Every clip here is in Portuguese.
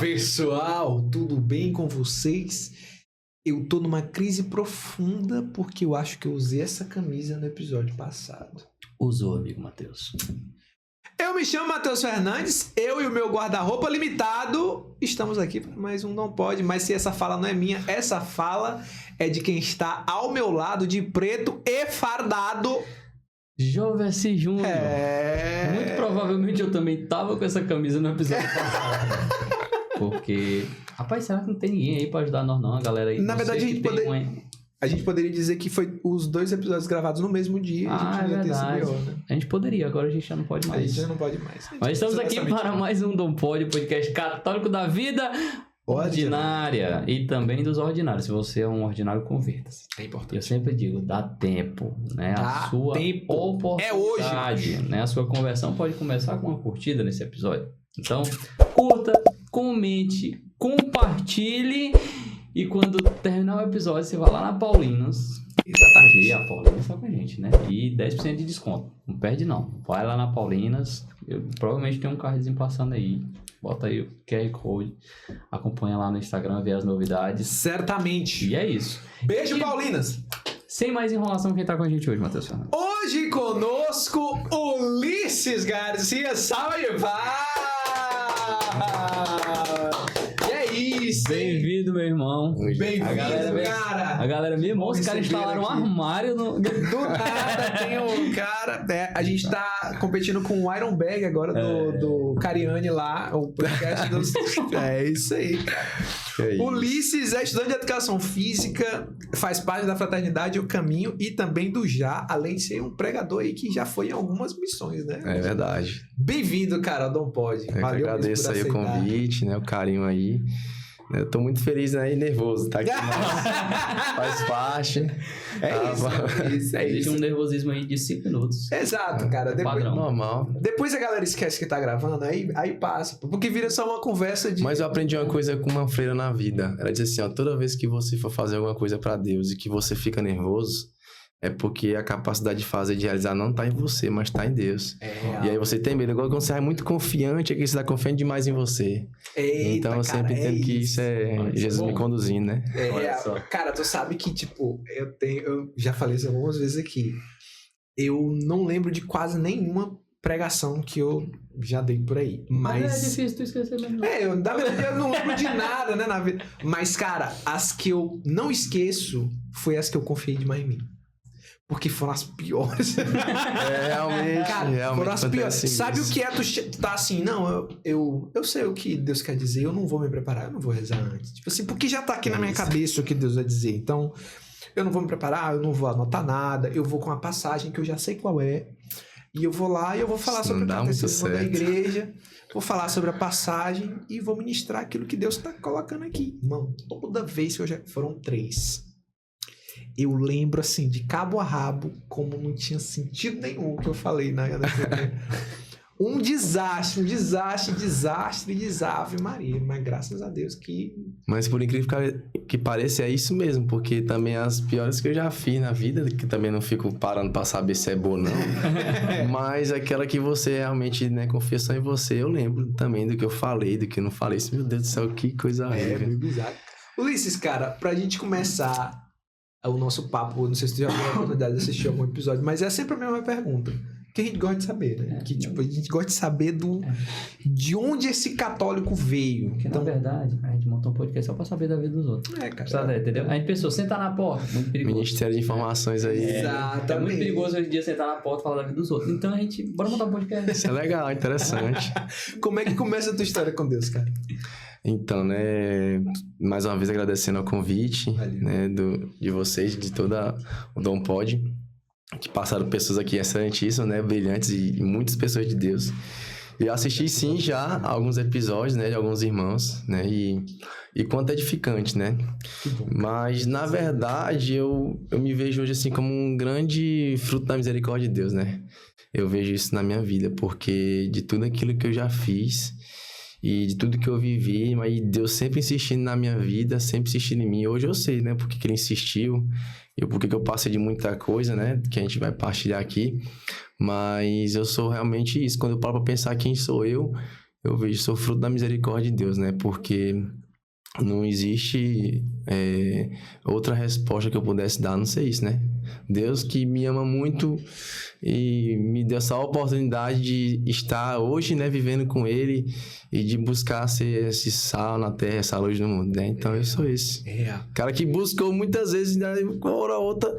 Pessoal, tudo bem com vocês? Eu tô numa crise profunda porque eu acho que eu usei essa camisa no episódio passado. Usou, amigo Matheus. Eu me chamo Matheus Fernandes, eu e o meu guarda-roupa limitado estamos aqui para mais um Não Pode, mas se essa fala não é minha, essa fala é de quem está ao meu lado de preto e fardado. Jovem Júnior. Muito provavelmente eu também tava com essa camisa no episódio passado. Porque, rapaz, será que não tem ninguém aí pra ajudar nós não, a galera aí? Na verdade, a gente poderia dizer que foi os dois episódios gravados no mesmo dia. A gente né? A gente poderia, agora a gente já não pode mais. A gente já não pode mais. Mas estamos aqui para mais um Não Pode, podcast católico da vida ordinária e também dos ordinários. Se você é um ordinário, converta-se. É importante. Eu sempre digo, dá tempo, né? Dá a sua tempo. oportunidade, É hoje. né? A sua conversão pode começar com uma curtida nesse episódio. Então, curta, comente, compartilhe e quando terminar o episódio, você vai lá na Paulinas. Exatamente. E a Paulinas está com a gente, né? E 10% de desconto. Não perde não. Vai lá na Paulinas. Provavelmente tem um carrozinho passando aí. Bota aí o QR Code. Acompanha lá no Instagram, vê as novidades. Certamente. E é isso. Beijo, Paulinas. Sem mais enrolação, quem tá com a gente hoje, Matheus Fernandes? Hoje conosco, Ulisses Garcia. Salve, E é isso, hein? Bem-vindo, meu irmão. Bem-vindo, cara. A galera me irmão, os caras instalaram um armário no... Do nada tem um cara, né? A gente tá competindo com o Iron Bag agora do Cariani lá, o podcast dos... É isso aí, cara. Ulisses é estudante de educação física, faz parte da Fraternidade O Caminho e também do Já, além de ser um pregador aí que já foi em algumas missões, né? É verdade. Bem-vindo, cara, Não Pode. Eu que agradeço aí o convite, né? O carinho aí. Eu tô muito feliz, né? E nervoso, tá aqui, mas faz parte. É isso. Deixa um nervosismo aí de 5 minutos. Exato, cara. Depois, normal. Depois a galera esquece que tá gravando, aí passa. Porque vira só uma conversa de... Mas eu aprendi uma coisa com uma freira na vida. Ela disse assim, ó, toda vez que você for fazer alguma coisa pra Deus e que você fica nervoso, é porque a capacidade de fazer, de realizar, não tá em você, mas tá em Deus. E aí você tem medo. Agora, quando você é muito confiante, é que você tá confiando demais em você. Eita, então, eu sempre entendo que isso é Jesus me conduzindo, né? Cara, tu sabe que, tipo, eu já falei isso algumas vezes aqui. Eu não lembro de quase nenhuma pregação que eu já dei por aí. Mas é difícil tu esquecer mesmo. Na verdade, eu não lembro de nada, né, na vida. Mas, cara, as que eu não esqueço foi as que eu confiei demais em mim. Porque foram as piores. Realmente. Cara, realmente foram as piores. assim Sabe mesmo. o que é tu tá assim, não, eu sei o que Deus quer dizer, eu não vou me preparar, eu não vou rezar antes. Tipo assim, porque já tá aqui na minha cabeça o que Deus vai dizer. Então, eu não vou me preparar, eu não vou anotar nada, eu vou com a passagem que eu já sei qual é. E eu vou lá e eu vou falar sobre o catecismo da igreja, vou falar sobre a passagem e vou ministrar aquilo que Deus tá colocando aqui. Irmão, toda vez que Foram 3. Eu lembro, assim, de cabo a rabo, como não tinha sentido nenhum o que eu falei na um desastre, Ave Maria. Mas graças a Deus que... Mas por incrível que pareça, é isso mesmo. Porque também as piores que eu já fiz na vida, que também não fico parando pra saber se é boa ou não. Mas aquela que você realmente, né, confia só em você, eu lembro também do que eu falei, do que eu não falei. Meu Deus do céu, que coisa horrível. É, meio bizarro. Ulisses, cara, pra gente começar o nosso papo, não sei se tu já teve a oportunidade de assistir algum episódio, mas é sempre a mesma pergunta, que a gente gosta de saber, né? Que, tipo, a gente gosta de saber de onde esse católico veio. Porque, então, na verdade, a gente montou um podcast só pra saber da vida dos outros. cara. Sabe, entendeu? A gente pensou, sentar na porta, muito perigoso. Ministério de Informações aí. Exatamente. É muito perigoso hoje em dia sentar na porta e falar da vida dos outros. Então a gente, bora montar um podcast. Isso é legal, interessante. Como é que começa a tua história com Deus, cara? Então, né, mais uma vez agradecendo ao convite, né, de vocês, de toda o Dom Pode, que passaram pessoas aqui excelentíssimas, né, brilhantes e muitas pessoas de Deus. Eu assisti sim já alguns episódios, né, de alguns irmãos, né, e quanto edificante, né. Mas, na verdade, eu me vejo hoje assim como um grande fruto da misericórdia de Deus, né. Eu vejo isso na minha vida, porque de tudo aquilo que eu já fiz... E de tudo que eu vivi, mas Deus sempre insistindo na minha vida, sempre insistindo em mim. Hoje eu sei, né, porque que Ele insistiu e porque que eu passei de muita coisa, né, que a gente vai partilhar aqui. Mas eu sou realmente isso. Quando eu paro pra pensar quem sou eu eu vejo, sou fruto da misericórdia de Deus, né? Porque não existe outra resposta que eu pudesse dar, a não ser isso, né? Deus que me ama muito e me deu essa oportunidade de estar hoje, né, vivendo com Ele e de buscar ser esse sal na terra, essa luz no mundo, né? Então eu sou esse. Cara que buscou muitas vezes, né, uma hora ou outra,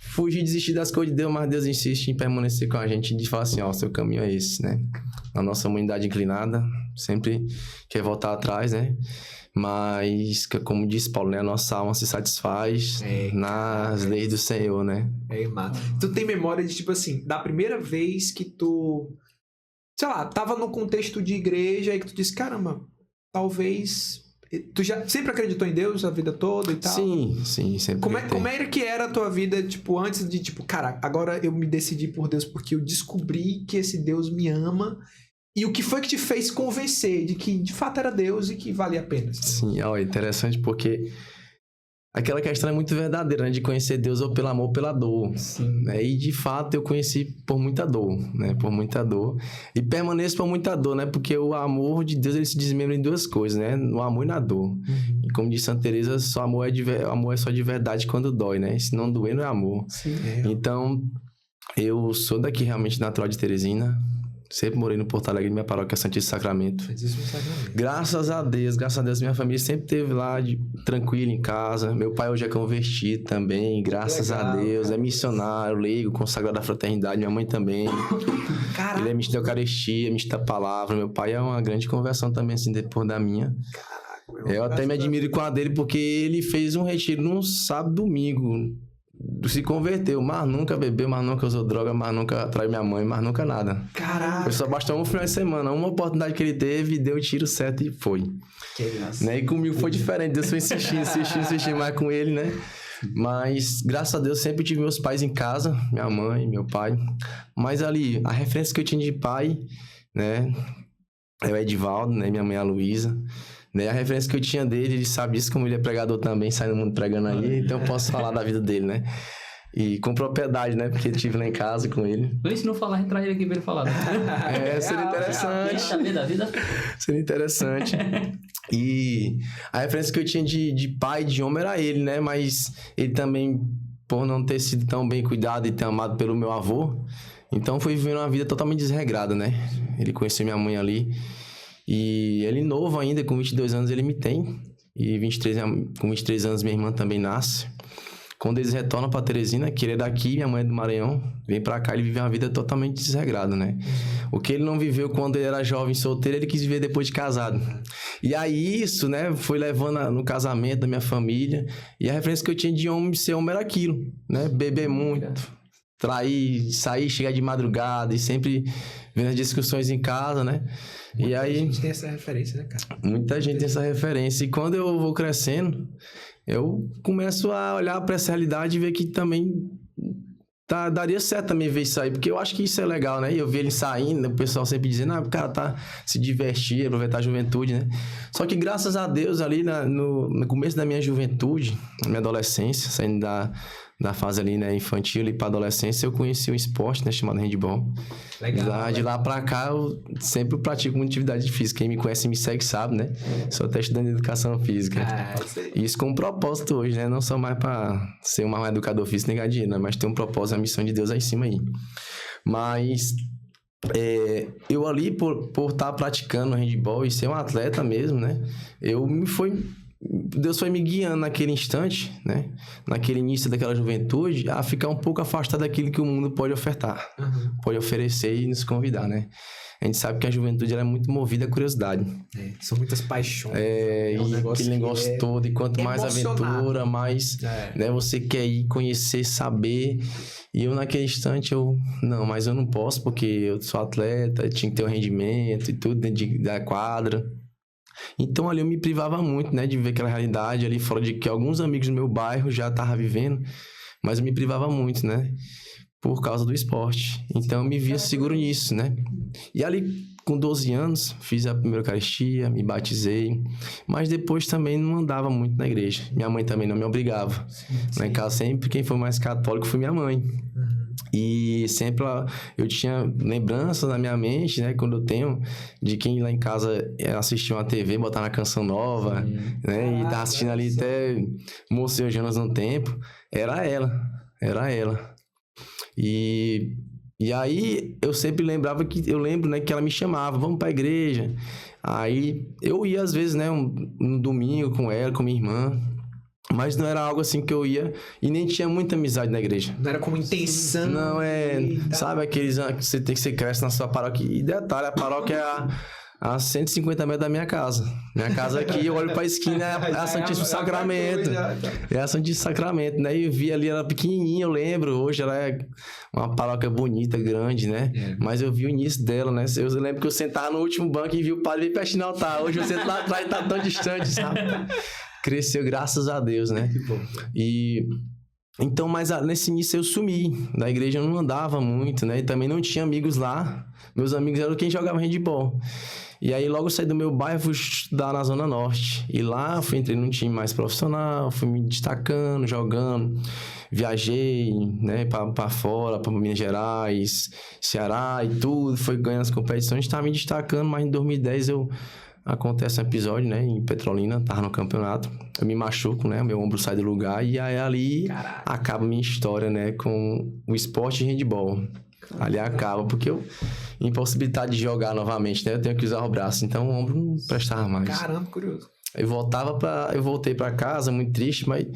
fugir, desistir das coisas de Deus, mas Deus insiste em permanecer com a gente e falar assim, ó, seu caminho é esse, né? A nossa humanidade inclinada sempre quer voltar atrás, né? Mas, como disse Paulo, né? A nossa alma se satisfaz nas leis do Senhor, né? Massa. Tu tem memória de, tipo assim, da primeira vez que tu, sei lá, tava no contexto de igreja e que tu disse, caramba, talvez... Tu já sempre acreditou em Deus a vida toda e tal? Sim, sempre. Como era que era a tua vida, tipo, antes de, tipo, cara, agora eu me decidi por Deus porque eu descobri que esse Deus me ama. E o que foi que te fez convencer de que de fato era Deus e que valia a pena? Sim, ó, interessante porque aquela questão é muito verdadeira, né? De conhecer Deus ou pelo amor ou pela dor. Sim. Né? E de fato eu conheci por muita dor, né? Por muita dor. E permaneço por muita dor, né? Porque o amor de Deus ele se desmembra em duas coisas, né? No amor e na dor. Uhum. E como diz Santa Teresa, só amor é só de verdade quando dói, né? Se não doer, não é amor. Sim. Então, eu sou daqui realmente natural de Teresina. Sempre morei no Porto Alegre, minha paróquia Santíssimo Sacramento. Graças a Deus, minha família sempre esteve lá tranquila em casa. Meu pai hoje é convertido também, graças a Deus. Cara. É missionário, leigo, consagrado à fraternidade. Minha mãe também. Caraca. Ele é ministro da Eucaristia, ministro da palavra. Meu pai é uma grande conversão também, assim, depois da minha. Caraca, eu até me admiro com a dele, porque ele fez um retiro num sábado, domingo. Se converteu, mas nunca bebeu, mas nunca usou droga, mas nunca traiu minha mãe, mas nunca nada. Caraca! Foi só bastou um final de semana, uma oportunidade que ele teve, deu o tiro certo e foi. Que graça. Né? E comigo foi diferente, Deus foi insistir mais com ele, né? Mas, graças a Deus, sempre tive meus pais em casa, minha mãe, meu pai. Mas ali, a referência que eu tinha de pai, né? É o Edivaldo, né? Minha mãe é a Luísa. Né? A referência que eu tinha dele, ele sabe disso, como ele é pregador também, sai no mundo pregando aí, então eu posso falar da vida dele, né? E com propriedade, né? Porque eu estive lá em casa com ele. Se não falar, a gente traz ele aqui pra ele falar. Seria interessante. Saber da vida? Seria interessante. E a referência que eu tinha de pai, de homem, era ele, né? Mas ele também, por não ter sido tão bem cuidado e ter amado pelo meu avô, então foi vivendo uma vida totalmente desregrada, né? Ele conheceu minha mãe ali. E ele novo ainda, com 22 anos ele me tem. E com 23 anos minha irmã também nasce. Quando eles retornam para Teresina, que ele é daqui, minha mãe é do Maranhão, vem para cá, ele vive uma vida totalmente desregrada, né? O que ele não viveu quando ele era jovem solteiro, ele quis viver depois de casado. E aí isso, né, foi levando no casamento da minha família. E a referência que eu tinha de homem ser homem era aquilo, né? Beber muito, trair, sair, chegar de madrugada e sempre vendo as discussões em casa, né? E aí, muita gente tem essa referência, né, cara? Muita gente tem essa referência. E quando eu vou crescendo, eu começo a olhar para essa realidade e ver que também daria certo também ver isso aí. Porque eu acho que isso é legal, né? E eu vi ele saindo, o pessoal sempre dizendo, o cara tá se divertir, aproveitar a juventude, né? Só que graças a Deus, ali no começo da minha juventude, na minha adolescência, saindo da fase ali, né, infantil e para adolescência, eu conheci um esporte, né, chamado handball. Legal. De lá para cá, eu sempre pratico muita atividade física. Quem me conhece e me segue sabe, né? Sou até estudante de educação física. Isso com um propósito hoje, né? Não só mais para ser um educador físico negativo, né? Mas ter um propósito, a missão de Deus aí em cima aí. Mas eu ali, por estar praticando handball e ser um atleta mesmo, né? Deus foi me guiando naquele instante, né? Naquele início daquela juventude, a ficar um pouco afastado daquilo que o mundo pode ofertar, pode oferecer e nos convidar, né? A gente sabe que a juventude ela é muito movida à curiosidade. São muitas paixões. Aquele negócio todo. E quanto mais aventura, mais né, você quer ir conhecer, saber. E eu naquele instante, mas eu não posso porque eu sou atleta, eu tinha que ter o rendimento e tudo dentro da quadra. Então ali eu me privava muito, né, de ver aquela realidade ali fora de que alguns amigos do meu bairro já estavam vivendo, mas eu me privava muito, né, por causa do esporte. Então eu me via seguro nisso, né. E ali com 12 anos fiz a primeira Eucaristia, me batizei, mas depois também não andava muito na igreja. Minha mãe também não me obrigava. Lá em casa sempre quem foi mais católico foi minha mãe. E sempre eu tinha lembranças na minha mente, né? Quando eu tenho, de quem lá em casa assistia uma TV, botar uma canção nova, né? E tava assistindo ali até Moacir Jonas no tempo. Era ela. E aí eu sempre lembrava eu lembro, né? Que ela me chamava, vamos pra igreja. Aí eu ia às vezes, né? Um domingo com ela, com minha irmã. Mas não era algo assim que eu ia e nem tinha muita amizade na igreja. Não era como intenção. Não, sabe aqueles que você cresce na sua paróquia. E detalhe, a paróquia é a 150 metros da minha casa. Minha casa aqui, eu olho pra esquina, é a Santíssimo Sacramento. É a Santíssimo Sacramento, né? E eu vi ali, ela pequenininha, eu lembro. Hoje ela é uma paróquia bonita, grande, né? Mas eu vi o início dela, né? Eu lembro que eu sentava no último banco e vi o padre vir pertinho no altar. Hoje eu sento lá atrás e tá tão distante, sabe? Cresceu, graças a Deus, né? Que bom. Então, mas nesse início eu sumi. Da igreja eu não andava muito, né? E também não tinha amigos lá. Meus amigos eram quem jogava handball. E aí, logo eu saí do meu bairro, fui estudar na Zona Norte. E lá, entrei num time mais profissional, fui me destacando, jogando. Viajei, né, pra fora, pra Minas Gerais, Ceará e tudo. Foi ganhando as competições, estava me destacando, mas em 2010 acontece um episódio, né, em Petrolina, tava no campeonato, eu me machuco, né, meu ombro sai do lugar e aí ali acaba minha história, né, com o esporte de handball. Ali acaba, porque impossibilidade de jogar novamente, né, eu tenho que usar o braço, então o ombro não prestava mais. Caramba, curioso. Eu voltei pra casa, muito triste, mas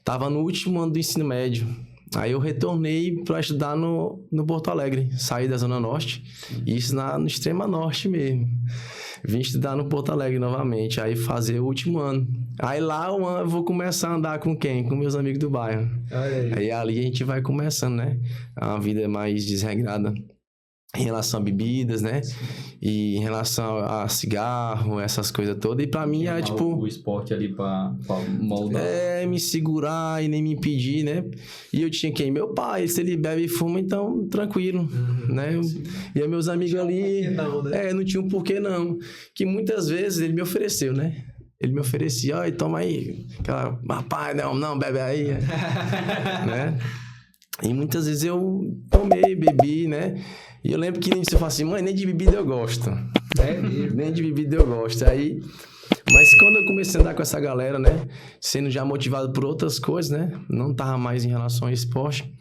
tava no último ano do ensino médio. Aí eu retornei para estudar no Porto Alegre, saí da Zona Norte, isso no Extrema Norte mesmo. Vim estudar no Porto Alegre novamente, aí fazer o último ano. Aí lá eu vou começar a andar com quem? Com meus amigos do bairro. Aí ali a gente vai começando, né? A vida mais desregrada em relação a bebidas, né? E em relação a cigarro, essas coisas todas. E pra mim era tipo... O esporte ali pra moldar. Me segurar e nem me impedir, né? E eu tinha quem? Meu pai, se ele bebe e fuma, então tranquilo, né? E aí meus amigos ali... Não, né? Não tinha um porquê não. Que muitas vezes ele me ofereceu, né? Ele me oferecia, ó, toma aí. Aquela, rapaz, não, bebe aí. Né? E muitas vezes eu tomei, bebi, né? E eu lembro que você fala assim, mãe, nem de bebida eu gosto. Nem de bebida eu gosto. Aí, mas quando eu comecei a andar com essa galera, né? Sendo já motivado por outras coisas, né? Não tava mais em relação ao esporte.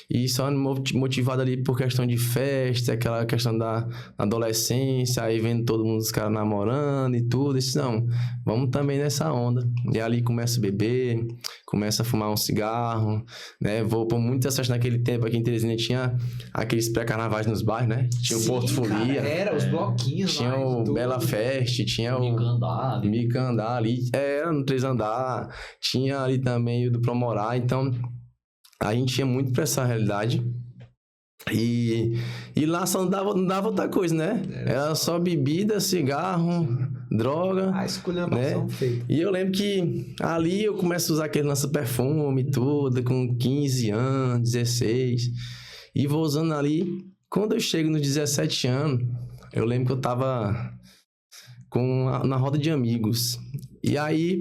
E só motivado ali por questão de festa, aquela questão da adolescência, aí vendo todo mundo, os caras namorando e tudo. Eu disse, não, vamos também nessa onda. E ali começa a beber, começa a fumar um cigarro, né? Vou por muitas festas naquele tempo, aqui em Teresina tinha aqueles pré-carnavais nos bairros, né? Tinha o Porto Folia. Era, os bloquinhos. Tinha o Bela Fest, tinha o Mica Andar ali. Era no 3 Andar. Tinha ali também o do Promorá, então... A gente ia muito pra essa realidade. E lá só não dava outra coisa, né? Era só bebida, cigarro, droga. Esculhambação feita. E eu lembro que ali eu começo a usar aquele lança-perfume e tudo, com 15 anos, 16. E vou usando ali. Quando eu chego nos 17 anos, eu lembro que eu tava na roda de amigos. E aí...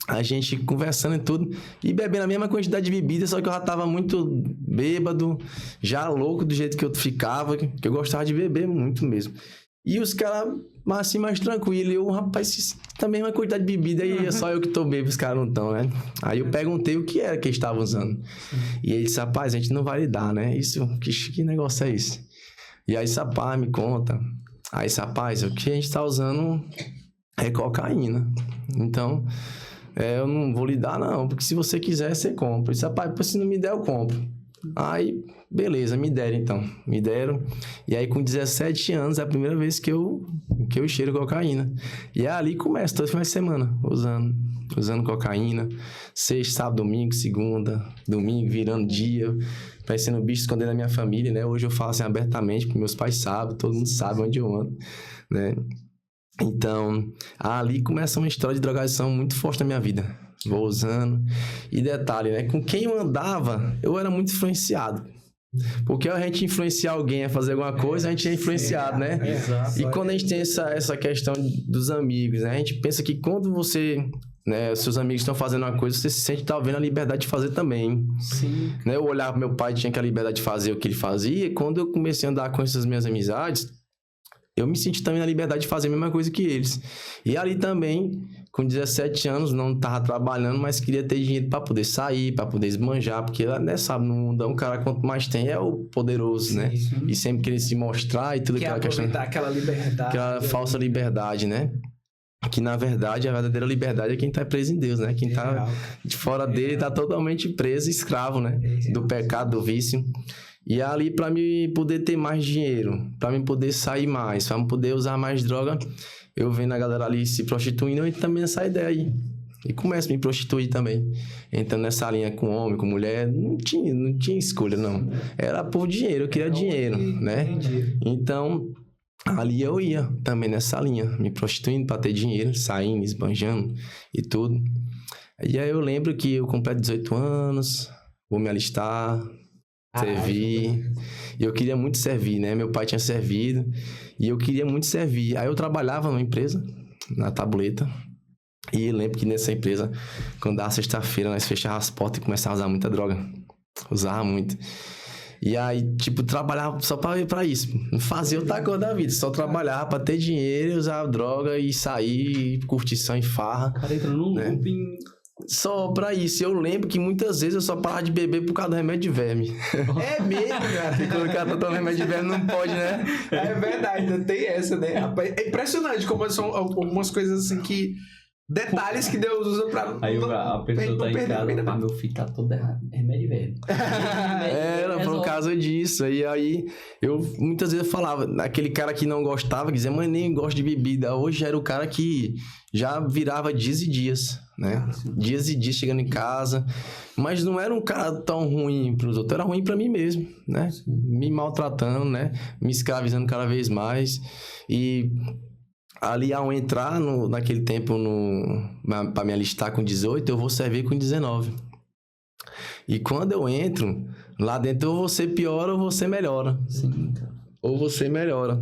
A gente conversando e tudo, e bebendo a mesma quantidade de bebida, só que eu já tava muito bêbado, já louco do jeito que eu ficava, que eu gostava de beber muito mesmo. E os caras, assim, mais tranquilos, e eu, rapaz, também uma quantidade de bebida, e é só eu que tô bêbado, os caras não estão, né? Aí eu perguntei o que era que eles estavam usando. E ele disse, rapaz, a gente não vai lidar, né? Isso, que negócio é esse? E aí, rapaz, me conta. Aí, rapaz, o que a gente tá usando é cocaína. Então... eu não vou lhe dar, não, porque se você quiser, você compra. Eu disse, rapaz, se não me der, eu compro. Aí, beleza, me deram então. Me deram. E aí, com 17 anos, é a primeira vez que eu cheiro cocaína. E ali começa, todo final de semana, usando cocaína. Sexta, sábado, domingo, segunda, domingo, virando dia. Parecendo um bicho escondendo a minha família, né? Hoje eu falo assim abertamente, porque meus pais sabem, todo mundo sabe onde eu ando, né? Então, ali começa uma história de drogadição muito forte na minha vida. Vou usando. E detalhe, né? Com quem eu andava, eu era muito influenciado. Porque a gente influenciar alguém a fazer alguma coisa, a gente é influenciado, né? Exato. E quando a gente tem essa questão dos amigos, né? A gente pensa que quando você né? Seus amigos estão fazendo uma coisa, você se sente talvez na liberdade de fazer também. Sim. Né? Eu olhava pro meu pai, tinha aquela liberdade de fazer o que ele fazia, e quando eu comecei a andar com essas minhas amizades, eu me senti também na liberdade de fazer a mesma coisa que eles. E ali também, com 17 anos, não tava trabalhando, mas queria ter dinheiro para poder sair, para poder esbanjar, porque, né, sabe, no mundão, o cara quanto mais tem é o poderoso, né? E sempre querer se mostrar e tudo Quer aquela questão. aquela liberdade. Aquela falsa liberdade, né? Que na verdade, a verdadeira liberdade é quem tá preso em Deus, né? Quem tá de fora dele tá totalmente preso, escravo, né? Do pecado, do vício. E ali, para me poder ter mais dinheiro, para me poder sair mais, para me poder usar mais droga, eu vendo a galera ali se prostituindo, eu entro também nessa ideia aí. E começo a me prostituir também. Entrando nessa linha com homem, com mulher, não tinha escolha, não. Era por dinheiro, eu queria dinheiro, né? Então, ali eu ia também nessa linha, me prostituindo para ter dinheiro, saindo, esbanjando e tudo. E aí eu lembro que eu completo 18 anos, vou me alistar, servir. E eu queria muito servir, né? Meu pai tinha servido e eu queria muito servir. Aí eu trabalhava numa empresa, na Tabuleta. E eu lembro que nessa empresa, quando dava sexta-feira, nós fechávamos as portas e começávamos a usar muita droga. Usava muito. E aí, tipo, trabalhava só pra isso. Não fazia outra coisa da vida. Só trabalhava pra ter dinheiro, usar droga e sair, curtição e farra. O cara entrou num looping. Só pra isso. Eu lembro que muitas vezes eu só parava de beber por causa do remédio de verme. É mesmo, cara. E quando o cara tá tomando remédio de verme, não pode, né? É verdade, ainda tem essa, né? É impressionante como são algumas coisas assim que... Detalhes que Deus usa pra... Aí a pessoa tá em casa, meu filho tá todo errado. Remédio velho. Era por causa disso. E aí, eu muitas vezes falava, aquele cara que não gostava, que dizia, mas nem gosto de bebida. Hoje era o cara que já virava dias e dias, né? Dias e dias chegando em casa. Mas não era um cara tão ruim pros outros, era ruim pra mim mesmo, né? Me maltratando, né? Me escravizando cada vez mais. E... ali, ao entrar naquele tempo para me alistar com 18, eu vou servir com 19. E quando eu entro, lá dentro ou você piora ou você melhora. Sim, cara. Ou você melhora.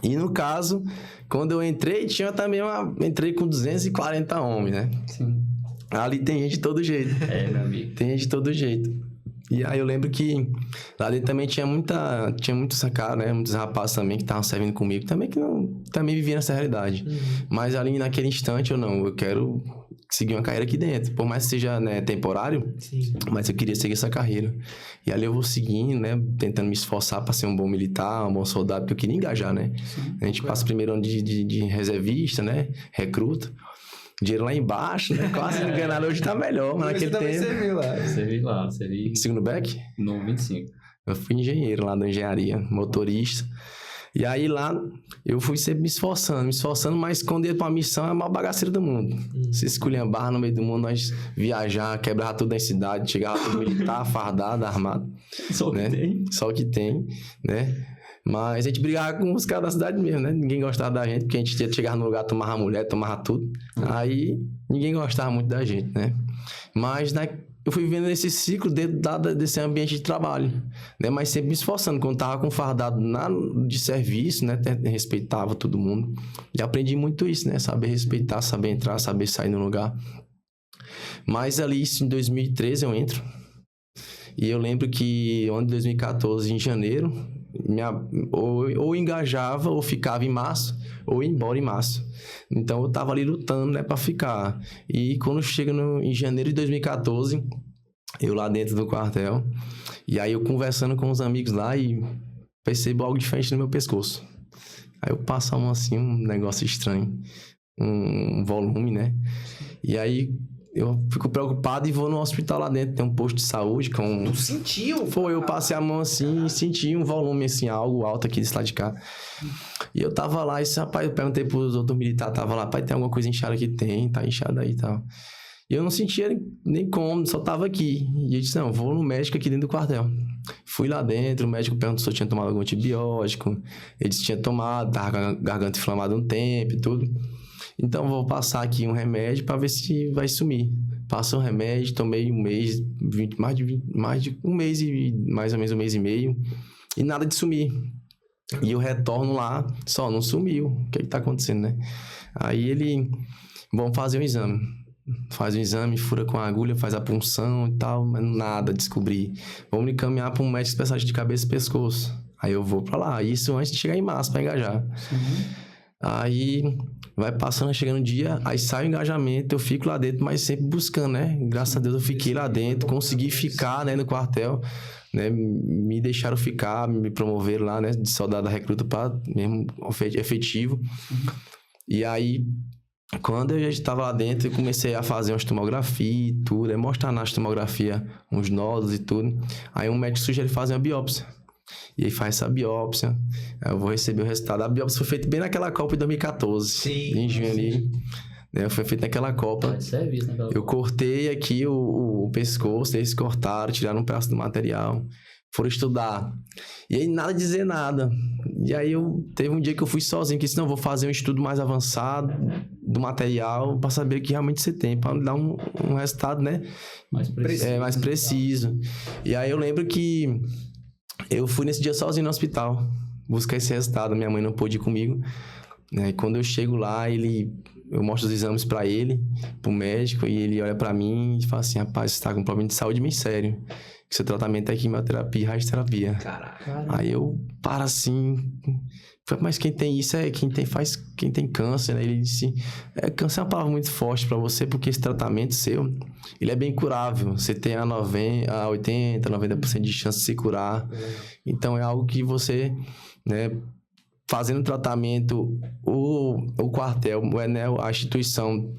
E no caso, quando eu entrei, tinha também entrei com 240 homens, né? Sim. Ali tem gente de todo jeito. É, meu amigo. Tem gente de todo jeito. E aí eu lembro que lá dentro também tinha muitos cara, né? Muitos rapazes também que estavam servindo comigo, também que não, também viviam nessa realidade. Mas ali naquele instante eu quero seguir uma carreira aqui dentro. Por mais que seja, né, temporário, mas eu queria seguir essa carreira. E ali eu vou seguindo, né? Tentando me esforçar para ser um bom militar, um bom soldado, porque eu queria engajar, né? A gente passa o primeiro ano de reservista, né? Recruta. Dinheiro lá embaixo, né? Quase enganado. Hoje tá melhor, mas naquele tempo... Servi Segundo back? No 25. Eu fui engenheiro lá da engenharia, motorista. E aí lá eu fui sempre me esforçando, mas quando ia pra uma missão é a maior bagaceira do mundo. Se esculhambar no meio do mundo, nós viajar, quebrar tudo na cidade, chegava tudo militar, fardado, armado. Só que né? tem. Só que tem, né? Mas a gente brigava com os caras da cidade mesmo, né? Ninguém gostava da gente, porque a gente ia chegar no lugar, tomava mulher, tomava tudo. Aí ninguém gostava muito da gente, né? Mas eu fui vivendo esse ciclo dentro desse ambiente de trabalho, né? Mas sempre me esforçando. Quando tava com fardado de serviço, né? Respeitava todo mundo. E aprendi muito isso, né? Saber respeitar, saber entrar, saber sair no lugar. Mas ali, isso em 2013, eu entro. E eu lembro que, ano de 2014, em janeiro... ou engajava ou ficava em março ou ia embora em março. Então eu tava ali lutando, né, para ficar. E quando chega em janeiro de 2014, eu lá dentro do quartel, e aí eu conversando com os amigos lá e percebo algo diferente no meu pescoço. Aí eu passo assim um negócio estranho, um volume, né? E aí eu fico preocupado e vou no hospital lá dentro, tem um posto de saúde com... Tu sentiu? Foi, eu passei a mão assim e senti um volume assim, algo alto aqui desse lado de cá. E eu tava lá, e rapaz, eu perguntei pros outros militares, tava lá, pai, tem alguma coisa inchada aqui? Tem, tá inchada aí e tal. E eu não sentia nem como, só tava aqui. E eu disse, não, vou no médico aqui dentro do quartel. Fui lá dentro, o médico perguntou se eu tinha tomado algum antibiótico. Ele disse que tinha tomado, tava com a garganta inflamada um tempo e tudo. Então, vou passar aqui um remédio para ver se vai sumir. Passei o remédio, tomei um mês, mais de um mês e mais ou menos um mês e meio, e nada de sumir. E eu retorno lá, só não sumiu. O que tá acontecendo, né? Aí vamos fazer um exame. faz o exame, fura com a agulha, faz a punção e tal, mas nada, descobri. Vamos me encaminhar para um médico especialista de cabeça e pescoço. Aí eu vou para lá, isso antes de chegar em março para engajar. Aí vai passando, chegando o dia, aí sai o engajamento, eu fico lá dentro, mas sempre buscando, né? Graças a Deus eu fiquei lá dentro, consegui ficar, né, no quartel, né? Me deixaram ficar, me promoveram lá, né, de soldado recruta para mesmo efetivo. E aí, quando eu já estava lá dentro, eu comecei a fazer umas tomografias e tudo, mostrar na tomografia uns nódulos e tudo. Aí um médico sugere fazer uma biópsia. E aí faz essa biópsia, eu vou receber o resultado. A biópsia foi feita bem naquela Copa de 2014, Sim, em junho ali, né? Foi feita naquela Copa. Eu cortei aqui o pescoço, eles cortaram, tiraram um pedaço do material, foram estudar. E aí nada dizer nada. E aí teve um dia que eu fui sozinho, que disse, não, vou fazer um estudo mais avançado do material para saber o que realmente você tem, para dar um resultado, né? Mais preciso. Mais preciso. E aí eu lembro que eu fui nesse dia sozinho no hospital, buscar esse resultado. Minha mãe não pôde ir comigo, né? E quando eu chego lá, eu mostro os exames para ele, pro médico, e ele olha para mim e fala assim, rapaz, você tá com um problema de saúde bem sério. Que seu tratamento é quimioterapia e radioterapia. Caraca. Aí eu paro assim, mas quem tem isso é quem tem câncer, né? Ele disse, câncer é uma palavra muito forte para você, porque esse tratamento seu, ele é bem curável. Você tem a 80, 90% de chance de se curar. Então é algo que você, né, fazendo tratamento, o quartel, né, a instituição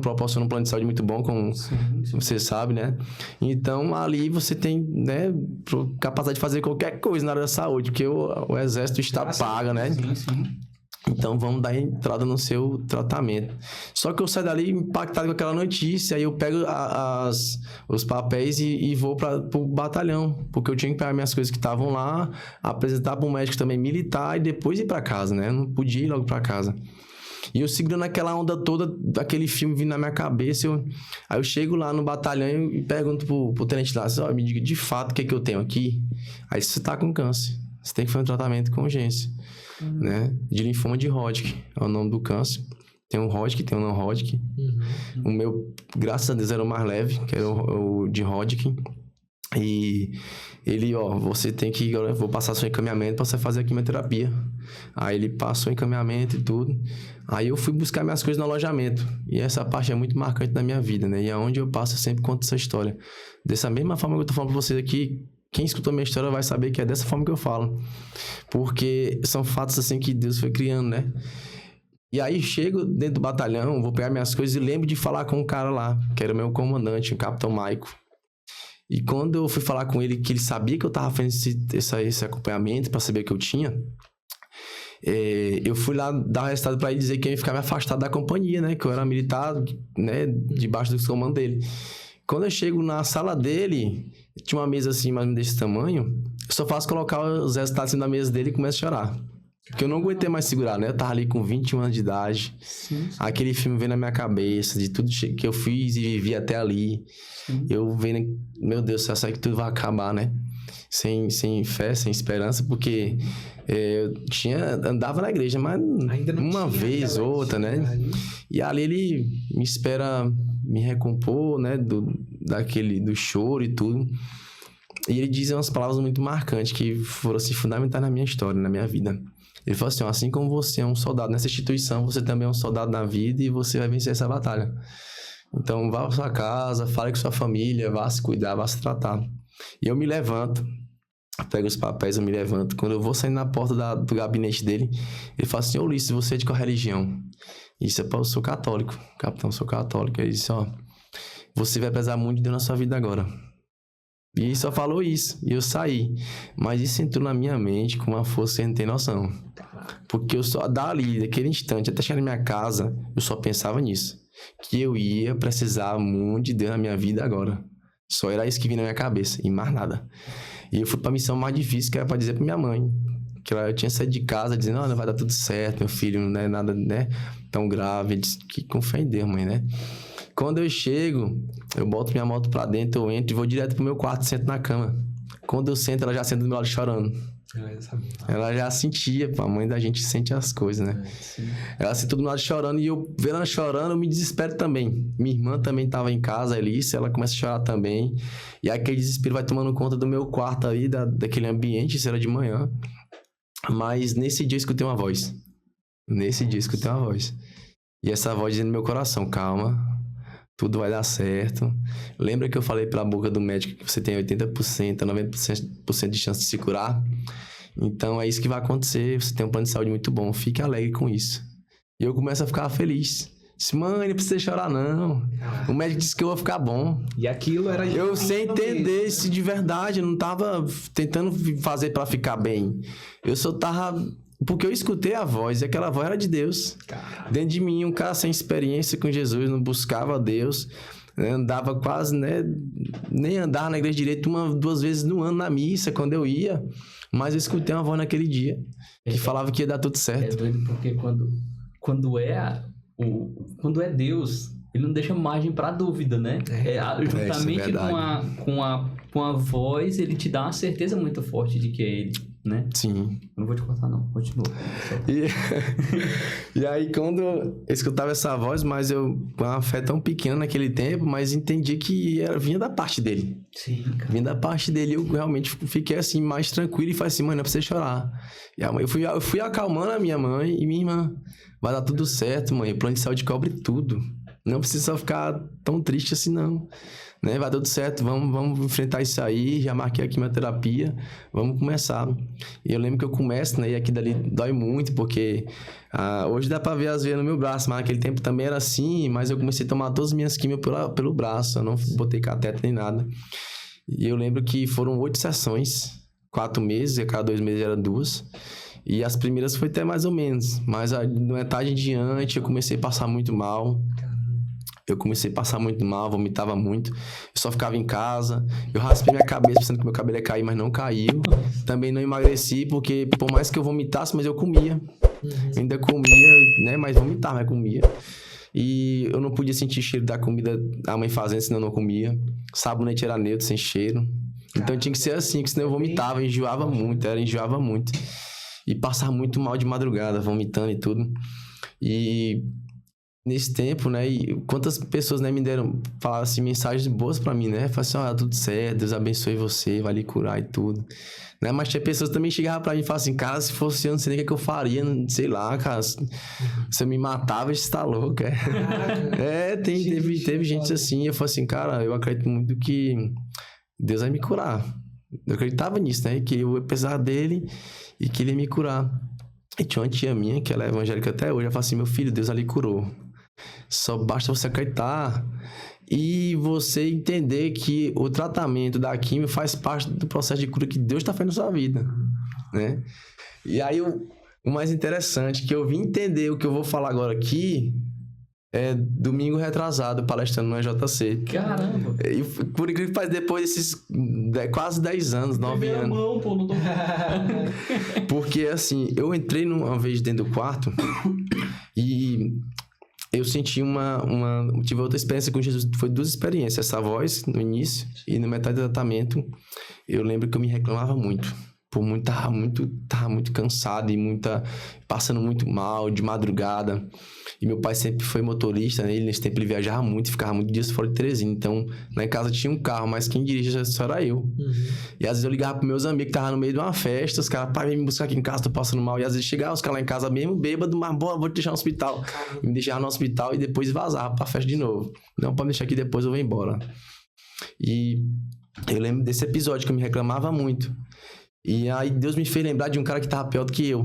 proporciona um plano de saúde muito bom, como você sabe, né? Então, ali você tem, né, capacidade de fazer qualquer coisa na área da saúde, porque o exército está pago, né? Sim. Então, vamos dar entrada no seu tratamento. Só que eu saio dali impactado com aquela notícia, aí eu pego os papéis e vou para o batalhão, porque eu tinha que pegar minhas coisas que estavam lá, apresentar para um médico também militar e depois ir para casa, né? Eu não podia ir logo para casa. E eu segurando aquela onda toda, aquele filme vindo na minha cabeça, aí eu chego lá no batalhão e pergunto pro tenente lá, me diga de fato o que é que eu tenho aqui. Aí você tá com câncer, você tem que fazer um tratamento com urgência, né? De linfoma de Hodgkin, é o nome do câncer. Tem um Hodgkin, tem um não Hodgkin. O meu, graças a Deus, era o mais leve, que era o de Hodgkin. E ele, você tem que... Eu vou passar seu encaminhamento pra você fazer a quimioterapia. Aí ele passou o encaminhamento e tudo. Aí eu fui buscar minhas coisas no alojamento. E essa parte é muito marcante na minha vida, né? E aonde eu passo, eu sempre conto essa história. Dessa mesma forma que eu tô falando pra vocês aqui, quem escutou minha história vai saber que é dessa forma que eu falo. Porque são fatos assim que Deus foi criando, né? E aí chego dentro do batalhão, vou pegar minhas coisas e lembro de falar com um cara lá, que era o meu comandante, o Capitão Maico. E quando eu fui falar com ele, que ele sabia que eu tava fazendo esse acompanhamento para saber o que eu tinha, eu fui lá dar o resultado para ele dizer que eu ia ficar me afastado da companhia, né? Que eu era militar, né? Debaixo do comando dele. Quando eu chego na sala dele, tinha uma mesa assim, mais ou menos desse tamanho, eu só faço colocar os resultados assim na mesa dele e começo a chorar. Porque eu não aguentei mais segurar, né? Eu tava ali com 21 anos de idade. Sim. Aquele filme veio na minha cabeça, de tudo que eu fiz e vivi até ali. Sim. Eu vendo, meu Deus, eu sei que tudo vai acabar, né? Sem fé, sem esperança, porque eu andava na igreja, mas uma vez, outra, né? E ali ele me espera me recompor, né? Do choro e tudo. E ele diz umas palavras muito marcantes que foram assim, fundamentais na minha história, na minha vida. Ele falou assim, como você é um soldado nessa instituição, você também é um soldado na vida e você vai vencer essa batalha. Então, vá para sua casa, fale com sua família, vá se cuidar, vá se tratar. E eu me levanto, pego os papéis, eu me levanto. Quando eu vou saindo na porta do gabinete dele, ele fala assim, Ulisses, você é de qual religião? E disse, eu sou católico. Capitão, eu sou católico. Ele disse, você vai precisar muito de Deus na sua vida agora. E só falou isso, e eu saí. Mas isso entrou na minha mente com uma força que você não tem noção. Porque eu só, dali, daquele instante, até chegar na minha casa, eu só pensava nisso. Que eu ia precisar muito de Deus na minha vida agora. Só era isso que vinha na minha cabeça, e mais nada. E eu fui pra missão mais difícil, que era pra dizer pra minha mãe. Que eu tinha saído de casa dizendo, não vai dar tudo certo, meu filho, não é nada, né, tão grave. Ele disse, que com fé em Deus, mãe, né? Quando eu chego, eu boto minha moto pra dentro, eu entro e vou direto pro meu quarto e sento na cama. Quando eu sento, ela já senta do meu lado chorando. Ela já sabia. Ela já sentia, pô, a mãe da gente sente as coisas, né? Ela sentou do lado chorando e eu, vendo ela chorando, eu me desespero também. Minha irmã também tava em casa, a Alice, ela começa a chorar também. E aí aquele desespero vai tomando conta do meu quarto ali, daquele ambiente, isso era de manhã. Mas nesse dia eu escutei uma voz. E essa voz dizendo no meu coração, calma, tudo vai dar certo. Lembra que eu falei pela boca do médico que você tem 80%, 90% de chance de se curar? Então é isso que vai acontecer, você tem um plano de saúde muito bom, fique alegre com isso. E eu começo a ficar feliz. Disse, mãe, não precisa chorar não. O médico disse que eu vou ficar bom. E aquilo era... Eu sem entender se de verdade, eu não tava tentando fazer pra ficar bem. Eu só tava... Porque eu escutei a voz, e aquela voz era de Deus. Caramba. Dentro de mim, um cara sem experiência com Jesus, não buscava Deus, né? Andava quase, né? Nem andava na igreja direito 2 vezes no ano na missa, quando eu ia. Mas eu escutei uma voz naquele dia, que falava que ia dar tudo certo. É doido porque quando é Deus, ele não deixa margem pra dúvida, né? Juntamente com a voz, ele te dá uma certeza muito forte de que é ele, né? Sim. Eu não vou te contar, não. Continua. E aí, quando eu escutava essa voz, mas eu com uma fé tão pequena naquele tempo, mas entendi que vinha da parte dele. Sim, cara. Vinha da parte dele, eu realmente fiquei assim, mais tranquilo e falei assim, mãe, não precisa chorar. E a mãe, eu fui acalmando a minha mãe e minha irmã, vai dar tudo certo, mãe, o plano de saúde cobre tudo. Não precisa ficar tão triste assim, não. Né? Vai dar tudo certo, vamos enfrentar isso aí, já marquei a quimioterapia, vamos começar. E eu lembro que eu começo, né, e aqui dali dói muito, porque hoje dá pra ver as veias no meu braço, mas naquele tempo também era assim, mas eu comecei a tomar todas as minhas quimios pelo braço, eu não botei cateter nem nada. E eu lembro que foram 8 sessões, 4 meses, e a cada 2 meses era 2. E as primeiras foi até mais ou menos, mas na metade em diante eu comecei a passar muito mal. Vomitava muito. Eu só ficava em casa. Eu raspei minha cabeça pensando que meu cabelo ia cair, mas não caiu. Também não emagreci, porque por mais que eu vomitasse, mas eu comia. Eu ainda comia, né? Mas vomitava, mas comia. E eu não podia sentir cheiro da comida a mãe fazendo, senão eu não comia. Sabonete era neutro, sem cheiro. Então tinha que ser assim, porque senão eu vomitava, enjoava muito. E passava muito mal de madrugada, vomitando e tudo. E nesse tempo, né, e quantas pessoas, né, falaram assim, mensagens boas pra mim, né, falaram assim, tudo certo, Deus abençoe você, vai lhe curar e tudo, né, mas tinha pessoas que também chegavam pra mim e falavam assim, cara, se fosse eu, não sei nem o que eu faria, não sei lá, cara, você me matava, você tá louco, teve gente assim, eu falei assim, cara, eu acredito muito que Deus vai me curar, eu acreditava nisso, né, que eu ia precisar dele e que ele ia me curar. E tinha uma tia minha, que ela é evangélica até hoje, ela fala assim, meu filho, Deus ali curou. Só basta você acreditar e você entender que o tratamento da quimio faz parte do processo de cura que Deus está fazendo na sua vida, né? E aí, o mais interessante, que eu vim entender o que eu vou falar agora aqui, é domingo retrasado, palestrando no EJC. Caramba! E por incrível que pareça, depois desses quase 10 anos, 9 anos. Mão, pô, não tô... Porque, assim, eu entrei uma vez dentro do quarto e eu senti tive outra experiência com Jesus. Foi 2 experiências. Essa voz no início e na metade do tratamento, eu lembro que eu me reclamava muito. Tava muito cansado e passando muito mal, de madrugada. E meu pai sempre foi motorista, né? Ele nesse tempo ele viajava muito, ficava muitos dias fora de Teresina. Então, lá em casa tinha um carro, mas quem dirigia só era eu. E às vezes eu ligava pros meus amigos que estavam no meio de uma festa, os caras, pai, vem me buscar aqui em casa, tô passando mal. E às vezes chegava os caras lá em casa mesmo, bêbado, mas bora, vou te deixar no hospital. Me deixava no hospital e depois vazava pra festa de novo. Não, pode deixar aqui, depois eu vou embora. E eu lembro desse episódio que eu me reclamava muito. E aí Deus me fez lembrar de um cara que tava pior do que eu.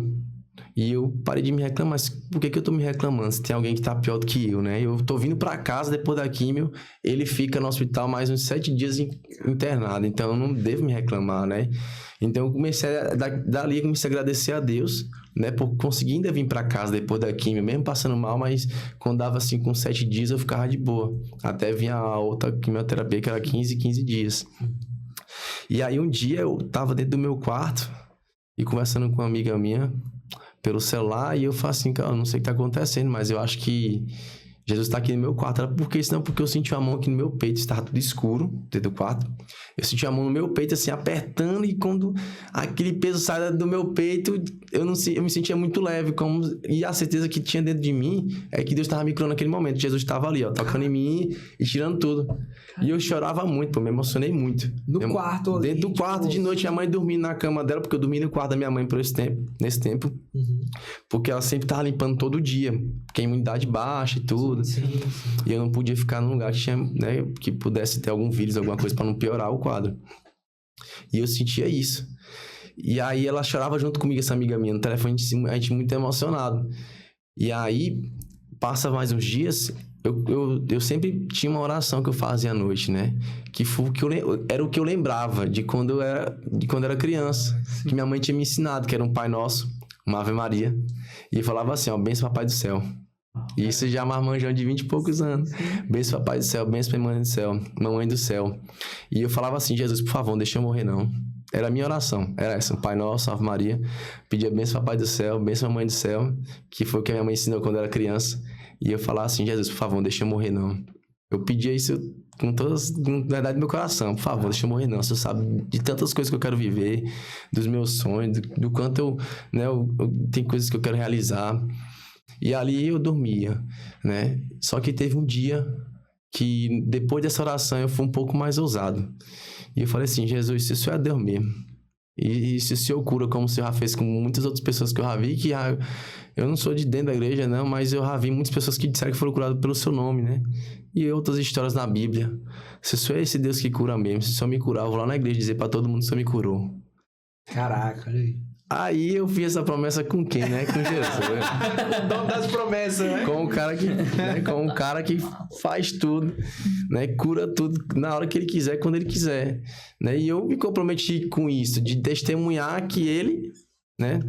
E eu parei de me reclamar, mas por que eu tô me reclamando se tem alguém que tá pior do que eu, né? Eu tô vindo pra casa depois da químio, ele fica no hospital mais uns 7 dias internado, então eu não devo me reclamar, né? Então eu comecei, dali eu comecei a agradecer a Deus, né? Por conseguir ainda vir pra casa depois da químio, mesmo passando mal, mas quando dava assim com 7 dias eu ficava de boa. Até vinha a outra quimioterapia que era 15 dias. E aí um dia eu tava dentro do meu quarto e conversando com uma amiga minha pelo celular e eu falo assim, cara, eu não sei o que tá acontecendo, mas eu acho que Jesus tá aqui no meu quarto. Ela, por que isso? Não, porque eu senti uma mão aqui no meu peito, estava tudo escuro dentro do quarto. Eu senti a mão no meu peito, assim, apertando, e quando aquele peso sai do meu peito, eu me sentia muito leve, e a certeza que tinha dentro de mim é que Deus estava me curando naquele momento. Jesus estava ali, ó, tocando em mim e tirando tudo. E eu chorava muito, pô, me emocionei muito. Quarto ali, dentro do quarto, de noite, minha mãe dormindo na cama dela, porque eu dormi no quarto da minha mãe nesse tempo. Porque ela sempre tava limpando todo dia, porque a imunidade baixa e tudo. Sim. E eu não podia ficar num lugar que tinha, né, que pudesse ter algum vírus, alguma coisa, para não piorar o quadro. E eu sentia isso. E aí ela chorava junto comigo, essa amiga minha, no telefone, a gente muito emocionado. E aí, passa mais uns dias, eu sempre tinha uma oração que eu fazia à noite, né? Que era o que eu lembrava de quando eu era criança. Que minha mãe tinha me ensinado, que era um Pai Nosso, uma Ave Maria. E falava assim, ó, benção Papai do Céu. E isso já é marmanjão de 20 e poucos anos. Benção Papai do Céu, benção Mãe do Céu, Mamãe do Céu. E eu falava assim, Jesus, por favor, não deixa eu morrer não. Era a minha oração, era essa, Pai Nosso, Ave Maria. Pedia benção Papai do Céu, benção Mamãe do Céu, que foi o que a minha mãe ensinou quando eu era criança. E eu falava assim, Jesus, por favor, não deixa eu morrer não. Eu pedia isso com verdade do meu coração, por favor, deixa eu morrer não. Você sabe de tantas coisas que eu quero viver, dos meus sonhos, do quanto tem coisas que eu quero realizar. E ali eu dormia, né? Só que teve um dia que, depois dessa oração, eu fui um pouco mais ousado. E eu falei assim, Jesus, se o Senhor é Deus mesmo, e se o Senhor cura como o Senhor já fez com muitas outras pessoas que eu já vi, que eu não sou de dentro da igreja, não, mas eu já vi muitas pessoas que disseram que foram curadas pelo seu nome, né? E outras histórias na Bíblia. Se o Senhor é esse Deus que cura mesmo, se o Senhor me curar, eu vou lá na igreja dizer pra todo mundo que o Senhor me curou. Caraca, olha aí. Aí eu fiz essa promessa com quem, né? Com Jesus. O dono das promessas, né? Com o cara que faz tudo, né? Cura tudo na hora que ele quiser, quando ele quiser, né? E eu me comprometi com isso, de testemunhar que ele, né,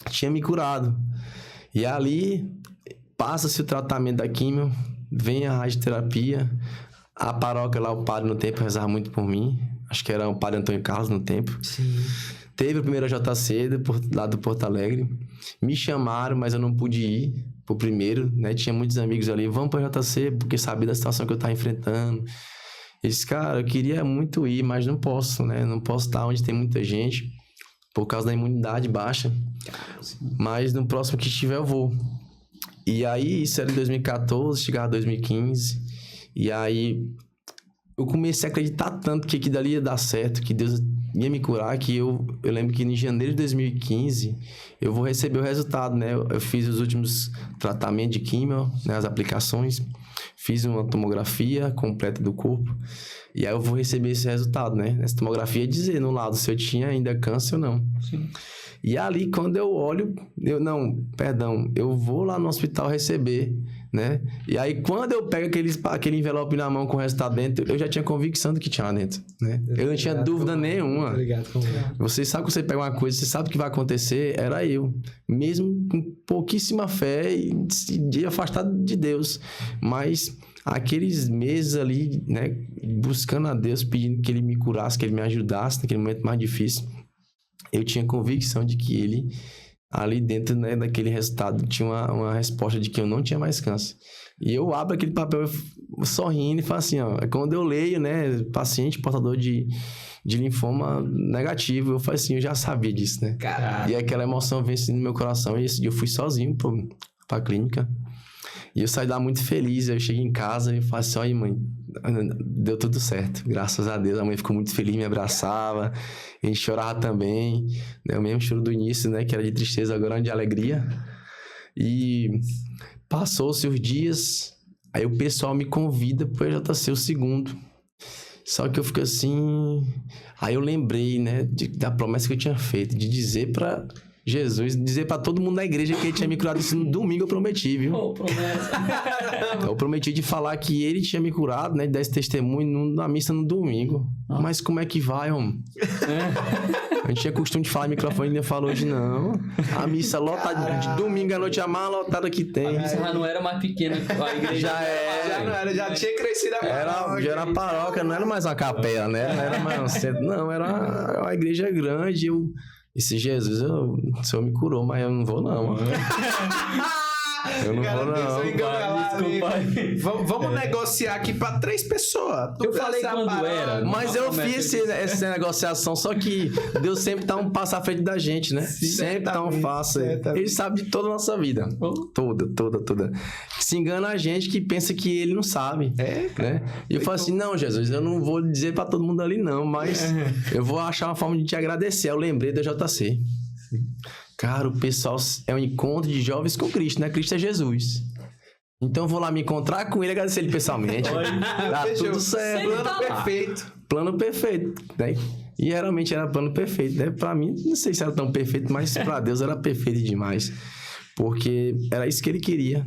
tinha me curado. E ali passa-se o tratamento da químio, vem a radioterapia, a paróquia lá, o padre no tempo rezava muito por mim, acho que era o padre Antônio Carlos no tempo. Sim. Teve o primeiro JC lá do Porto Alegre. Me chamaram, mas eu não pude ir pro primeiro, né? Tinha muitos amigos ali, vamos para JC, porque sabia da situação que eu tava enfrentando. Eles, cara, eu queria muito ir, mas não posso, né? Não posso estar onde tem muita gente, por causa da imunidade baixa. Mas no próximo que estiver eu vou. E aí, isso era em 2014, chegava 2015. E aí, eu comecei a acreditar tanto que aquilo dali ia dar certo, que Deus ia me curar, que eu lembro que em janeiro de 2015 eu vou receber o resultado, né? Eu fiz os últimos tratamentos de químio, né? As aplicações, fiz uma tomografia completa do corpo e aí eu vou receber esse resultado, né? Essa tomografia dizer no lado se eu tinha ainda câncer ou não. Sim. E ali, quando eu olho, eu vou lá no hospital receber, né? E aí, quando eu pego aquele envelope na mão com o resultado dentro, eu já tinha convicção do que tinha lá dentro, né? Eu não tinha dúvida nenhuma. Você sabe que você pega uma coisa, você sabe o que vai acontecer, era eu. Mesmo com pouquíssima fé e afastado de Deus. Mas aqueles meses ali, né? Buscando a Deus, pedindo que Ele me curasse, que Ele me ajudasse naquele momento mais difícil. Eu tinha convicção de que ele, ali dentro, né, daquele resultado, tinha uma resposta de que eu não tinha mais câncer. E eu abro aquele papel sorrindo e falo assim, ó, quando eu leio, né, paciente portador de linfoma negativo, eu falo assim, eu já sabia disso, né? Caraca. E aquela emoção vem assim no meu coração, e esse dia eu fui sozinho pra clínica. E eu saí lá muito feliz, eu cheguei em casa e falei assim, olha mãe, deu tudo certo, graças a Deus. A mãe ficou muito feliz, me abraçava, a gente chorava também, né? O mesmo choro do início, né, que era de tristeza, agora era de alegria. E passou-se os dias, aí o pessoal me convida para JC o segundo. Só que eu fico assim, aí eu lembrei, né, da promessa que eu tinha feito, de dizer para Jesus, dizer pra todo mundo da igreja que ele tinha me curado. Isso no domingo eu prometi, viu? Oh, promessa. Eu prometi de falar que ele tinha me curado, né? De dar esse testemunho na missa no domingo. Mas como é que vai, homem? A gente tinha costume de falar em microfone e ainda falou hoje, não. A missa lotada, de domingo à noite, a mais lotada que tem. A missa já não era mais pequena, a igreja Já tinha crescido a paróquia. Já era a paróquia, não era mais uma capela, né? Não era mais um centro, não, era uma igreja grande. Esse Jesus, o Senhor me curou, mas eu não vou não. Eu não Cara, vou, não. Desculpa aí. Vamos negociar aqui pra 3 pessoas. Eu falei quando era. Mas eu fiz essa negociação, só que Deus sempre tá um passo à frente da gente, né? Sempre tá um passo. Ele sabe de toda a nossa vida. Toda. Se engana a gente que pensa que ele não sabe. Né? E eu falo assim, não, Jesus, eu não vou dizer pra todo mundo ali não, mas eu vou achar uma forma de te agradecer. Eu lembrei da JC. Cara, o pessoal é um encontro de jovens com Cristo, né? Cristo é Jesus. Então eu vou lá me encontrar com ele e agradecer ele pessoalmente. Tá tudo certo. Plano perfeito. Plano perfeito, né? E realmente era plano perfeito, né? Pra mim, não sei se era tão perfeito, mas pra Deus era perfeito demais. Porque era isso que ele queria.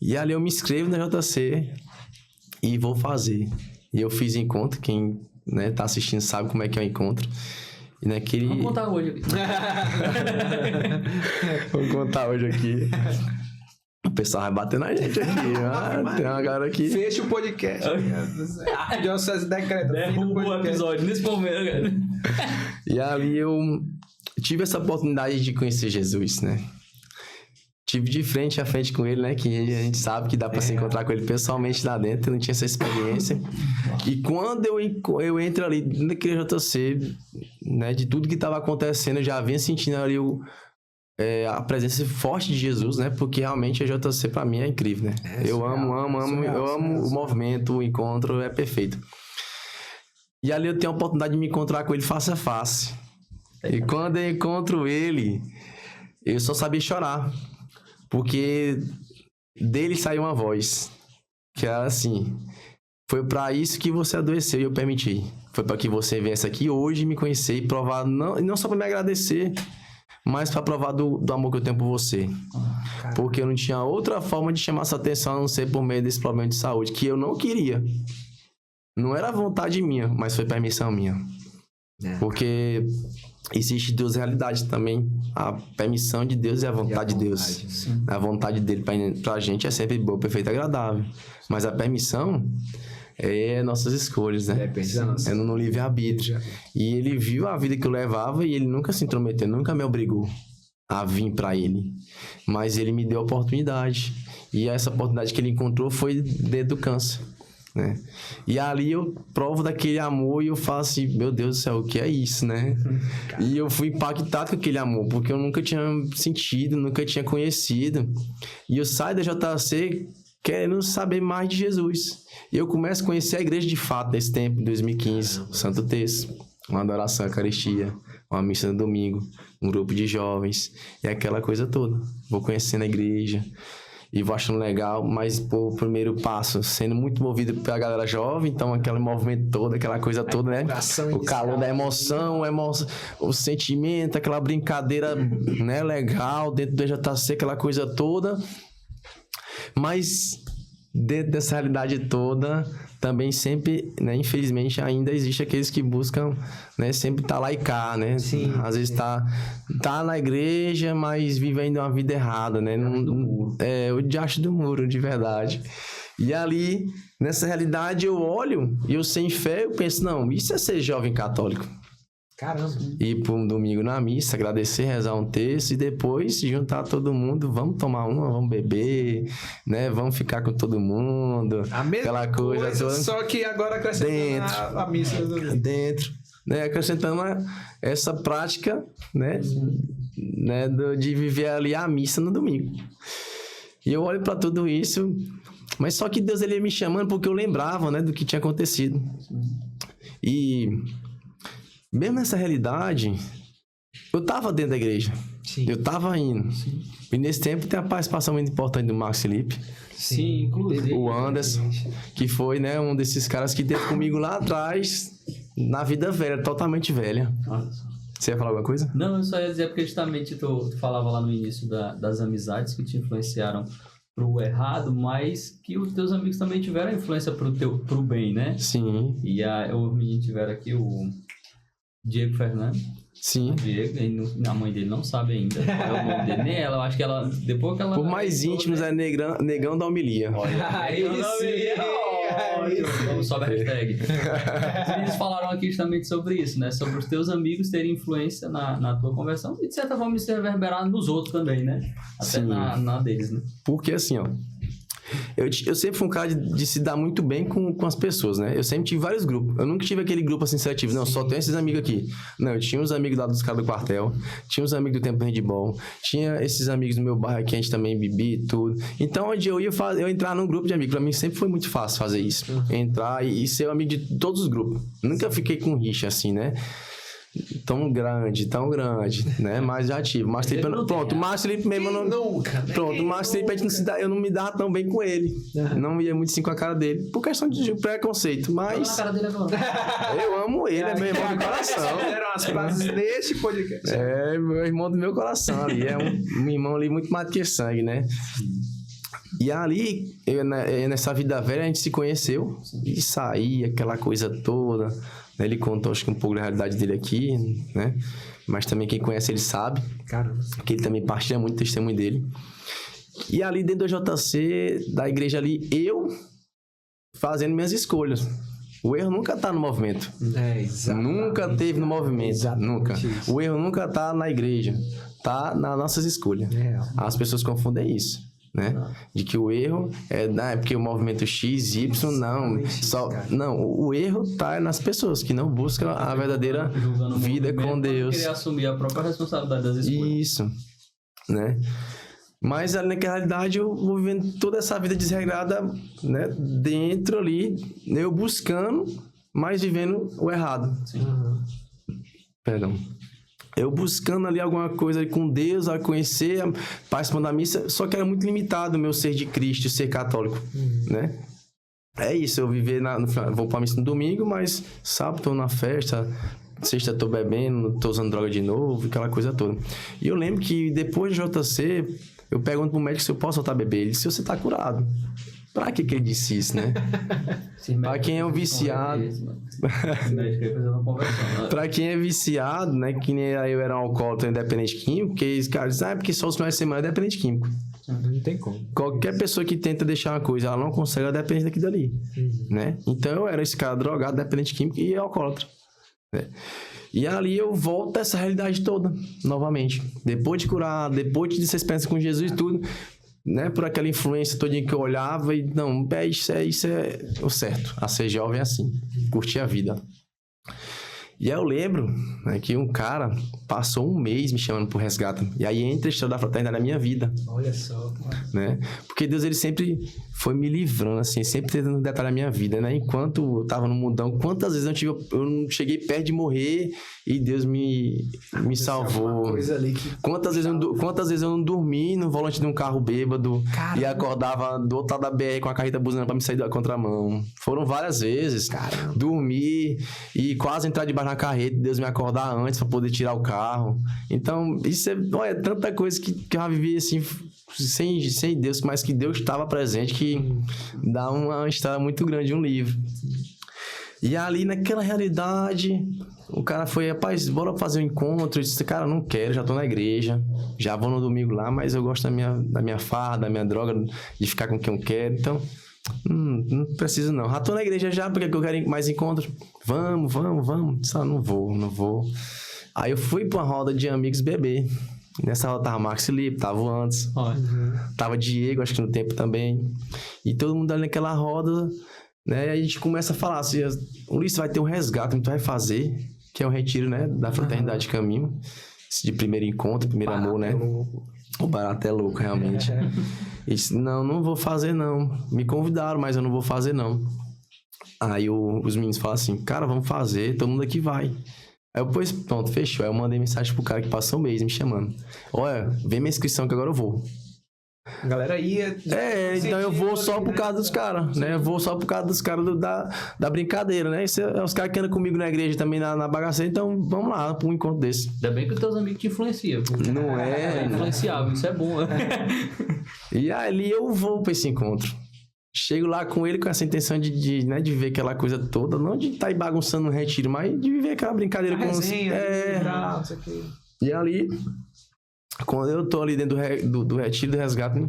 E ali eu me inscrevo na JC e vou fazer. E eu fiz encontro, quem né, tá assistindo sabe como é que é o encontro. E naquele... Vamos contar hoje aqui. Vamos contar hoje aqui. O pessoal vai bater na gente aqui. Tem uma galera aqui. Fecha o podcast. Diocese decreta. Derruba o episódio nesse momento, cara. E ali eu tive essa oportunidade de conhecer Jesus, né? Tive de frente a frente com ele, né? Que a gente sabe que dá pra se encontrar com ele pessoalmente lá dentro. Eu não tinha essa experiência. E quando eu entro ali naquele JC, né? De tudo que tava acontecendo, eu já vinha sentindo ali a presença forte de Jesus, né? Porque realmente a JC pra mim é incrível, né? Eu amo o movimento, o encontro é perfeito. E ali eu tenho a oportunidade de me encontrar com ele face a face. E quando eu encontro ele, eu só sabia chorar. Porque dele saiu uma voz, que era assim, foi pra isso que você adoeceu e eu permiti. Foi pra que você viesse aqui hoje me conhecer e provar, não só pra me agradecer, mas pra provar do amor que eu tenho por você. Porque eu não tinha outra forma de chamar essa atenção a não ser por meio desse problema de saúde, que eu não queria. Não era vontade minha, mas foi permissão minha. Porque existe duas realidades também. A permissão de Deus e a vontade de Deus. Sim. A vontade dele pra gente é sempre boa, perfeita e agradável. Mas a permissão é nossas escolhas, né? É no livre-arbítrio. E ele viu a vida que eu levava e ele nunca se intrometeu, nunca me obrigou a vir pra ele. Mas ele me deu a oportunidade. E essa oportunidade que ele encontrou foi dentro do câncer. Né? E ali eu provo daquele amor e eu falo assim, meu Deus do céu, o que é isso, né? E eu fui impactado com aquele amor, porque eu nunca tinha sentido, nunca tinha conhecido. E eu saio da JC querendo saber mais de Jesus. E eu começo a conhecer a igreja de fato nesse tempo, em 2015, o Santo Terço, uma adoração à Eucaristia, uma missa no domingo, um grupo de jovens, e aquela coisa toda. Vou conhecendo a igreja e vou achando legal, mas o primeiro passo, sendo muito movido pela galera jovem, então aquele movimento todo, aquela coisa toda, né? O calor da emoção, o sentimento, aquela brincadeira, né, legal, dentro do JC, aquela coisa toda. Mas dentro dessa realidade toda, também sempre, né, infelizmente, ainda existe aqueles que buscam, né, sempre tá lá e cá, né? Sim, às vezes tá na igreja, mas vive ainda uma vida errada, né? O diacho do muro, de verdade. E ali, nessa realidade, eu olho e eu sem fé, eu penso, não, isso é ser jovem católico. Caramba. Ir para um domingo na missa, agradecer, rezar um texto e depois juntar todo mundo, vamos tomar uma, vamos beber, né? Vamos ficar com todo mundo. A mesma coisa toda. Só que agora acrescentando a missa do domingo. Dentro, né? Acrescentando essa prática, né? De viver ali a missa no domingo. E eu olho para tudo isso, mas só que Deus ele ia me chamando porque eu lembrava, né, do que tinha acontecido. E mesmo nessa realidade, eu tava dentro da igreja. Sim. Eu tava indo. Sim. E nesse tempo tem a participação muito importante do Marcos Felipe. Sim, inclusive. O Anderson, que foi, né, um desses caras que teve comigo lá atrás, na vida velha, totalmente velha. Nossa. Você ia falar alguma coisa? Não, eu só ia dizer porque justamente tu falava lá no início das amizades que te influenciaram pro errado, mas que os teus amigos também tiveram influência pro bem, né? Sim. E os meninos tiveram aqui o Diego Fernandes. Sim. Diego, a mãe dele não sabe ainda qual é o nome dele, nem ela. Eu acho que ela, depois que ela... Por mais íntimos, né? É negão da homilia. Olha, aí sim. Vamos sobe a hashtag. Os meninos falaram aqui justamente sobre isso, né? Sobre os teus amigos terem influência na tua conversão e de certa forma isso reverberar nos outros também, né? Até na deles, né? Porque assim, ó, eu sempre fui um cara de se dar muito bem com as pessoas, né? Eu sempre tive vários grupos. Eu nunca tive aquele grupo assim seletivo. Não, só tenho esses amigos aqui. Não, eu tinha uns amigos lá dos caras do quartel. Tinha uns amigos do tempo do handball. Tinha esses amigos do meu bairro aqui, a gente também bebia e tudo. Então, onde eu ia eu entrar num grupo de amigos. Pra mim sempre foi muito fácil fazer isso. Entrar e ser amigo de todos os grupos. Nunca fiquei com rixa assim, né? Tão grande, né? Mas já tive. Master Felipe, pronto, o Master Felipe mesmo pronto, o Master Felipe a gente não se dá, eu não me dava tão bem com ele. Não ia muito assim com a cara dele. Por questão de preconceito, mas. Na cara dele agora. Eu amo ele, é meu irmão do coração. Fizeram as frases neste podcast. É, meu irmão do meu coração ali. É um irmão ali muito mais do que sangue, né? E ali, nessa vida velha, a gente se conheceu e saía aquela coisa toda. Ele contou, acho que um pouco da realidade dele aqui, né? Mas também quem conhece ele sabe. Caramba. Que ele também partilha muito o testemunho dele. E ali dentro do JC, da igreja ali, eu fazendo minhas escolhas. O erro nunca tá no movimento. Nunca teve no movimento. Nunca. Isso. O erro nunca tá na igreja. Tá nas nossas escolhas. As pessoas confundem isso. Né? De que o erro é porque o movimento X, Y, não, o erro tá nas pessoas que não buscam a verdadeira vida com Deus. Querer assumir a própria responsabilidade das escolhas. Isso, né? Mas ali naquela realidade eu vou vivendo toda essa vida desregrada, né? Dentro ali, eu buscando, mas vivendo o errado. Perdão. Eu buscando ali alguma coisa com Deus, a conhecer, participando da missa, só que era muito limitado o meu ser de Cristo, ser católico, né? É isso, eu viver vou pra missa no domingo, mas sábado tô na festa, sexta tô bebendo, tô usando droga de novo, aquela coisa toda. E eu lembro que depois de JC, eu pergunto pro médico se eu posso voltar a beber. Ele disse, você tá curado. Pra que ele disse isso, né? Pra quem é um viciado... Pra quem é viciado, né? Que nem eu era um alcoólatra independente químico, porque os caras dizem, porque só os finais de semana é dependente químico. Não tem como. Qualquer pessoa que tenta deixar uma coisa, ela não consegue, ela depende daquilo dali, né? Então eu era esse cara drogado, dependente químico e alcoólatra, né? E ali eu volto a essa realidade toda, novamente. Depois de curar, depois de ser experiência com Jesus e tudo... Né, por aquela influência toda que eu olhava e não, isso é o certo, a ser jovem é assim, curtir a vida. E aí eu lembro, né, que um cara passou um mês me chamando pro resgate, e aí entra a história da fraternidade na minha vida. Olha só, né? Porque Deus, ele sempre foi me livrando, assim, sempre tentando detalhar a minha vida, né? Enquanto eu tava no mundão, quantas vezes eu não cheguei perto de morrer e Deus me salvou. Coisa ali que... Quantas vezes eu não dormi no volante de um carro bêbado. Caramba. E acordava do outro lado da BR com a carreta buzinando pra me sair da contramão. Foram várias vezes. Caramba. Dormi e quase entrar debaixo da carreta e Deus me acordar antes pra poder tirar o carro. Então, isso é tanta coisa que eu já vivi assim... Sem Deus, mas que Deus estava presente, que dá uma história muito grande, um livro. E ali, naquela realidade, o cara foi, rapaz, bora fazer um encontro. Eu disse, cara, não quero, já tô na igreja, já vou no domingo lá, mas eu gosto da minha farra, da minha droga, de ficar com quem eu quero, então, não preciso não. Já tô na igreja já, porque eu quero mais encontros. Vamos. Só não vou. Aí eu fui pra uma roda de amigos beber. Nessa roda tava Marcos Felipe, tava o antes. Tava Diego, acho que no tempo também. E todo mundo ali naquela roda, né? E a gente começa a falar assim, Ulisses, vai ter um resgate que tu vai fazer, que é o retiro, né? Da Fraternidade Caminho. Esse de primeiro encontro, primeiro amor, né? O barato é louco, realmente. E disse, não vou fazer não. Me convidaram, mas eu não vou fazer não. Aí os meninos falam assim, cara, vamos fazer, todo mundo aqui vai. Aí depois, pronto, fechou. Aí eu mandei mensagem pro cara que passou um mês me chamando. Olha, vem minha inscrição que agora eu vou. A galera ia... então eu vou só por causa dos caras, né? Eu vou só por causa dos caras da brincadeira, né? Isso é os caras que andam comigo na igreja também, na bagaceira. Então vamos lá, pra um encontro desse. Ainda bem que os teus amigos te influenciam. Não é? Influenciável, isso é bom. E ali eu vou pra esse encontro. Chego lá com ele com essa intenção de ver aquela coisa toda, não de estar aí bagunçando no retiro, mas de viver aquela brincadeira com resenha, não sei o que. E ali, quando eu tô ali dentro do retiro do resgate,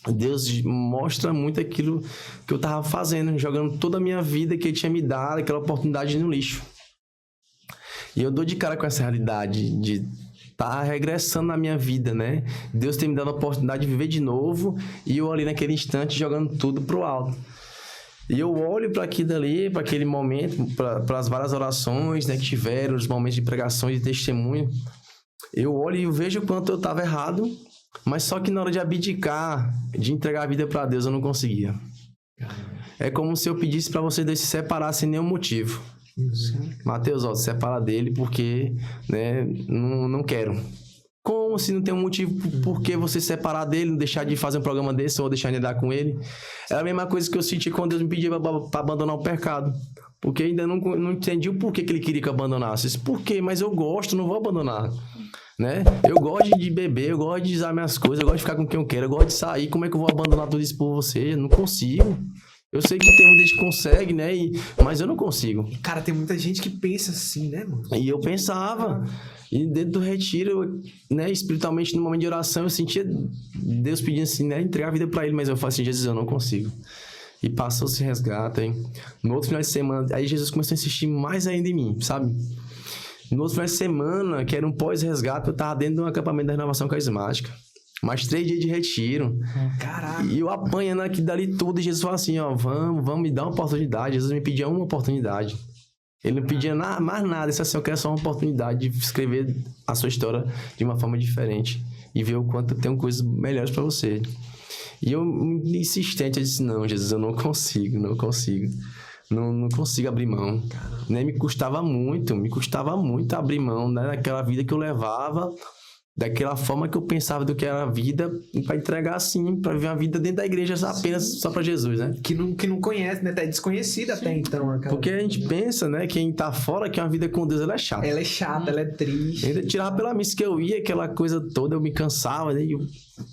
Deus mostra muito aquilo que eu tava fazendo, jogando toda a minha vida que Ele tinha me dado, aquela oportunidade no lixo. E eu dou de cara com essa realidade de tá regressando na minha vida, né? Deus tem me dado a oportunidade de viver de novo e eu ali naquele instante jogando tudo pro alto. E eu olho para aquilo ali, para aquele momento, para as várias orações, né, que tiveram, os momentos de pregações, de testemunho. Eu olho e vejo o quanto eu estava errado, mas só que na hora de abdicar, de entregar a vida para Deus, eu não conseguia. É como se eu pedisse para vocês dois se separar sem nenhum motivo. Mateus, ó, se separa dele porque, né, não quero. Como se não tem um motivo por que você se separar dele, deixar de fazer um programa desse ou deixar de andar com ele? É a mesma coisa que eu senti quando Deus me pedia para abandonar o pecado. Porque ainda não entendi o porquê que ele queria que eu abandonasse. Eu disse, por quê? Mas eu gosto, não vou abandonar. Né? Eu gosto de beber, eu gosto de usar minhas coisas, eu gosto de ficar com quem eu quero, eu gosto de sair. Como é que eu vou abandonar tudo isso por você? Eu não consigo. Eu sei que tem muita gente que consegue, né? Mas eu não consigo. Cara, tem muita gente que pensa assim, né, mano? E eu pensava. E dentro do retiro, né, espiritualmente, no momento de oração, eu sentia Deus pedindo assim, né, entregar a vida pra Ele. Mas eu falei assim, Jesus, eu não consigo. E passou esse resgate, hein? No outro final de semana, aí Jesus começou a insistir mais ainda em mim, sabe? No outro final de semana, que era um pós-resgate, eu tava dentro de um acampamento da Renovação Carismática. Mais 3 dias de retiro. Caraca. E eu apanhando aqui dali tudo. E Jesus falou assim, ó, vamos me dar uma oportunidade. Jesus me pedia uma oportunidade. Ele não pedia mais nada. Ele disse assim, eu quero só uma oportunidade de escrever a sua história de uma forma diferente. E ver o quanto eu tenho coisas melhores para você. E eu, insistente, eu disse, não, Jesus, eu não consigo. Não consigo abrir mão. Né? Me custava muito abrir mão, né? Daquela vida que eu levava, daquela forma que eu pensava do que era a vida, para entregar assim, para viver uma vida dentro da igreja apenas só para Jesus, né? Que não conhece, né? Tá desconhecida até então. Porque a gente pensa, né? Quem tá fora, que uma vida com Deus, ela é chata. Ela é chata, ela é triste. Ainda tirava pela missa que eu ia, aquela coisa toda, eu me cansava, né? E eu,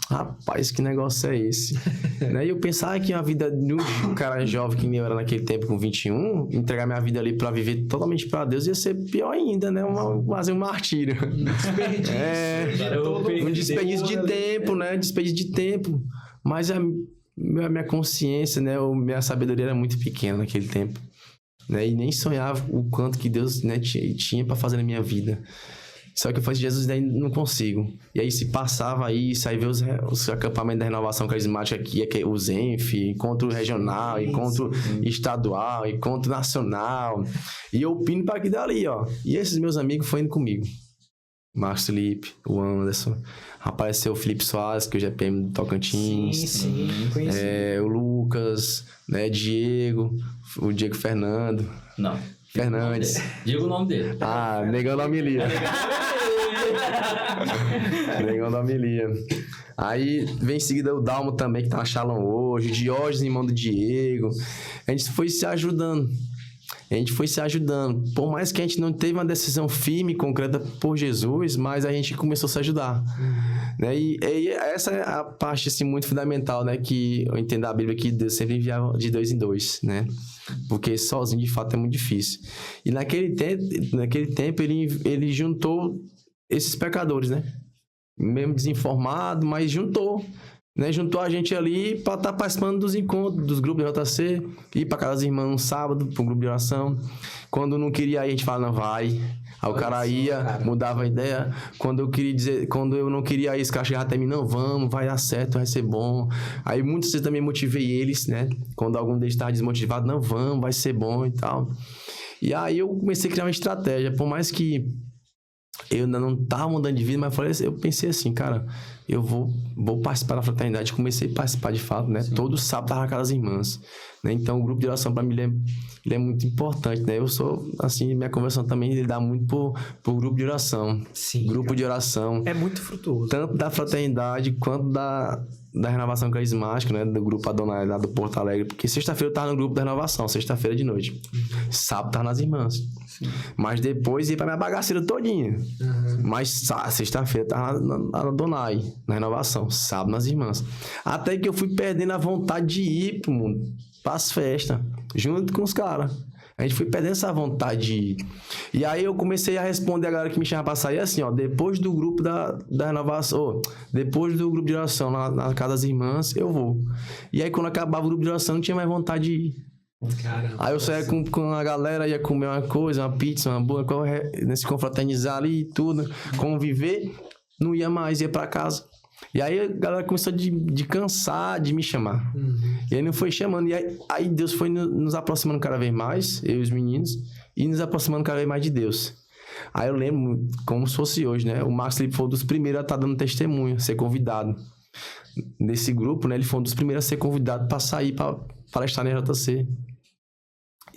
rapaz, que negócio é esse? Né? E eu pensava que uma vida de um cara jovem que nem eu era naquele tempo, com 21, entregar minha vida ali para viver totalmente para Deus ia ser pior ainda, né? Quase um martírio. Um desperdício de tempo, né? Desperdício de tempo. Mas a minha consciência, né? Minha sabedoria era muito pequena naquele tempo. Né? E nem sonhava o quanto que Deus, né, tinha para fazer na minha vida. Só que eu falei, Jesus, daí não consigo. E aí se passava isso, aí veio os acampamentos da Renovação Carismática aqui, o ZENF, encontro regional, encontro estadual, encontro nacional. E eu pino para aqui dali, ó. E esses meus amigos foram indo comigo. Marcos Felipe, o Anderson, apareceu o Felipe Soares, que hoje é PM do Tocantins. Sim, conheci. O Lucas, né, o Diego Fernando. Não. Fernandes. Diga o nome dele. Negão da Homilia. Negão da Homilia. Aí vem em seguida o Dalmo também, que tá na Shalom hoje, o Diógenes, irmão do Diego. A gente foi se ajudando. Por mais que a gente não teve uma decisão firme e concreta por Jesus, mas a gente começou a se ajudar. Né? E essa é a parte assim, muito fundamental, né? Que eu entendo a Bíblia que Deus sempre enviava de 2 em 2, né? Porque sozinho, de fato, é muito difícil. E naquele tempo ele juntou esses pecadores, né? Mesmo desinformado, mas juntou. Né, juntou a gente ali para estar participando dos encontros, dos grupos de JC, ir para casa das irmãs no sábado, para um grupo de oração. Quando não queria ir, a gente falava, não, vai. Aí o cara ia, mudava a ideia. Quando eu não queria ir, esse cara chegava até mim, não, vamos, vai dar certo, vai ser bom. Aí muitas vezes também motivei eles, né? Quando algum deles estava desmotivado, não, vamos, vai ser bom e tal. E aí eu comecei a criar uma estratégia, por mais que eu ainda não estava mudando de vida, mas eu pensei assim, cara, eu vou participar da fraternidade. Comecei a participar de fato, né? Sim. Todo sábado estava na casa das irmãs. Né? Então, o grupo de oração, para mim, ele é muito importante, né? Eu sou, assim, minha conversão também, ele dá muito pro grupo de oração. Sim. Grupo cara. de oração. É muito frutuoso. Tanto da fraternidade, quanto da Renovação Carismática, né? Do grupo Adonai, lá do Porto Alegre. Porque sexta-feira eu tava no grupo da Renovação, sexta-feira de noite. Sábado tava nas irmãs. Sim. Mas depois ia pra minha bagaceira todinha. Mas sexta-feira tava na Adonai, na Renovação. Sábado nas irmãs. Até que eu fui perdendo a vontade de ir pro mundo, pras festas, junto com os caras. A gente foi perdendo essa vontade de ir. E aí eu comecei a responder a galera que me chamava pra sair assim, ó, depois do grupo da renovação, depois do grupo de oração na casa das irmãs, eu vou. E aí quando acabava o grupo de oração, não tinha mais vontade de ir. Caramba, aí eu saía com a galera, ia comer uma coisa, uma pizza, uma boa, se confraternizar ali e tudo, conviver, não ia mais, ia pra casa. E aí a galera começou de cansar de me chamar. E aí não foi chamando. E aí Deus foi nos aproximando cada vez mais, eu e os meninos, e nos aproximando cada vez mais de Deus. Aí eu lembro, como se fosse hoje, né? O Marcos ele foi um dos primeiros a estar dando testemunho, ser convidado. Nesse grupo, né? Ele foi um dos primeiros a ser convidado para sair para palestrar na JC.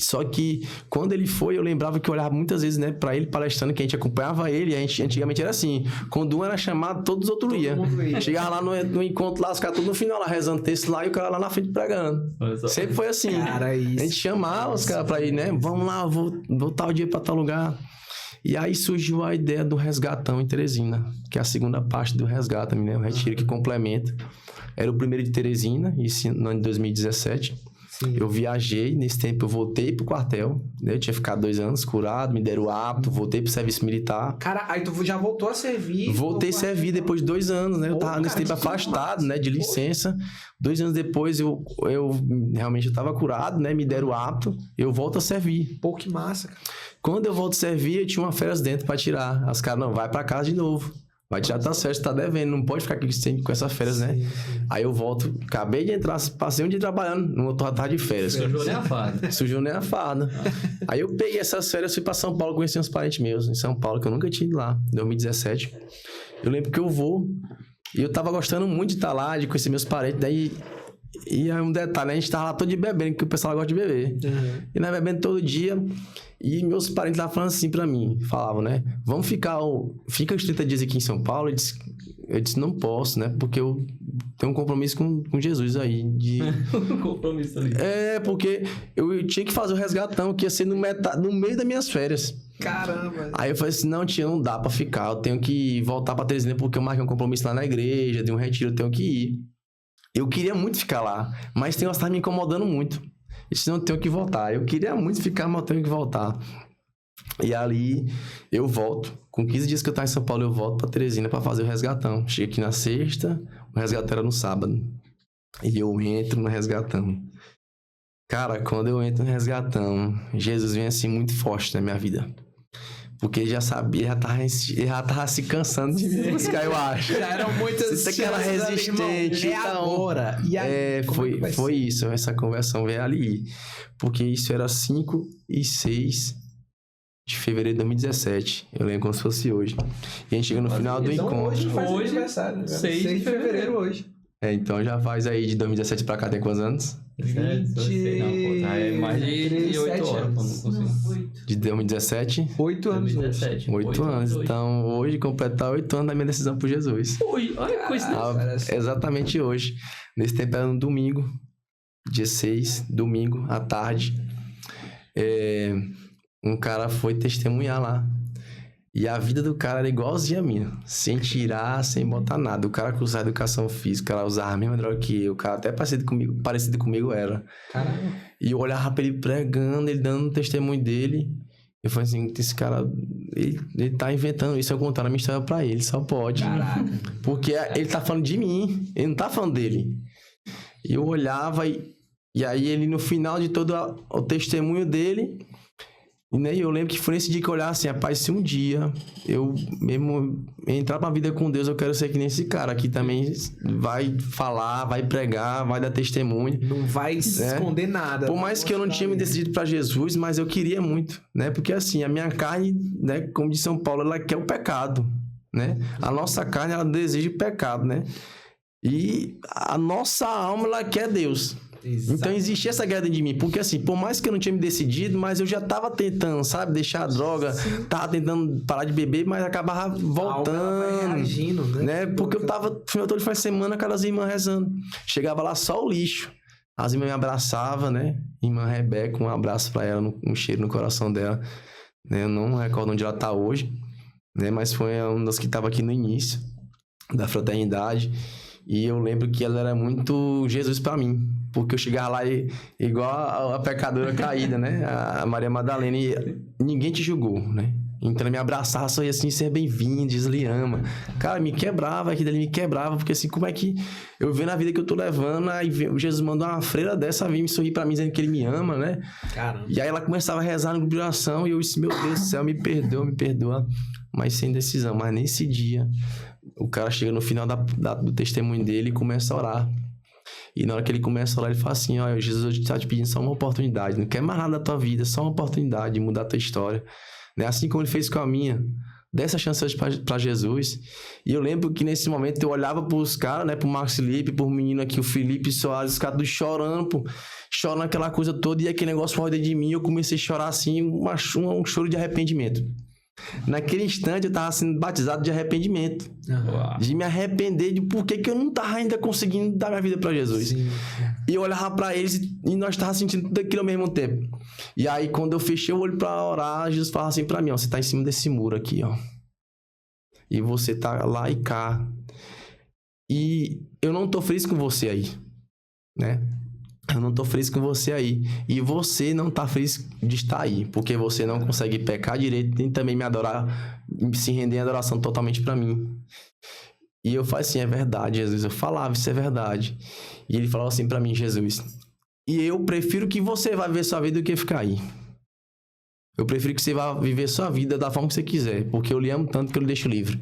Só que quando ele foi, eu lembrava que eu olhava muitas vezes, né, pra ele palestrando, que a gente acompanhava ele, e a gente antigamente era assim, quando um era chamado, todos os outros iam. Chegava lá no encontro lá, os caras todos no final lá, rezando texto lá, e o cara lá na frente pregando. Sempre foi assim. Cara, isso. A gente chamava os caras pra ir, né, vamos lá, vou tal dia pra tal lugar. E aí surgiu a ideia do resgatão em Teresina, que é a segunda parte do resgata, né, o retiro que complementa. Era o primeiro de Teresina, isso no ano de 2017. Sim. Eu viajei, nesse tempo eu voltei pro quartel, né? Eu tinha ficado 2 anos curado, me deram o apto, voltei pro serviço militar. Cara, aí tu já voltou a servir? Voltei a servir depois de 2 anos, né? Eu tava nesse tempo afastado, né? De licença. 2 anos depois eu realmente eu tava curado, né? Me deram o apto, eu volto a servir. Pô, que massa, cara. Quando eu volto a servir, eu tinha uma férias dentro pra tirar. As caras, não, vai pra casa de novo. Vai tirar tuas férias, tá devendo, não pode ficar aqui com essas férias, né? Sim. Aí eu volto, acabei de entrar, passei um dia trabalhando, no outro tarde de férias. Sujou nem a farda. Sujou nem a farda. Aí eu peguei essas férias, fui pra São Paulo, conheci uns parentes meus em São Paulo, que eu nunca tinha ido lá, em 2017. Eu lembro que eu vou, e eu tava gostando muito de estar lá, de conhecer meus parentes, daí... E aí um detalhe, né? A gente tava lá todo de bebendo, que o pessoal gosta de beber. E nós bebendo todo dia. E meus parentes estavam falando assim pra mim, falavam, né? Vamos fica os 30 dias aqui em São Paulo. Eu disse, não posso, né? Porque eu tenho um compromisso com Jesus aí. Um compromisso ali. Porque eu tinha que fazer o resgatão, que ia ser no meio das minhas férias. Caramba. Aí eu falei assim, não, tia, não dá pra ficar. Eu tenho que voltar pra Teresina, porque eu marquei um compromisso lá na igreja, de um retiro, eu tenho que ir. Eu queria muito ficar lá, mas tem umas que tá me incomodando muito. Eu disse, não, eu tenho que voltar. Eu queria muito ficar, mas eu tenho que voltar. E ali, eu volto. Com 15 dias que eu tava em São Paulo, eu volto pra Teresina pra fazer o resgatão. Cheguei aqui na sexta, o resgatão era no sábado. E eu entro no resgatão. Cara, quando eu entro no resgatão, Jesus vem assim muito forte na minha vida. Porque ele já sabia, já tava se cansando de me buscar, eu acho. Já eram muitas chances. Aquela resistente. Agora. E aí, foi isso, essa conversão veio ali. Porque isso era 5 e 6 de fevereiro de 2017. Eu lembro como se fosse hoje. E a gente chega no final do encontro. Hoje faz aniversário, né? 6 de fevereiro hoje. Então já faz aí de 2017 pra cá, tem quantos anos? 20... É mais de 8 horas. De 2017? 8 anos. 8 anos. Então, hoje, completar 8 anos da minha decisão por Jesus. Ui, olha que coisa. Exatamente hoje. Nesse tempo era no domingo, dia 6, domingo, à tarde. Um cara foi testemunhar lá. E a vida do cara era igualzinha a minha. Sem tirar, sem botar nada. O cara cursava educação física, o cara usava a mesma droga que eu. O cara até parecido comigo era. Caramba. E eu olhava pra ele pregando, ele dando um testemunho dele. Eu falei assim, esse cara, ele tá inventando isso. Eu contar a minha história pra ele, só pode. Caraca. Porque ele tá falando de mim, ele não tá falando dele. E eu olhava e aí ele, no final de todo o testemunho dele... E eu lembro que foi nesse dia que eu olhava assim, rapaz, se um dia eu mesmo entrar pra vida com Deus, eu quero ser que nem esse cara aqui também vai falar, vai pregar, vai dar testemunho. Não vai esconder nada. Por mais que eu não tinha me decidido pra Jesus, mas eu queria muito, né? Porque assim, a minha carne, né, como de São Paulo, ela quer o pecado, né? A nossa carne, ela deseja o pecado, né? E a nossa alma, ela quer Deus. Exato. Então existia essa guerra de mim, porque assim, por mais que eu não tinha me decidido, mas eu já tava tentando, sabe, deixar a droga, tava tentando parar de beber, mas acabava voltando, reagindo, né? Porque eu tava, final todo fim de semana, aquelas irmãs rezando, chegava lá só o lixo, as irmãs me abraçavam, né, irmã Rebeca, um abraço pra ela, um cheiro no coração dela, né, eu não recordo onde ela tá hoje, né, mas foi uma das que tava aqui no início da fraternidade. E eu lembro que ela era muito Jesus pra mim. Porque eu chegava lá igual a pecadora caída, né? A Maria Madalena. E ninguém te julgou, né? Então ela me abraçava, sorria assim, seja bem-vindo, diz, lhe ama. Cara, me quebrava, aquilo ali me quebrava, porque assim, como é que eu vendo a vida que eu tô levando, aí Jesus mandou uma freira dessa vir me sorrir pra mim, dizendo que ele me ama, né? Caramba. E aí ela começava a rezar no grupo de oração, e eu disse, meu Deus do céu, me perdoa, mas sem decisão. Mas nesse dia, o cara chega no final do testemunho dele e começa a orar. E na hora que ele começa a orar, ele fala assim, ó, Jesus, hoje tá te pedindo só uma oportunidade, não quer mais nada da tua vida, só uma oportunidade de mudar a tua história. Assim como ele fez com a minha, dê essa chance hoje pra Jesus. E eu lembro que nesse momento eu olhava pros caras, né, pro Marcos Felipe, pro menino aqui, o Felipe Soares, os caras todos chorando, pô, chorando aquela coisa toda, e aquele negócio foi dentro de mim, eu comecei a chorar assim, um choro de arrependimento. Naquele instante eu tava sendo batizado de arrependimento. De me arrepender de por que eu não tava ainda conseguindo dar minha vida pra Jesus. Sim. E eu olhava pra eles e nós tava sentindo tudo aquilo ao mesmo tempo. E aí quando eu fechei o olho pra orar, Jesus fala assim pra mim, ó, você tá em cima desse muro aqui, ó. E você tá lá e cá. E eu não tô feliz com você aí, né? Eu não tô feliz com você aí. E você não tá feliz de estar aí. Porque você não consegue pecar direito, nem também me adorar, se render em adoração totalmente pra mim. E eu falei assim, é verdade, Jesus. Eu falava, isso é verdade. E ele falava assim pra mim, Jesus, e eu prefiro que você vá viver sua vida do que ficar aí. Eu prefiro que você vá viver sua vida da forma que você quiser. Porque eu lhe amo tanto que eu lhe deixo livre.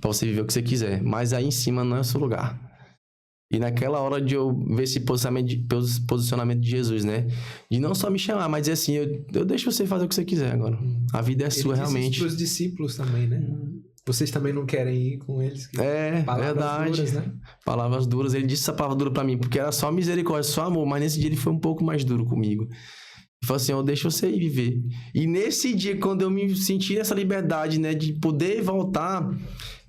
Pra você viver o que você quiser. Mas aí em cima não é o seu lugar. E naquela hora de eu ver esse posicionamento de Jesus, né? De não só me chamar, mas dizer assim, eu deixo você fazer o que você quiser agora. A vida é sua, realmente. Ele disse para os discípulos também, né? Vocês também não querem ir com eles? Verdade. Duras, né? Palavras duras. Ele disse essa palavra dura pra mim, porque era só misericórdia, só amor. Mas nesse dia ele foi um pouco mais duro comigo. Ele falou assim, eu deixo você ir viver. E nesse dia, quando eu me senti nessa liberdade, né? De poder voltar,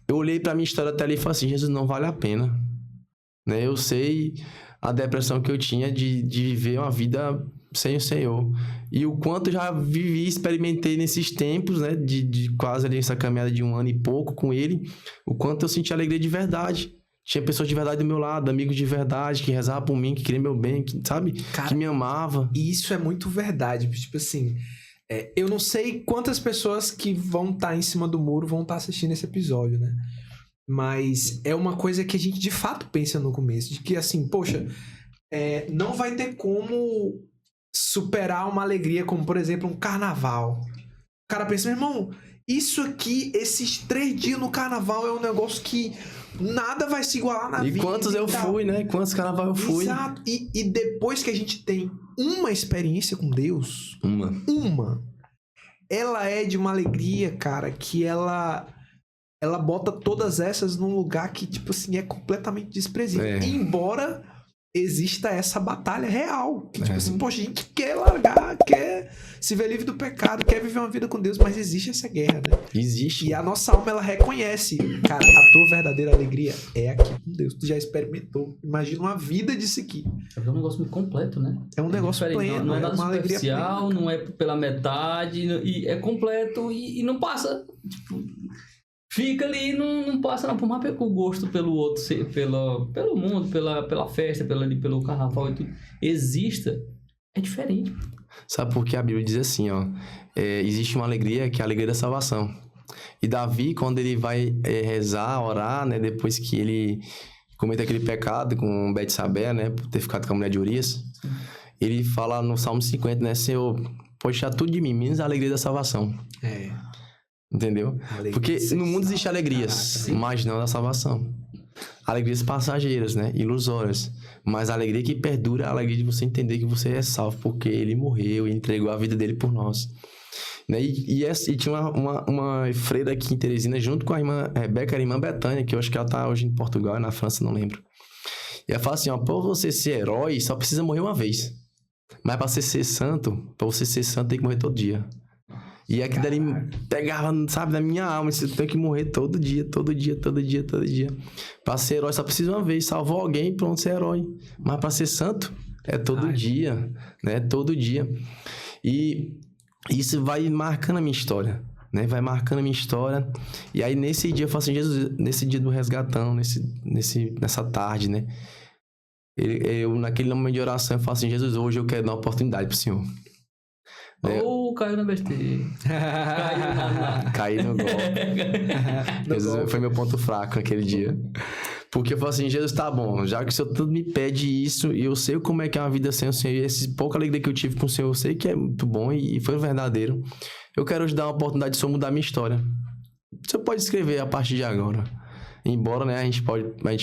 eu olhei pra minha história até ali e falei assim, Jesus, não vale a pena. Né? Eu sei a depressão que eu tinha de viver uma vida sem o Senhor. E o quanto eu já vivi e experimentei nesses tempos, né? De quase ali essa caminhada de 1 ano e pouco com ele. O quanto eu senti alegria de verdade. Tinha pessoas de verdade do meu lado, amigos de verdade, que rezavam por mim, que queriam meu bem, que, sabe? Cara, que me amava. E isso é muito verdade. Tipo assim, eu não sei quantas pessoas que vão estar em cima do muro vão estar assistindo esse episódio, né? Mas é uma coisa que a gente de fato pensa no começo, de que assim, poxa, não vai ter como superar uma alegria como, por exemplo, um carnaval. O cara pensa, meu irmão, isso aqui, esses 3 dias no carnaval é um negócio que nada vai se igualar na vida. E quantos eu fui, né? Quantos carnaval eu fui. Exato. E depois que a gente tem uma experiência com Deus, ela é de uma alegria, cara, que ela bota todas essas num lugar que, tipo assim, é completamente desprezível. Embora exista essa batalha real. Que, tipo assim, poxa, a gente quer largar, quer se ver livre do pecado, quer viver uma vida com Deus, mas existe essa guerra, né? Existe. E a nossa alma, ela reconhece, cara, a tua verdadeira alegria é aqui com Deus. Tu já experimentou. Imagina uma vida disso aqui. É um negócio muito completo, né? É um negócio pleno. Não é nada uma superficial, não é pela metade, e é completo e não passa. Tipo, fica ali e não passa não, por mais o gosto pelo outro, pelo mundo, pela festa, pelo carnaval e tudo. Exista, é diferente. Sabe por que a Bíblia diz assim, ó? Existe uma alegria que é a alegria da salvação. E Davi, quando ele vai rezar, orar, né? Depois que ele comete aquele pecado com Betsabé, né? Por ter ficado com a mulher de Urias. Ele fala no Salmo 50, né? Senhor, pode tirar tudo de mim, menos a alegria da salvação. Entendeu? Porque no mundo existe alegrias, mas não da salvação. Alegrias passageiras, né? Ilusórias. Mas a alegria que perdura é a alegria de você entender que você é salvo, porque ele morreu e entregou a vida dele por nós. Né? E tinha uma freira aqui em Teresina, junto com a irmã Rebeca, a irmã Betânia, que eu acho que ela tá hoje em Portugal, na França, não lembro. E ela fala assim, ó, pra você ser herói, só precisa morrer uma vez. Mas pra você ser santo, tem que morrer todo dia. E aquilo dali pegava, sabe, na minha alma. Você tem que morrer todo dia. Pra ser herói só precisa uma vez. Salvou alguém, pronto, ser herói. Mas pra ser santo, é todo dia, né? Todo dia. E isso vai marcando a minha história, né? Vai marcando a minha história. E aí, nesse dia, eu falo assim, Jesus, nesse dia do resgatão, nessa tarde, né? Eu, naquele momento de oração, eu falo assim, Jesus, hoje eu quero dar uma oportunidade pro Senhor. Caiu na besteira. Caí no golpe. Jesus foi meu ponto fraco naquele dia. Porque eu falo assim, Jesus, tá bom, já que o Senhor tudo me pede isso, e eu sei como é que é uma vida sem o Senhor, e essa pouca alegria que eu tive com o Senhor, eu sei que é muito bom e foi verdadeiro. Eu quero te dar uma oportunidade de o Senhor mudar a minha história. Você pode escrever a partir de agora. Embora, né, a gente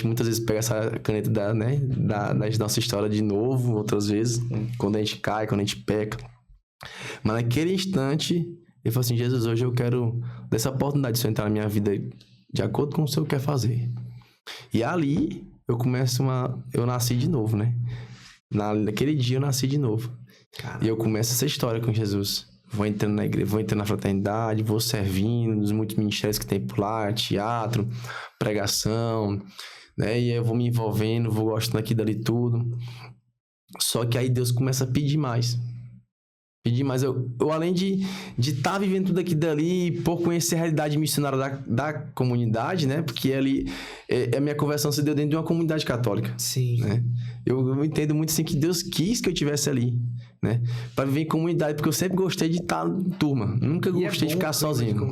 muitas vezes pega essa caneta da nossa história de novo, outras vezes, quando a gente cai, quando a gente peca. Mas naquele instante, eu falo assim, Jesus, hoje eu quero dessa oportunidade de o Senhor entrar na minha vida de acordo com o que o Senhor quer fazer. E ali, eu nasci de novo, né? Naquele dia eu nasci de novo. Caramba. E eu começo essa história com Jesus. Vou entrando na igreja, vou entrando na fraternidade, vou servindo nos muitos ministérios que tem por lá, teatro, pregação, né? E aí eu vou me envolvendo, vou gostando aqui dali tudo. Só que aí Deus começa a pedir mais. Mas eu além de estar vivendo tudo aqui dali, por conhecer a realidade missionária da comunidade, né? Porque ali, a minha conversão se deu dentro de uma comunidade católica. Sim. Né? Eu entendo muito assim que Deus quis que eu estivesse ali, né? Para viver em comunidade, porque eu sempre gostei de estar em turma. Nunca gostei de ficar sozinho.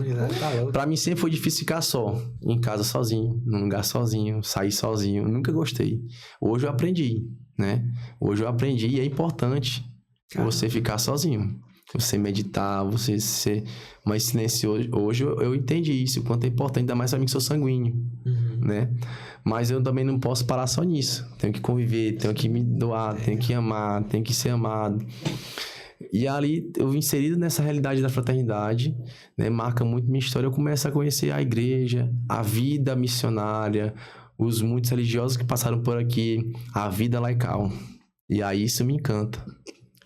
Para mim sempre foi difícil ficar só. Em casa sozinho, num lugar sozinho, sair sozinho. Nunca gostei. Hoje eu aprendi, né? Hoje eu aprendi e é importante. Você ficar sozinho, você meditar, você ser mais silencioso. Hoje eu entendi isso, o quanto é importante, ainda mais pra mim que sou sanguíneo, né? Mas eu também não posso parar só nisso. Tenho que conviver, tenho que me doar, tenho que amar, tenho que ser amado. E ali, eu inserido nessa realidade da fraternidade, né? Marca muito minha história. Eu começo a conhecer a igreja, a vida missionária, os muitos religiosos que passaram por aqui, a vida laical. E aí isso me encanta.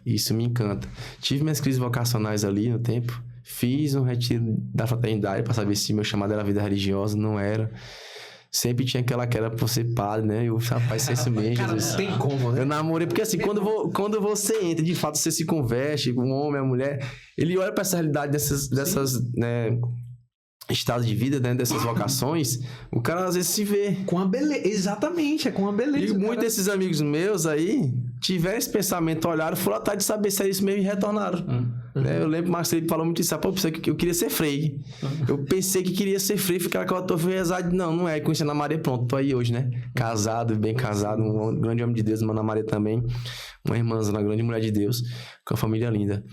Isso me encanta. Tive minhas crises vocacionais ali no tempo. Fiz um retiro da fraternidade para saber se meu chamado era vida religiosa. Não era. Sempre tinha aquela que era por ser padre, né? Eu, rapaz, ser isso mesmo. Cara, não tem como, né? Eu namorei, porque assim, quando você entra, de fato, você se converte, um homem, a mulher, ele olha para essa realidade dessas né, estados de vida, né, dessas vocações, o cara às vezes se vê. Com a beleza, exatamente, é com a beleza. E muitos desses amigos meus aí tiveram esse pensamento, olharam, foram atrás de saber se era isso mesmo e retornaram. Né? Eu lembro que o Marcos Felipe falou muito isso, pô, eu queria ser freio. Eu pensei que queria ser freio, ficar com a tua fui rezar, não é, conhecendo a Maria, pronto, tô aí hoje, né? Casado, bem casado, um grande homem de Deus, Ana Maria também, uma irmãzinha, uma grande mulher de Deus, com a família linda.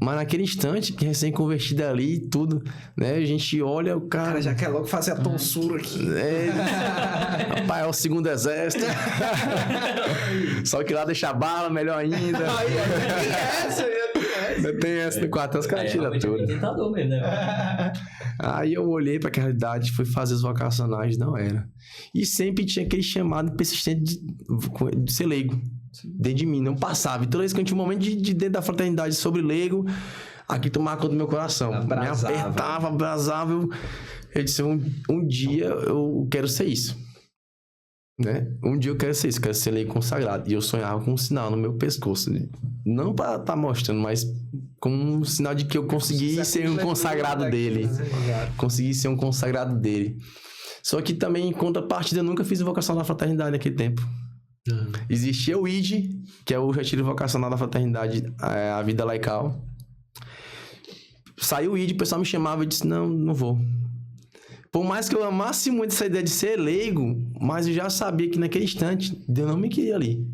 Mas naquele instante, que recém-convertida ali e tudo, né? A gente olha, o cara já quer logo fazer a tonsura aqui. Rapaz, é o segundo exército. Só que lá deixa a bala, melhor ainda. Tem essa no quarto, os caras tiram tudo. Tentador mesmo, né? Aí eu olhei pra aquela realidade, fui fazer os vocacionais, não era. E sempre tinha aquele chamado persistente de ser leigo. Dentro de mim, não passava. E toda vez que eu tinha um momento de dentro da fraternidade sobre leigo, aqui tomava conta do meu coração. Abrasava. Me apertava, abrasava. Eu disse, um dia eu quero ser isso. Né? Um dia eu quero ser isso, quero ser leigo consagrado. E eu sonhava com um sinal no meu pescoço. Não para estar mostrando, mas como um sinal de que eu consegui ser um consagrado dele. Consegui ser um consagrado dele. Só que também, em contrapartida, eu nunca fiz vocação na fraternidade naquele tempo. Existia o ID, que é o retiro vocacional da fraternidade, a vida laical. Saiu o ID, o pessoal me chamava e disse, não vou. Por mais que eu amasse muito essa ideia de ser leigo, mas eu já sabia que naquele instante Deus não me queria ali.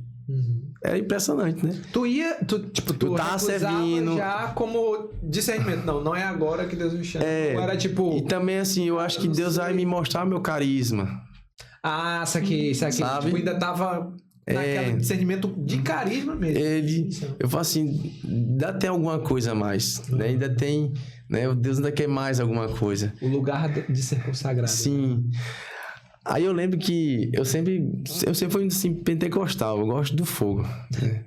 Era impressionante, né? Tu tava servindo já como discernimento. Não é agora que Deus me chama. Não era tipo... E também assim, eu acho que Deus vai me mostrar meu carisma. Ah, isso aqui. Sabe? Tipo, ainda tava naquele discernimento de carisma mesmo. Eu falo assim, ainda tem alguma coisa a mais, né? Ainda tem, né? Deus ainda quer mais alguma coisa. O lugar de ser consagrado. Sim. Aí eu lembro que eu sempre fui assim, pentecostal, eu gosto do fogo. Né?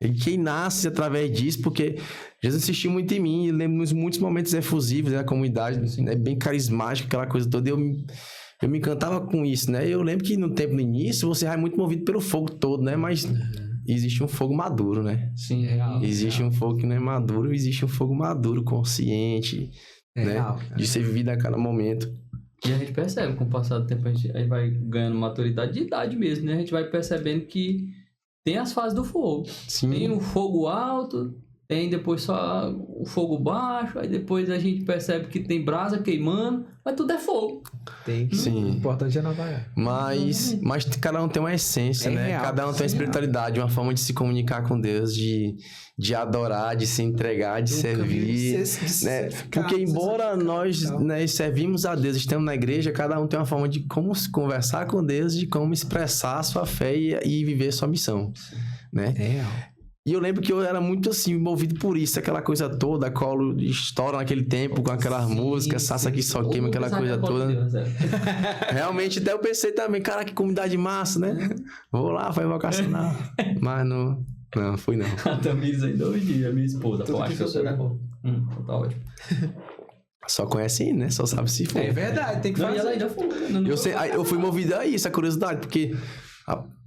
E quem nasce através disso, porque Jesus insistiu muito em mim, eu lembro nos muitos momentos efusivos, né? A comunidade, né? Bem carismática, aquela coisa toda, eu me encantava com isso, né? Eu lembro que no início, você vai muito movido pelo fogo todo, né? Mas existe um fogo maduro, né? Sim, real. Existe um fogo que não é maduro, existe um fogo maduro, consciente, né? real, De ser vivida a cada momento. E a gente percebe, com o passar do tempo, a gente aí vai ganhando maturidade de idade mesmo, né? A gente vai percebendo que tem as fases do fogo. Sim. Tem o fogo alto, tem depois só o fogo baixo, aí depois a gente percebe que tem brasa queimando, mas tudo é fogo. Tem que... Sim. O importante é navegar. Mas cada um tem uma essência, É né? real, Cada um tem uma é espiritualidade, uma forma de se comunicar com Deus, de adorar, de se entregar, de servir, né? Porque embora nós, né, servimos a Deus, estamos na igreja, cada um tem uma forma de como se conversar com Deus, de como expressar a sua fé e viver a sua missão, né? É real. E eu lembro que eu era muito assim, envolvido por isso, aquela coisa toda, a Colo estoura naquele tempo com aquelas músicas, Saça que só queima, aquela coisa toda. Realmente, até eu pensei também, cara, que comunidade massa, né? Vou lá, foi vocacional. Mas não fui não. A Tamires ainda hoje, a minha esposa. Tudo Pô, que acho que eu for sou é bom. Tá ótimo. Só conhece aí, né? Só sabe se for. É verdade, tem que Não, e fazer. ela ainda foi. Eu fui movido a isso, a curiosidade, porque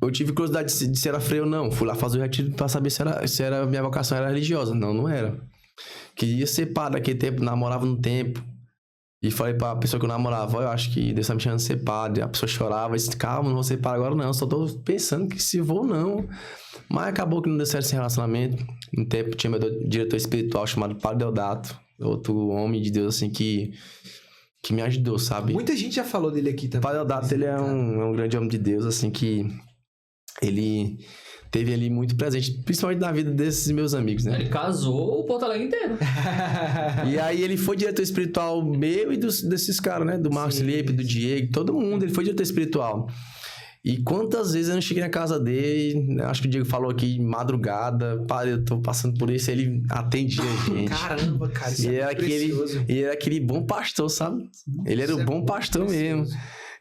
eu tive curiosidade de se era freio ou não. Fui lá fazer o retiro pra saber se era minha vocação era religiosa. Não era. Queria ser padre naquele tempo, namorava no tempo. E falei pra pessoa que eu namorava, eu acho que Deus tá me chamando de ser padre. A pessoa chorava, disse, calma, não vou ser padre agora não. Só tô pensando que se vou não. Mas acabou que não deu certo esse relacionamento. No tempo tinha meu diretor espiritual chamado Padre Deodato. Outro homem de Deus assim que me ajudou, sabe? Muita gente já falou dele aqui também. O Padre Deodato, ele é um grande homem de Deus, assim, que ele teve ali muito presente, principalmente na vida desses meus amigos, né? Ele casou o Porto Alegre inteiro. E aí ele foi diretor espiritual meu e desses caras, né? Do Marcos Felipe, do Diego, todo mundo, ele foi diretor espiritual. E quantas vezes eu não cheguei na casa dele, acho que o Diego falou aqui, madrugada, padre, eu tô passando por isso, ele atendia a gente. Caramba, cara, isso E é muito precioso. ele era aquele bom pastor, sabe? Ele era Isso o é bom muito pastor precioso. mesmo.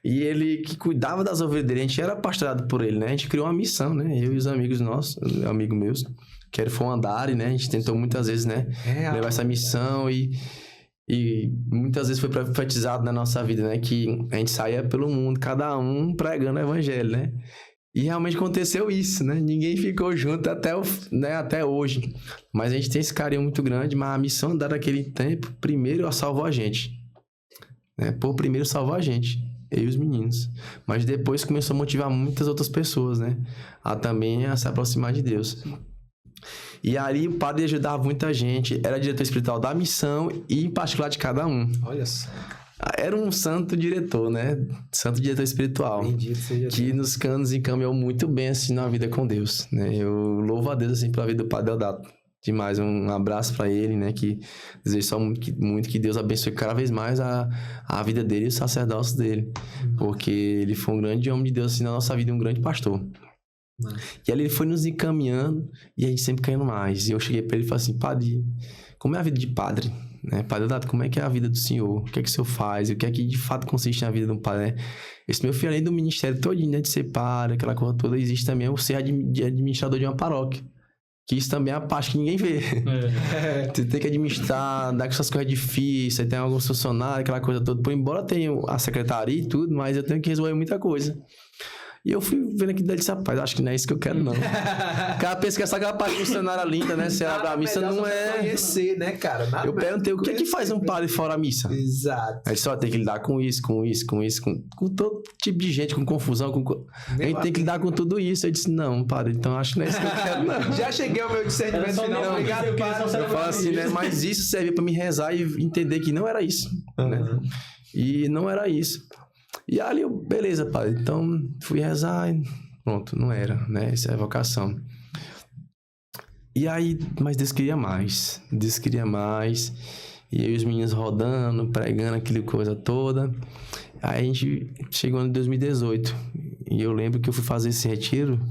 E ele que cuidava das ovelhas dele, a gente era pastorado por ele, né? A gente criou uma missão, né? Eu e os amigos nossos, amigos meus, que foi um Andare, né? A gente tentou muitas vezes, né? Levar essa missão e muitas vezes foi profetizado na nossa vida, né? Que a gente saía pelo mundo, cada um pregando o evangelho, né? E realmente aconteceu isso, né? Ninguém ficou junto até hoje. Mas a gente tem esse carinho muito grande, mas a missão dada naquele tempo, primeiro salvou a gente. Né? Por primeiro salvou a gente, eu e os meninos. Mas depois começou a motivar muitas outras pessoas, né? A também a se aproximar de Deus. E ali o padre ajudava muita gente, era diretor espiritual da missão e em particular de cada um. Olha só. Era um santo diretor, né? Santo diretor espiritual. Bendito seja Que nos canos encaminhou muito bem, assim, na vida com Deus, né? Eu louvo a Deus, assim, pela vida do Padre Deodato. Demais, um abraço pra ele, né? Que desejo só muito que Deus abençoe cada vez mais a vida dele e o sacerdócio dele. Porque ele foi um grande homem de Deus, assim, na nossa vida, um grande pastor. E ali ele foi nos encaminhando e a gente sempre caindo mais. E eu cheguei pra ele e falei assim, padre, como é a vida de padre? Né? Padre Deodato, como é que é a vida do senhor? O que é que o senhor faz? O que é que de fato consiste na vida de um padre? Né? Esse meu filho, além do ministério todinho, né, de ser padre, aquela coisa toda, existe também o ser administrador de uma paróquia. Que isso também é a parte que ninguém vê. Você tem que administrar, dar com essas coisas difíceis, aí tem alguns funcionários, aquela coisa toda. Por embora tenha a secretaria e tudo, mas eu tenho que resolver muita coisa. E eu fui vendo aqui dele, rapaz, acho que não é isso que eu quero, não. O cara pensa que essa aquela parte funcionária linda, né? Se a missa não é... conhecer, né, cara? Nada Eu perguntei, o que é que faz um padre fora a missa? Exato. Aí só tem que lidar com isso, com todo tipo de gente, com confusão, a gente tem que lidar com tudo isso. Eu disse, não, padre, então acho que não é isso que eu quero, não. Já cheguei ao meu discernimento final. Obrigado, padre. Eu falo assim, né? Mas isso servia pra me rezar e entender que não era isso, né? E não era isso. E ali eu, beleza, padre, então fui rezar e pronto, não era, né? Essa é a vocação. E aí, mas Deus queria mais. E aí os meninos rodando, pregando aquela coisa toda. Aí a gente chegou em 2018. E eu lembro que eu fui fazer esse retiro,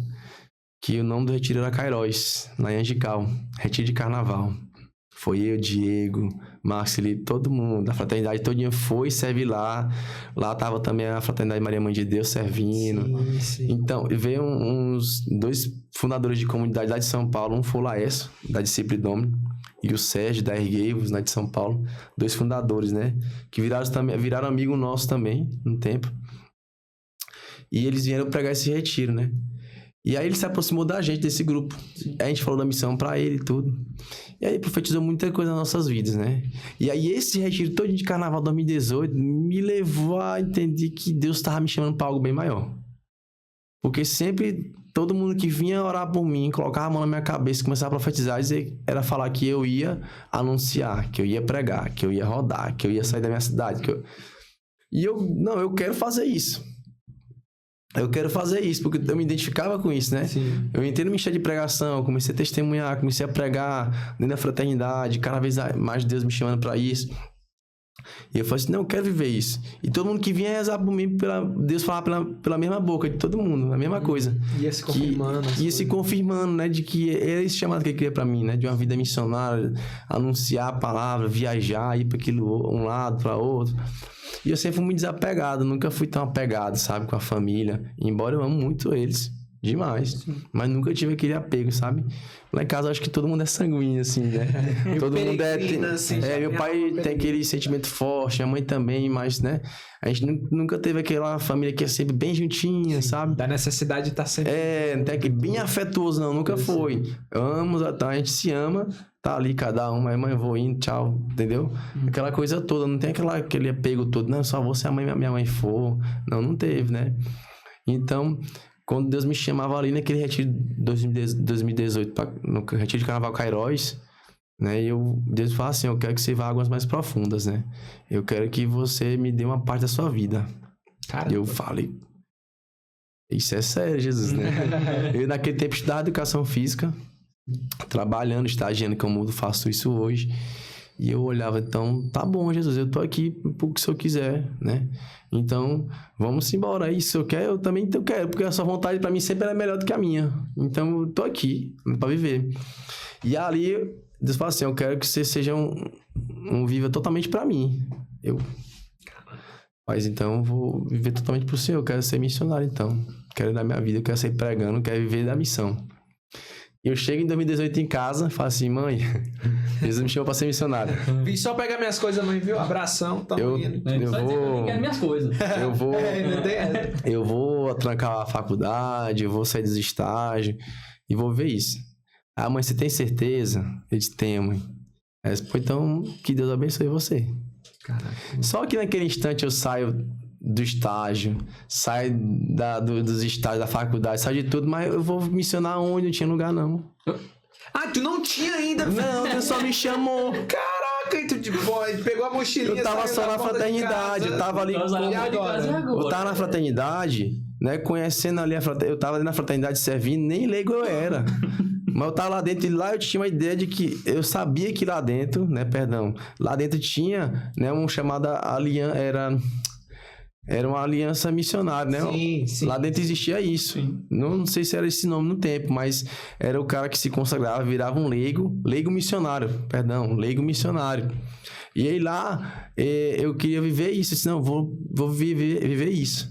que o nome do retiro era Cairóis, lá em Angical, retiro de carnaval. Foi eu, Diego, Marcos Felipe, todo mundo, a fraternidade todinha foi servir lá. Lá tava também a fraternidade Maria Mãe de Deus servindo. Sim, sim. Então, veio uns dois fundadores de comunidade lá de São Paulo. Um foi o Laércio, da Discípulo Domini, e o Sérgio, da Ergueivos, lá de São Paulo. Dois fundadores, né? Que viraram amigo nosso também, no tempo. E eles vieram pregar esse retiro, né? E aí ele se aproximou da gente, desse grupo. Aí a gente falou da missão pra ele e tudo. E aí profetizou muita coisa nas nossas vidas, né? E aí esse retiro todo de carnaval 2018 me levou a entender que Deus estava me chamando pra algo bem maior. Porque sempre, todo mundo que vinha orar por mim, colocava a mão na minha cabeça, começava a profetizar, era falar que eu ia anunciar, que eu ia pregar, que eu ia rodar, que eu ia sair da minha cidade. E eu quero fazer isso. Eu quero fazer isso, porque eu me identificava com isso, né? Sim. Eu entrei no ministério de pregação, comecei a testemunhar, comecei a pregar dentro da fraternidade, cada vez mais Deus me chamando pra isso. E eu falei assim, não, eu quero viver isso. E todo mundo que vinha rezar por mim, Deus falava pela mesma boca de todo mundo, a mesma coisa. Ia se confirmando. Ia se confirmando, né, de que era esse chamado que ele queria pra mim, né? De uma vida missionária, anunciar a palavra, viajar, ir pra um lado, pra outro. E eu sempre fui muito desapegado, nunca fui tão apegado, sabe, com a família. Embora eu amo muito eles, demais. Sim. Mas nunca tive aquele apego, sabe? Lá em casa eu acho que todo mundo é sanguíneo, assim, né? Todo mundo assim, meu pai tem aquele sentimento forte, minha mãe também, mas, né? A gente nunca teve aquela família que é sempre bem juntinha, sim, sabe? Da necessidade de estar sempre... não tem aquele bem afetuoso, não, nunca foi. A gente se ama, tá ali cada um, aí mãe, eu vou indo, tchau, entendeu? Aquela coisa toda, não tem aquele apego todo, não, só vou se a minha mãe for. Não teve, né? Então... Quando Deus me chamava ali naquele retiro de 2018, no retiro de Carnaval Cairóis, né? Deus fala assim, eu quero que você vá a águas mais profundas, né? Eu quero que você me dê uma parte da sua vida. Caramba. Eu falei, isso é sério, Jesus, né? Eu naquele tempo estudava educação física, trabalhando, estagiando, como eu faço isso hoje. E eu olhava, então, tá bom, Jesus, eu tô aqui pro que o Senhor quiser, né? Então, vamos embora. Aí, se eu quero, eu também quero, porque a sua vontade pra mim sempre era melhor do que a minha. Então, eu tô aqui pra viver. E ali, Deus fala assim, eu quero que você seja um viva totalmente pra mim. Mas então, eu vou viver totalmente pro Senhor, eu quero ser missionário, então. Quero dar minha vida, eu quero sair pregando, quero viver da missão. Eu chego em 2018 em casa, falo assim, mãe, Jesus me chamou pra ser missionário. Vim só pegar minhas coisas, mãe, viu? Abração, tamo indo. Eu quero minhas coisas. Eu vou trancar a faculdade, eu vou sair dos estágios e vou ver isso. Ah, mãe, você tem certeza? Eu disse, tenho, mãe. Aí, então, que Deus abençoe você. Caraca. Só que naquele instante eu saio do estágio, sai dos estágios da faculdade, sai de tudo, mas eu vou missionar onde? Não tinha lugar, não. Ah, tu não tinha ainda? Não, Deus só me chamou. Caraca, e tu pegou a mochilinha. Eu tava só na fraternidade, eu tava ali. Eu tava na fraternidade, né, conhecendo ali a fraternidade, eu tava ali na fraternidade servindo, nem leigo eu era. Mas eu tava lá dentro e lá eu tinha uma ideia de que... Eu sabia que lá dentro, né, lá dentro tinha, né, uma chamada aliança, era uma aliança missionária, né? Sim. Lá dentro existia isso. Não sei se era esse nome no tempo, mas era o cara que se consagrava, virava um leigo missionário. E aí lá, eu queria viver isso. Eu disse, não, vou viver isso.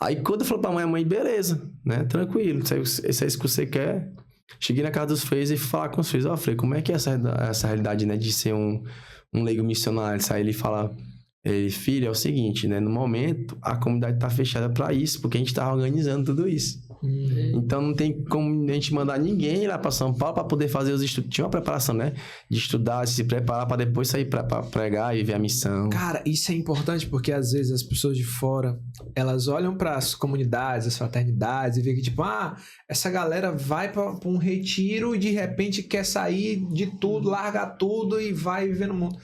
Aí quando eu falei pra mãe, beleza, né? Tranquilo, se é isso que você quer. Cheguei na casa dos freios e falar com os freios. Eu falei, como é que é essa realidade, né? De ser um leigo missionário. Aí ele fala... filho, é o seguinte, né? No momento, a comunidade tá fechada para isso, porque a gente tá organizando tudo isso. Então, não tem como a gente mandar ninguém lá para São Paulo para poder fazer os estudos. Tinha uma preparação, né? De estudar, de se preparar para depois sair para pregar e ver a missão. Cara, isso é importante porque, às vezes, as pessoas de fora, elas olham para as comunidades, as fraternidades e veem que, tipo, essa galera vai para um retiro e, de repente, quer sair de tudo, largar tudo e vai viver no mundo.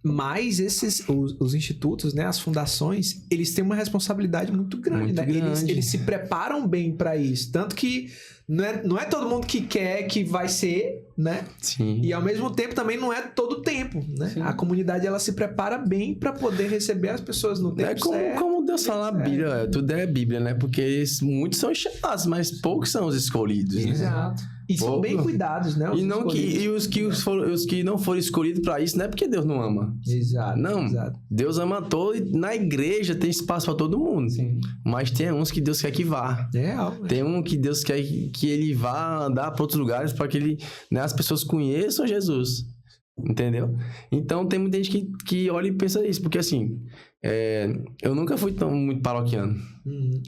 Mas os institutos, né, as fundações, eles têm uma responsabilidade muito grande, né? Eles se preparam bem para isso. Tanto que não é todo mundo que quer que vai ser, né? Sim. E ao mesmo tempo também não é todo tempo, né? Sim. A comunidade, ela se prepara bem para poder receber as pessoas no tempo certo. Como Deus fala na Bíblia, tudo é Bíblia, né? Porque muitos são chamados, mas poucos são os escolhidos. Exato. Né? E são bem cuidados, né? Os que não foram escolhidos para isso, não é porque Deus não ama. Exato. Não, exato. Deus ama todo e na igreja tem espaço para todo mundo. Sim. Mas tem uns que Deus quer que vá. Tem um que Deus quer que ele vá andar para outros lugares para que as pessoas conheçam Jesus. Entendeu? Então, tem muita gente que olha e pensa isso. Porque, assim, eu nunca fui muito paroquiano.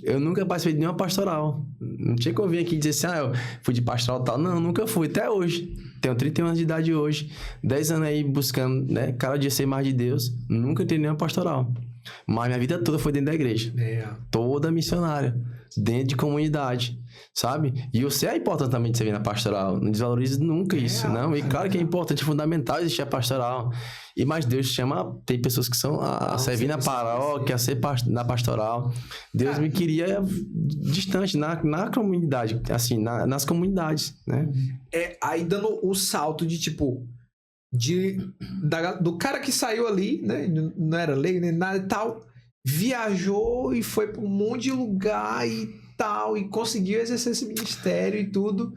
Eu nunca participei de nenhuma pastoral. Não tinha que eu vir aqui e dizer assim, eu fui de pastoral e tal. Não, nunca fui. Até hoje. Tenho 31 anos de idade hoje. 10 anos aí buscando, né? Cada dia ser mais de Deus. Nunca entrei em nenhuma pastoral. Mas minha vida toda foi dentro da igreja. Toda missionária. Dentro de comunidade. Sabe? E eu sei a importância também de você vir na pastoral. Não desvalorize nunca isso, não. E claro que é importante, é fundamental existir a pastoral. Mas Deus chama... Tem pessoas que são a servir na paróquia, a ser na pastoral. Deus me queria distante, na comunidade. Assim, nas comunidades, né? Aí dando o salto de, tipo... do cara que saiu ali, né? Não era lei, nem nada e tal. Viajou e foi pra um monte de lugar e tal. E conseguiu exercer esse ministério e tudo.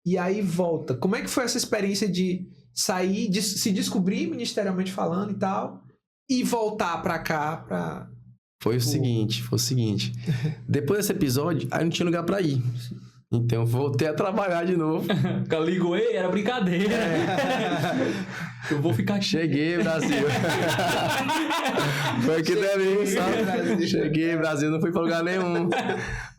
E aí volta. Como é que foi essa experiência de sair, de se descobrir ministerialmente falando e tal, e voltar pra cá pra... Foi o seguinte. Depois desse episódio, aí não tinha lugar pra ir. Então eu voltei a trabalhar de novo. Ligou, era brincadeira. Eu vou ficar aqui. Cheguei, Brasil. Foi aqui também, sabe? Cheguei, Brasil, não fui pra lugar nenhum.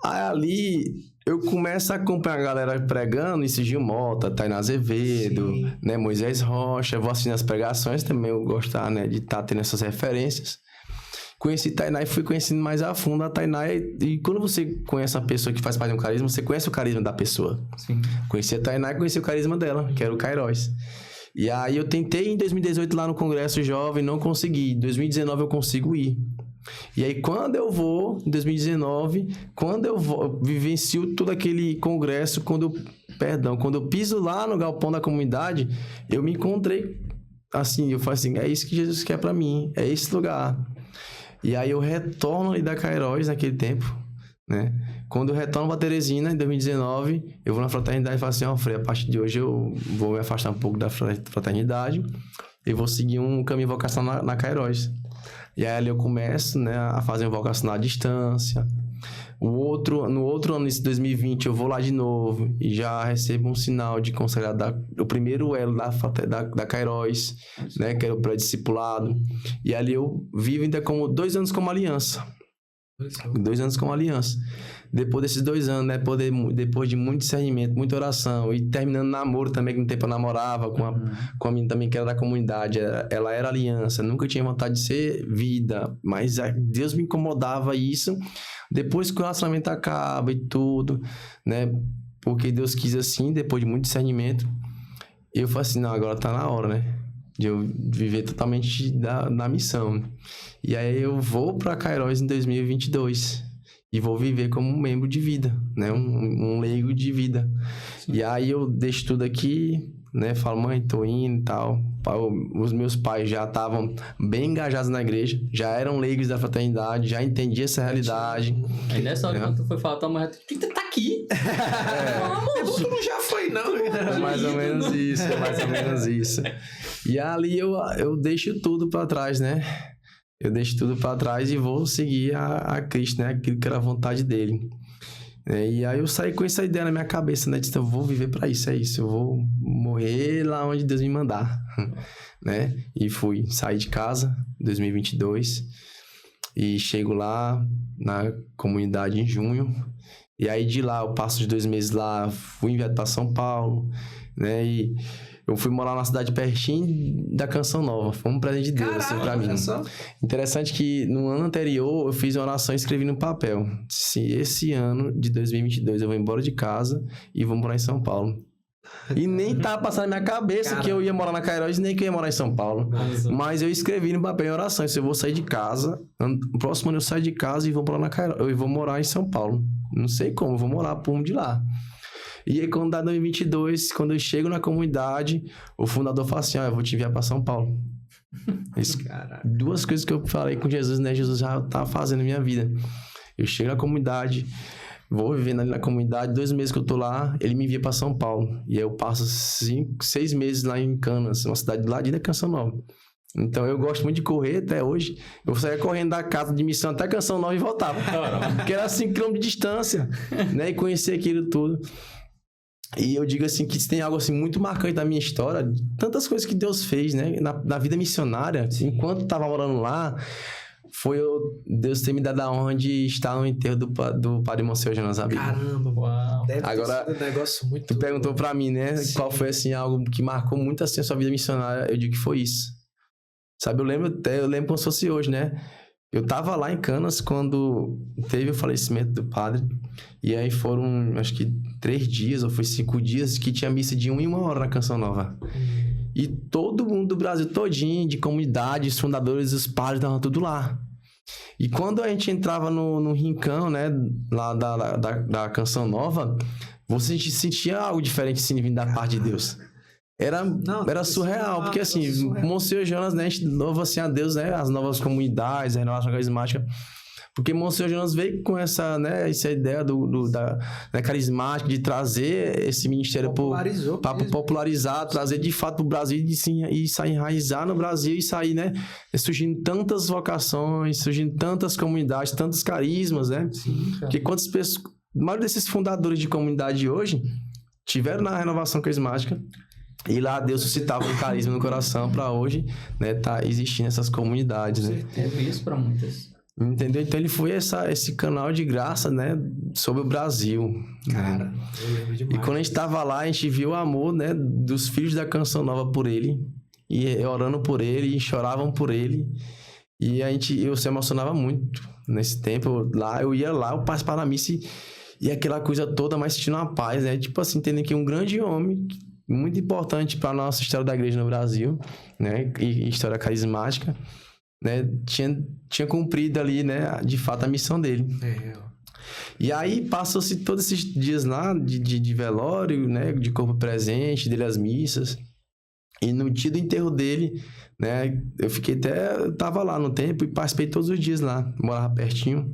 Aí ali eu começo a acompanhar a galera pregando, esse Gil Mota, Tainá Azevedo, né, Moisés Rocha. Eu vou assistindo as pregações também, eu gostar, né, de estar tendo essas referências. Conheci Tainá e fui conhecendo mais a fundo a Tainá. E quando você conhece uma pessoa que faz parte de um carisma, você conhece o carisma da pessoa. Sim. Conheci a Tainá e conheci o carisma dela, que era o Kairos. E aí eu tentei em 2018 lá no Congresso Jovem, não consegui. Em 2019 eu consigo ir. E aí quando eu vou, em 2019, eu vivencio todo aquele congresso, quando eu piso lá no galpão da comunidade, eu me encontrei assim, eu falo assim, é isso que Jesus quer pra mim, é esse lugar. E aí eu retorno ali da Kairos naquele tempo, né? Quando eu retorno pra Teresina, em 2019, eu vou na fraternidade e falo assim, Frei, a partir de hoje eu vou me afastar um pouco da fraternidade e vou seguir um caminho vocacional na Kairos. E aí ali eu começo, né, a fazer um vocacional à distância. No outro ano, em 2020, eu vou lá de novo e já recebo um sinal de consagrar o primeiro elo da Kairos, né, que era o pré-discipulado. E ali eu vivo ainda como 2 anos como aliança. 2 anos como aliança. Depois desses 2 anos, né, depois de muito discernimento, muita oração e terminando namoro também, que no tempo eu namorava com a menina também que era da comunidade, ela era aliança, nunca tinha vontade de ser vida, mas Deus me incomodava isso. Depois que o relacionamento acaba e tudo, né, porque Deus quis assim, depois de muito discernimento, eu falei assim, não, agora tá na hora, né, de eu viver totalmente da missão. E aí eu vou pra Kairos em 2022 e vou viver como um membro de vida, né? Um leigo de vida. Sim. E aí eu deixo tudo aqui, né? Falo, mãe, tô indo e tal. Os meus pais já estavam bem engajados na igreja, já eram leigos da fraternidade, já entendiam essa realidade. Aí nessa hora, quando tu foi falar, tua mãe, tu tá aqui. Tu não já foi, não. É mais ou menos isso. E ali eu deixo tudo pra trás, né? Eu deixo tudo pra trás e vou seguir a Cristo, né? Aquilo que era a vontade dele. E aí eu saí com essa ideia na minha cabeça, né? Disse, eu vou viver pra isso, é isso. Eu vou morrer lá onde Deus me mandar, né? E saí de casa em 2022 e chego lá na comunidade em junho. E aí de lá eu passo os 2 meses lá, fui enviado pra São Paulo, né? E eu fui morar numa cidade pertinho da Canção Nova. Foi um presente de Deus, assim, pra mim. Interessante que no ano anterior eu fiz uma oração e escrevi no papel. Se esse ano de 2022 eu vou embora de casa e vou morar em São Paulo. E nem tava passando na minha cabeça que eu ia morar na Kairos, nem que eu ia morar em São Paulo. Mas eu escrevi no papel em oração. Se eu vou sair de casa, no próximo ano eu saio de casa e vou morar na Kairos. Eu vou morar em São Paulo. Não sei como, eu vou morar por um de lá. E aí, quando dá 2022, quando eu chego na comunidade, o fundador fala assim, eu vou te enviar para São Paulo. Isso, 2 coisas que eu falei com Jesus, né? Jesus já tá fazendo na minha vida. Eu chego na comunidade, vou vivendo ali na comunidade, 2 meses que eu tô lá, ele me envia para São Paulo. E aí eu passo 6 meses lá em Canas, uma cidade do ladinho da Canção Nova. Então eu gosto muito de correr até hoje. Eu saía correndo da casa de missão até Canção Nova e voltava. Porque era 5 km de distância, né? E conhecer aquilo tudo. E eu digo assim, que se tem algo assim muito marcante da minha história, tantas coisas que Deus fez, né? Na vida missionária, enquanto tava morando lá, foi Deus ter me dado a honra de estar no enterro do padre Monsenhor Jonas Zabim. Caramba, Uau. deve Agora, ter sido um negócio muito... Tu perguntou pra mim, né? Sim. Qual foi, assim, algo que marcou muito, assim, a sua vida missionária. Eu digo que foi isso. Sabe, eu lembro como se fosse hoje, né? Eu tava lá em Canas quando teve o falecimento do padre. E aí foram, acho que 3 dias, ou foi 5 dias, que tinha missa de 1 em 1 hora na Canção Nova. E todo mundo do Brasil todinho, de comunidade, os fundadores, os padres, estavam tudo lá. E quando a gente entrava no rincão, né, lá da Canção Nova, você sentia algo diferente, assim, vindo da parte de Deus. Era surreal, porque assim, Monsenhor Jonas, né, a gente louva assim a Deus, né, as novas comunidades, a renovação carismática, porque Monsenhor Jonas veio com essa ideia da carismática, de trazer esse ministério para popularizar, trazer de fato para o Brasil e sair enraizar no Brasil e sair, né, surgindo tantas vocações, surgindo tantas comunidades, tantos carismas, né? Sim, cara. Porque quantas pessoas, a maioria desses fundadores de comunidade hoje tiveram na renovação carismática. E lá Deus suscitava um carisma no coração para hoje, né, tá existindo essas comunidades, né? É isso para muitas. Entendeu? Então ele foi esse canal de graça, né, sobre o Brasil. Cara, né? eu lembro demais. E quando a gente tava lá, a gente viu o amor, né, dos filhos da Canção Nova por ele, e orando por ele, e choravam por ele. E eu se emocionava muito nesse tempo. Eu ia lá, eu participava da missa e aquela coisa toda, mas sentindo uma paz, né? Tipo assim, entendendo que um grande homem, muito importante para a nossa história da igreja no Brasil, né, e história carismática, né, tinha cumprido ali, né, de fato a missão dele. E aí passou-se todos esses dias lá de velório, né, de corpo presente, dele às missas, e no dia do enterro dele, né, eu tava lá no templo e participei todos os dias lá, morava pertinho.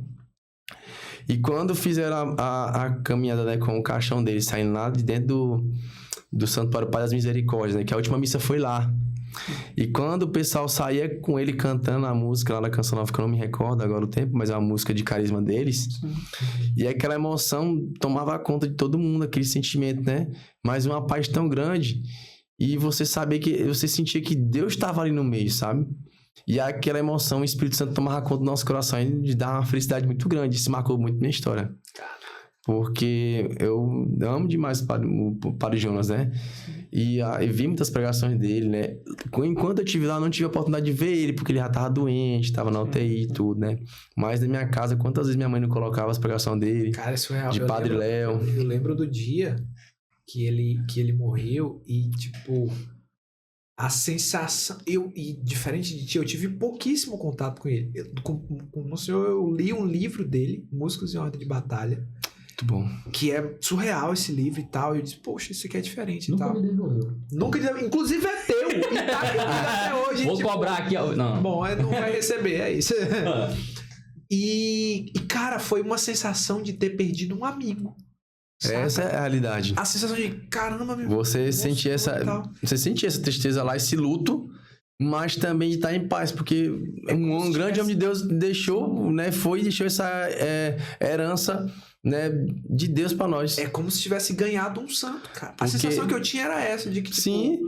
E quando fizeram a caminhada, né, com o caixão dele, saindo lá de dentro do Santuário Pai das Misericórdias, né? Que a última missa foi lá. E quando o pessoal saía com ele cantando a música lá da Canção Nova, que eu não me recordo agora o tempo, mas é uma música de carisma deles. E aquela emoção tomava conta de todo mundo, aquele sentimento, né? Mas uma paz tão grande. E você sentia que Deus estava ali no meio, sabe? E aquela emoção, o Espírito Santo tomava conta do nosso coração e de dar uma felicidade muito grande. Isso marcou muito minha história. Porque eu amo demais o Padre Jonas, né? E vi muitas pregações dele, né? Enquanto eu estive lá, eu não tive a oportunidade de ver ele, porque ele já estava doente, estava na UTI e tudo, né? Mas na minha casa, quantas vezes minha mãe não colocava as pregações dele? Cara, isso é real. De Padre Léo. Eu lembro do dia que ele morreu e, tipo, a sensação... E diferente de ti, eu tive pouquíssimo contato com ele. Com o senhor, eu li um livro dele, Músicos em Ordem de Batalha. Muito bom. Que é surreal esse livro e tal. E eu disse, poxa, isso aqui é diferente e tal. Me devolveu. Nunca inclusive é teu. E tá comigo até hoje. Vou tipo, cobrar aqui. Não. Bom, não vai receber, é isso. E, cara, foi uma sensação de ter perdido um amigo. Sabe? Essa é a realidade. A sensação de, caramba, meu Você sentia essa tristeza lá, esse luto, mas também de estar em paz, porque um grande homem de Deus deixou, né, deixou essa herança, né, de Deus pra nós. É como se tivesse ganhado um santo, cara. A sensação que eu tinha era essa, de que, tipo, sim,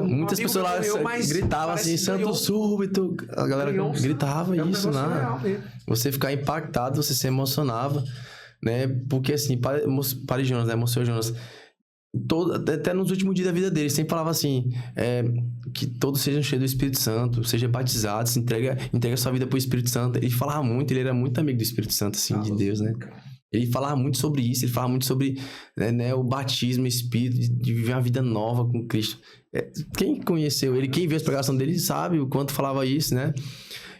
muitas pessoas lá gritavam assim, santo súbito, a galera gritava isso, né? Você ficava impactado, você se emocionava, né? Porque assim, Padre Jonas, né, Monsenhor Jonas, até nos últimos dias da vida dele, sempre falava assim, que todos sejam cheios do Espírito Santo, seja batizado, se entrega sua vida pro Espírito Santo. Ele falava muito, ele era muito amigo do Espírito Santo, assim, de Deus, né? Ele falava muito sobre isso, ele falava muito sobre, né, o batismo, o Espírito, de viver uma vida nova com Cristo. Quem conheceu ele, quem viu a pregação dele, sabe o quanto falava isso, né?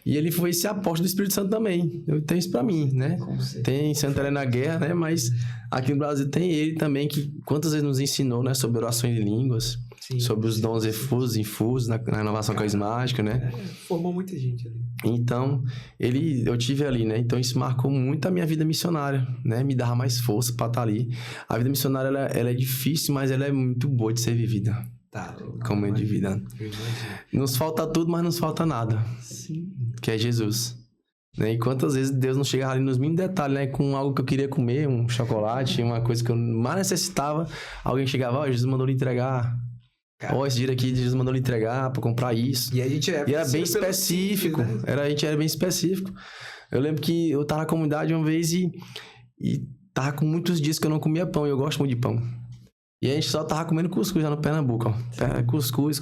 E ele foi esse apóstolo do Espírito Santo também. Eu tenho isso pra mim, né? Tem Santa Helena na Guerra, né? Mas aqui no Brasil tem ele também, que quantas vezes nos ensinou, né? Sobre orações de línguas, sobre os dons infusos na renovação carismática, né? Formou muita gente ali. Então, eu tive ali, né? Então, isso marcou muito a minha vida missionária, né? Me dava mais força pra estar ali. A vida missionária, ela é difícil, mas ela é muito boa de ser vivida. Como é de vida. Nos falta tudo, mas não nos falta nada. Sim. Que é Jesus. Né? E quantas vezes Deus não chegava ali nos mínimos detalhes, né? Com algo que eu queria comer, um chocolate, uma coisa que eu mais necessitava. Alguém chegava, ó, Jesus mandou lhe entregar. Ó, esse dia aqui, Jesus mandou lhe entregar pra comprar isso. E a gente E era bem específico. Simples, né? A gente era bem específico. Eu lembro que eu tava na comunidade uma vez e tava com muitos dias que eu não comia pão. E eu gosto muito de pão. E a gente só tava comendo cuscuz lá no Pernambuco, ó. Cuscuz.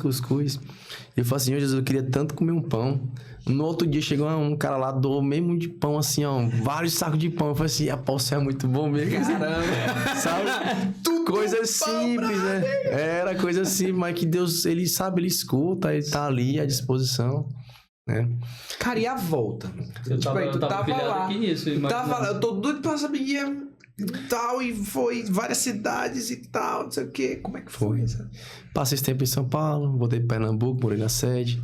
E eu falei assim, Jesus, eu queria tanto comer um pão. No outro dia chegou um cara lá, doou mesmo de pão, assim, ó, vários sacos de pão. Eu falei assim, você é muito bom mesmo. Caramba. Sabe? Coisa simples, né? Era coisa simples, mas que Deus, ele sabe, ele escuta, ele tá ali à disposição, né? Cara, e a volta? Eu tava pilhado lá. aqui nisso. Eu tô doido pra saber e tal, e foi várias cidades e tal, não sei o quê. Como é que foi? Passei esse tempo em São Paulo, voltei para Pernambuco, morei na sede.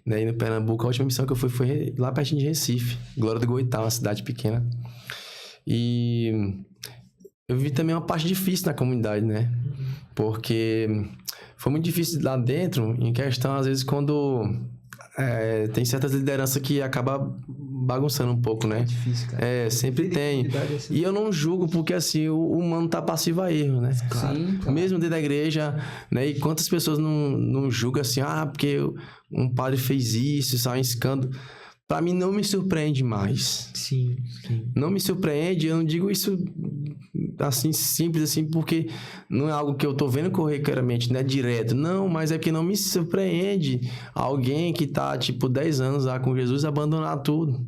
Né? E no Pernambuco, a última missão que eu fui foi lá pertinho de Recife, Glória do Goitá, uma cidade pequena. E eu vivi também uma parte difícil na comunidade, né? Porque foi muito difícil lá dentro, em questão, às vezes, quando tem certas lideranças que acabam bagunçando um pouco, né? É difícil, cara. Sempre tem. Assim. E eu não julgo porque, assim, o humano tá passivo a erro, né? Claro. Sim, claro. Mesmo dentro da igreja, né? E quantas pessoas não julgam assim, porque um padre fez isso, isso é um escândalo. Pra mim, não me surpreende mais. Sim. Não me surpreende, eu não digo isso assim, simples assim, porque não é algo que eu tô vendo corriqueiramente, né, direto. Não, mas é que não me surpreende alguém que tá, 10 anos lá com Jesus abandonar tudo,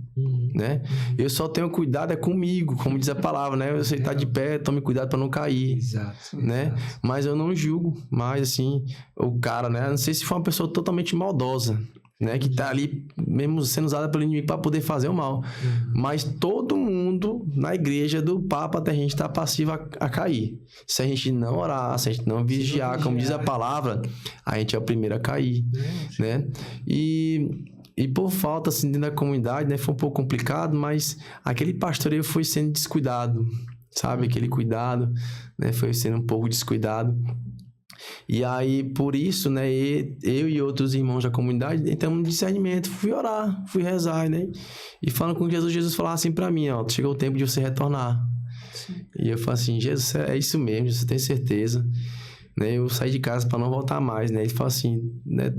né? Eu só tenho cuidado comigo, como diz a palavra, né? Você tá de pé, tome cuidado para não cair. Exato. Né? Mas eu não julgo mais, assim, o cara, né? Não sei se for uma pessoa totalmente maldosa, né, que tá ali mesmo sendo usada pelo inimigo para poder fazer o mal. Mas todo mundo na igreja do Papa até a gente tá passivo a cair. Se a gente não orar, se a gente não vigiar, como diz a palavra, a gente é o primeiro a cair, né? E por falta, assim, dentro da comunidade, né, foi um pouco complicado, mas aquele pastoreio foi sendo descuidado, sabe? Aquele cuidado, né, foi sendo um pouco descuidado. E aí, por isso, né, eu e outros irmãos da comunidade entramos no discernimento, fui orar, fui rezar, né? E falando com Jesus falava assim pra mim, ó, chegou o tempo de você retornar. Sim. E eu falei assim, Jesus, é isso mesmo, você tem certeza? Né? Eu saí de casa para não voltar mais, né? Ele falou assim, né,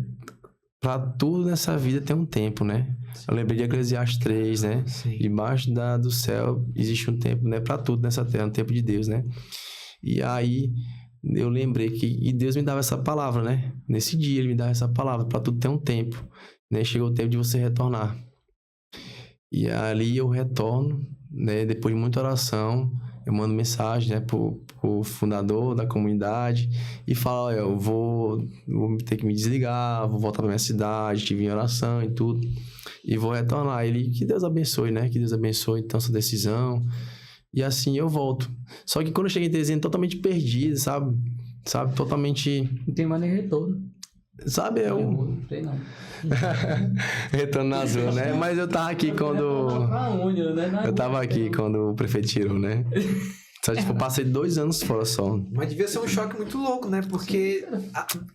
pra tudo nessa vida tem um tempo, né? Sim. Eu lembrei de Eclesiastes 3, né? Sim. Debaixo do céu existe um tempo, né? Pra tudo nessa terra, um tempo de Deus, né? E aí eu lembrei que Deus me dava essa palavra, né? Nesse dia ele me dava essa palavra, para tudo ter um tempo, né? Chegou o tempo de você retornar. E ali eu retorno, né? Depois de muita oração, eu mando mensagem, né, pro fundador da comunidade e falo, olha, eu vou ter que me desligar, vou voltar pra minha cidade, tive em oração e tudo, e vou retornar. Ele, que Deus abençoe, né? Que Deus abençoe então sua decisão. E assim eu volto. Só que quando eu cheguei em Teresina, totalmente perdido, sabe? Totalmente... Não tem mais nem retorno. Sabe, Não tem, não. Retorno na azul, né? Mas eu tava aqui quando... Eu tava aqui quando o prefeito tirou, né? Só, passei 2 anos fora só. Mas devia ser um choque muito louco, né? Porque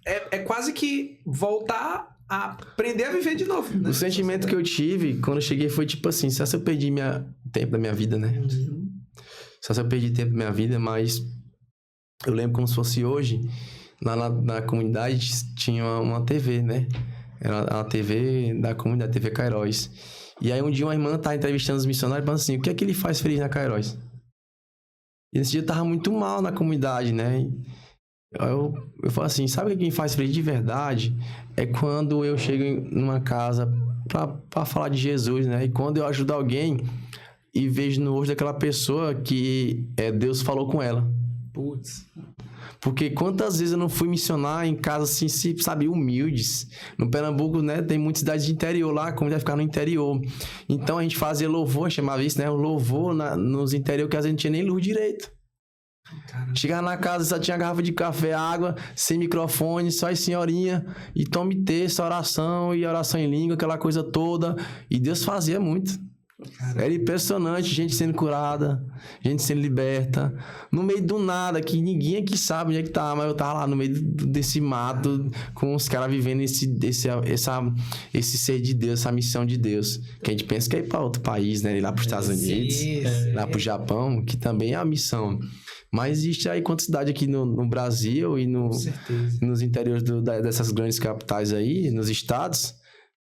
é quase que voltar a aprender a viver de novo, né? O sentimento que eu tive quando eu cheguei foi assim, só se eu perdi tempo da minha vida, né? Só se eu perdi tempo da minha vida, mas eu lembro como se fosse hoje, lá na comunidade tinha uma TV, né? Era a TV da comunidade, TV Cairóis. E aí um dia uma irmã tava entrevistando os missionários e falando assim, o que é que ele faz feliz na Cairóis? E nesse dia eu tava muito mal na comunidade, né? Eu falo assim, sabe o que me faz feliz de verdade? É quando eu chego numa casa pra falar de Jesus, né? E quando eu ajudo alguém e vejo no rosto daquela pessoa que Deus falou com ela. Putz. Porque quantas vezes eu não fui missionar em casas assim, sabe, humildes. No Pernambuco, né, tem muitas cidades de interior lá, a comunidade ficava no interior. Então a gente fazia louvor, chamava isso, né? O louvor nos interior que a gente não tinha nem luz direito. Caramba. Chegava na casa, só tinha garrafa de café, água, sem microfone, só as senhorinha, e tome texto, oração, e oração em língua, aquela coisa toda. E Deus fazia muito. Era impressionante, gente sendo curada, gente sendo liberta, no meio do nada, que ninguém aqui sabe onde é que tá, mas eu tava lá no meio desse mato, com os caras vivendo esse ser de Deus, essa missão de Deus, que a gente pensa que é ir pra outro país, né, ir lá pros Estados Unidos, lá pro Japão, que também é a missão. Mas existe aí quanta cidade aqui no Brasil e nos interiores dessas grandes capitais aí, nos estados,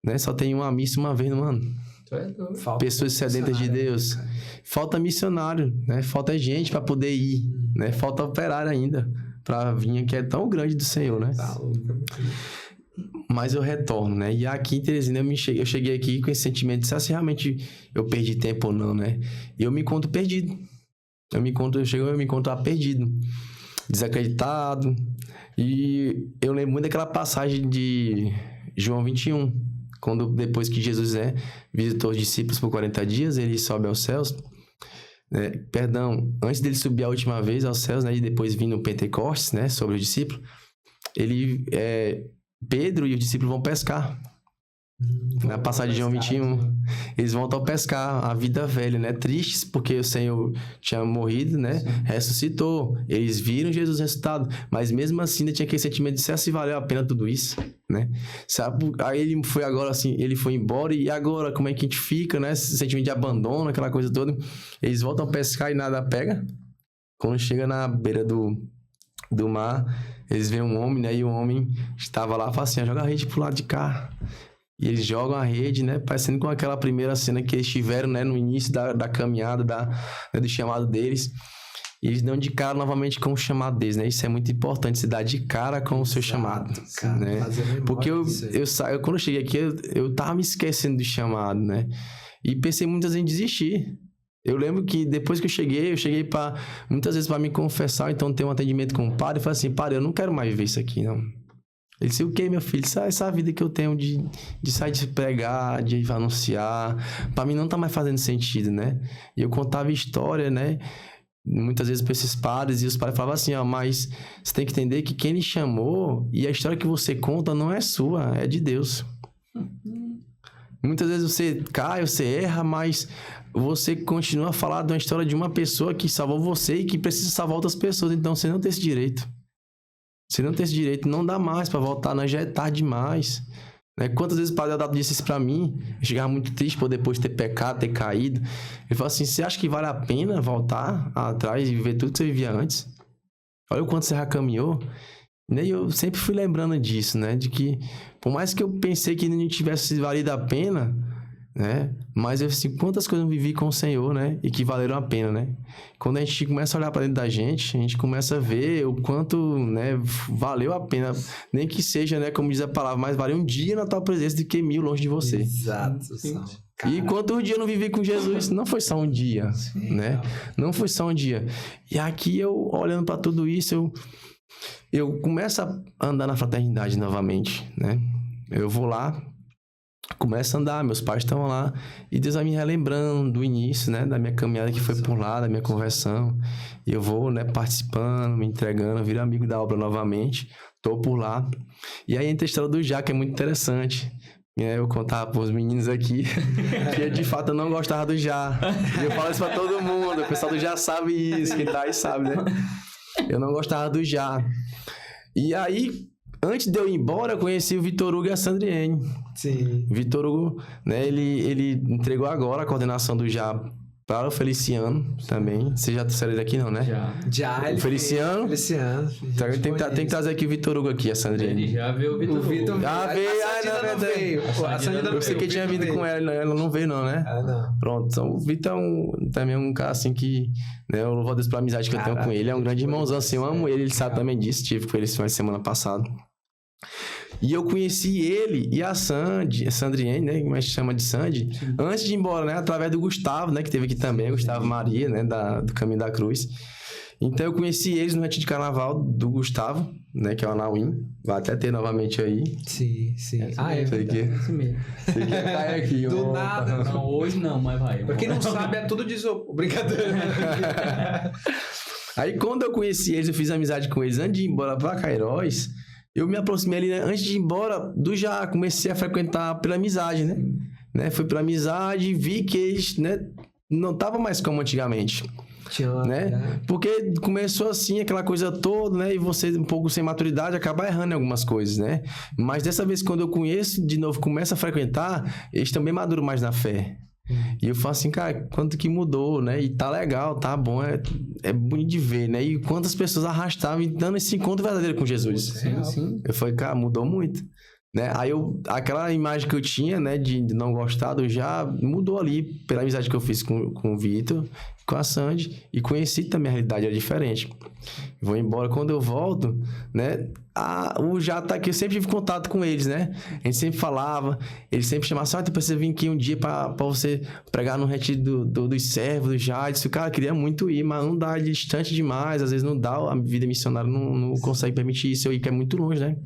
né, só tem uma missa uma vez no ano. Pessoas sedentas de Deus. Falta missionário, né? Falta gente para poder ir, né? Falta operário ainda para vir, que é tão grande do Senhor, né? Mas eu retorno, né? E aqui em Teresina eu cheguei aqui com esse sentimento de se realmente eu perdi tempo ou não, né? E eu me encontro perdido. Eu me encontro lá perdido, desacreditado. E eu lembro muito daquela passagem de João 21. Quando depois que Jesus visitou os discípulos por 40 dias, ele sobe aos céus. Antes dele subir a última vez aos céus, né, e depois vir no Pentecostes, né, sobre os discípulos, Pedro e os discípulos vão pescar. Na passagem de João 21, eles voltam a pescar a vida velha, né? Tristes porque o Senhor tinha morrido, né? Sim. Ressuscitou. Eles viram Jesus ressuscitado, mas mesmo assim ainda tinha aquele sentimento de se valeu a pena tudo isso, né? Sabe? Aí ele foi agora assim, ele foi embora e agora como é que a gente fica, né? Esse sentimento de abandono, aquela coisa toda. Eles voltam a pescar e nada pega. Quando chega na beira do mar, eles veem um homem, né? E o homem estava lá e fala assim, joga a rede pro lado de cá. E eles jogam a rede, né? Parecendo com aquela primeira cena que eles tiveram, né? No início da caminhada, do chamado deles. E eles dão de cara novamente com o chamado deles, né? Isso é muito importante, se dar de cara com o seu chamado, cara, né? Porque quando eu cheguei aqui, eu tava me esquecendo do chamado, né? E pensei muitas vezes em desistir. Eu lembro que depois que eu cheguei muitas vezes para me confessar, então ter um atendimento com o padre, e falei assim, padre, eu não quero mais viver isso aqui, não. Ele disse, o que, meu filho? Essa vida que eu tenho de sair de pregar, de anunciar, pra mim não tá mais fazendo sentido, né? E eu contava história, né? Muitas vezes pra esses padres, e os padres falavam assim, mas você tem que entender que quem lhe chamou e a história que você conta não é sua, é de Deus. Muitas vezes você cai, você erra, mas você continua a falar de uma história de uma pessoa que salvou você e que precisa salvar outras pessoas, então você não tem esse direito. Você não tem esse direito, não dá mais pra voltar, não, já é tarde demais. Né? Quantas vezes o Padre Adalto disse isso pra mim? Eu chegava muito triste por depois de ter pecado, ter caído. Ele falou assim, você acha que vale a pena voltar atrás e viver tudo que você vivia antes? Olha o quanto você já caminhou. E eu sempre fui lembrando disso, né? De que, por mais que eu pensei que não tivesse valido a pena, né? Mas eu assim, quantas coisas eu vivi com o Senhor, né? E que valeram a pena, né? Quando a gente começa a olhar para dentro da gente, a gente começa a ver o quanto, né, valeu a pena, nem que seja, né, como diz a palavra, mas vale um dia na tua presença do que 1000 longe de você. Exato. E quantos dias eu não vivi com Jesus? Não foi só um dia, né? Não foi só um dia. E aqui eu, olhando para tudo isso, eu começo a andar na fraternidade novamente, né? Eu vou lá, começo a andar, meus pais estão lá, e Deus vai me relembrando do início, né, da minha caminhada que foi por lá, da minha conversão, e eu vou, né, participando, me entregando, viro amigo da obra novamente, tô por lá, e aí entra a história do Já, que é muito interessante, eu contava pros meninos aqui, que de fato eu não gostava do Já, e eu falo isso pra todo mundo, o pessoal do Já sabe isso, quem tá aí sabe, né, eu não gostava do Já, e aí, antes de eu ir embora, eu conheci o Vitor Hugo e a Sandriene. Sim. Vitor Hugo, né, ele entregou agora a coordenação do Já para o Feliciano também. Você já trouxeram ele aqui, não, né? Já. O Feliciano. Então, tem que trazer aqui o Vitor Hugo aqui, a Sandriene. Ele já veio o Vitor Hugo. Já veio, não veio. A Sandriene eu sei que tinha vindo com ela não veio não, né? Não. Pronto, então o Vitor também é um cara assim que, né, eu louvo a Deus pela amizade que eu tenho com ele. É um grande irmãozão, assim, eu amo ele sabe também disso. Tive com ele semana passada. E eu conheci ele e a Sandriene, né, que a gente chama de Sandy, antes de ir embora, né, através do Gustavo, né, que teve aqui também, Gustavo Maria, né, do Caminho da Cruz. Então eu conheci eles no retiro de carnaval do Gustavo, né, que é o Anauim, vai até ter novamente aí. Sim. É isso mesmo. Você quer cair aqui. Do nada. Não, hoje não, mas vai. Pra quem não sabe, é tudo brincadeira. Aí quando eu conheci eles, eu fiz amizade com eles antes de ir embora pra Cairóis. Eu me aproximei ali, né? Antes de ir embora, já comecei a frequentar pela amizade, né? né? Fui pra amizade e vi que eles, né, não tava mais como antigamente. Né? Porque começou assim, aquela coisa toda, né? E você um pouco sem maturidade acaba errando em algumas coisas, né? Mas dessa vez, quando eu conheço, de novo, começo a frequentar, eles também maduram mais na fé. E eu falo assim, cara, quanto que mudou, né? E tá legal, tá bom, é bonito de ver, né? E quantas pessoas arrastavam e dando esse encontro verdadeiro com Jesus. Sim. Eu falei, cara, mudou muito. Né? Aí aquela imagem que eu tinha, né, de não gostar do já mudou ali pela amizade que eu fiz com o Vitor, com a Sandy, e conheci também a realidade, era diferente. Vou embora, quando eu volto, né, o já tá aqui, eu sempre tive contato com eles, né? A gente sempre falava, eles sempre chamavam assim, tu precisa vir aqui um dia pra você pregar no retiro dos servos, do já. Eu disse, cara, queria muito ir, mas não dá, é distante demais, às vezes não dá, a vida missionária não consegue permitir isso, eu ir que é muito longe, né?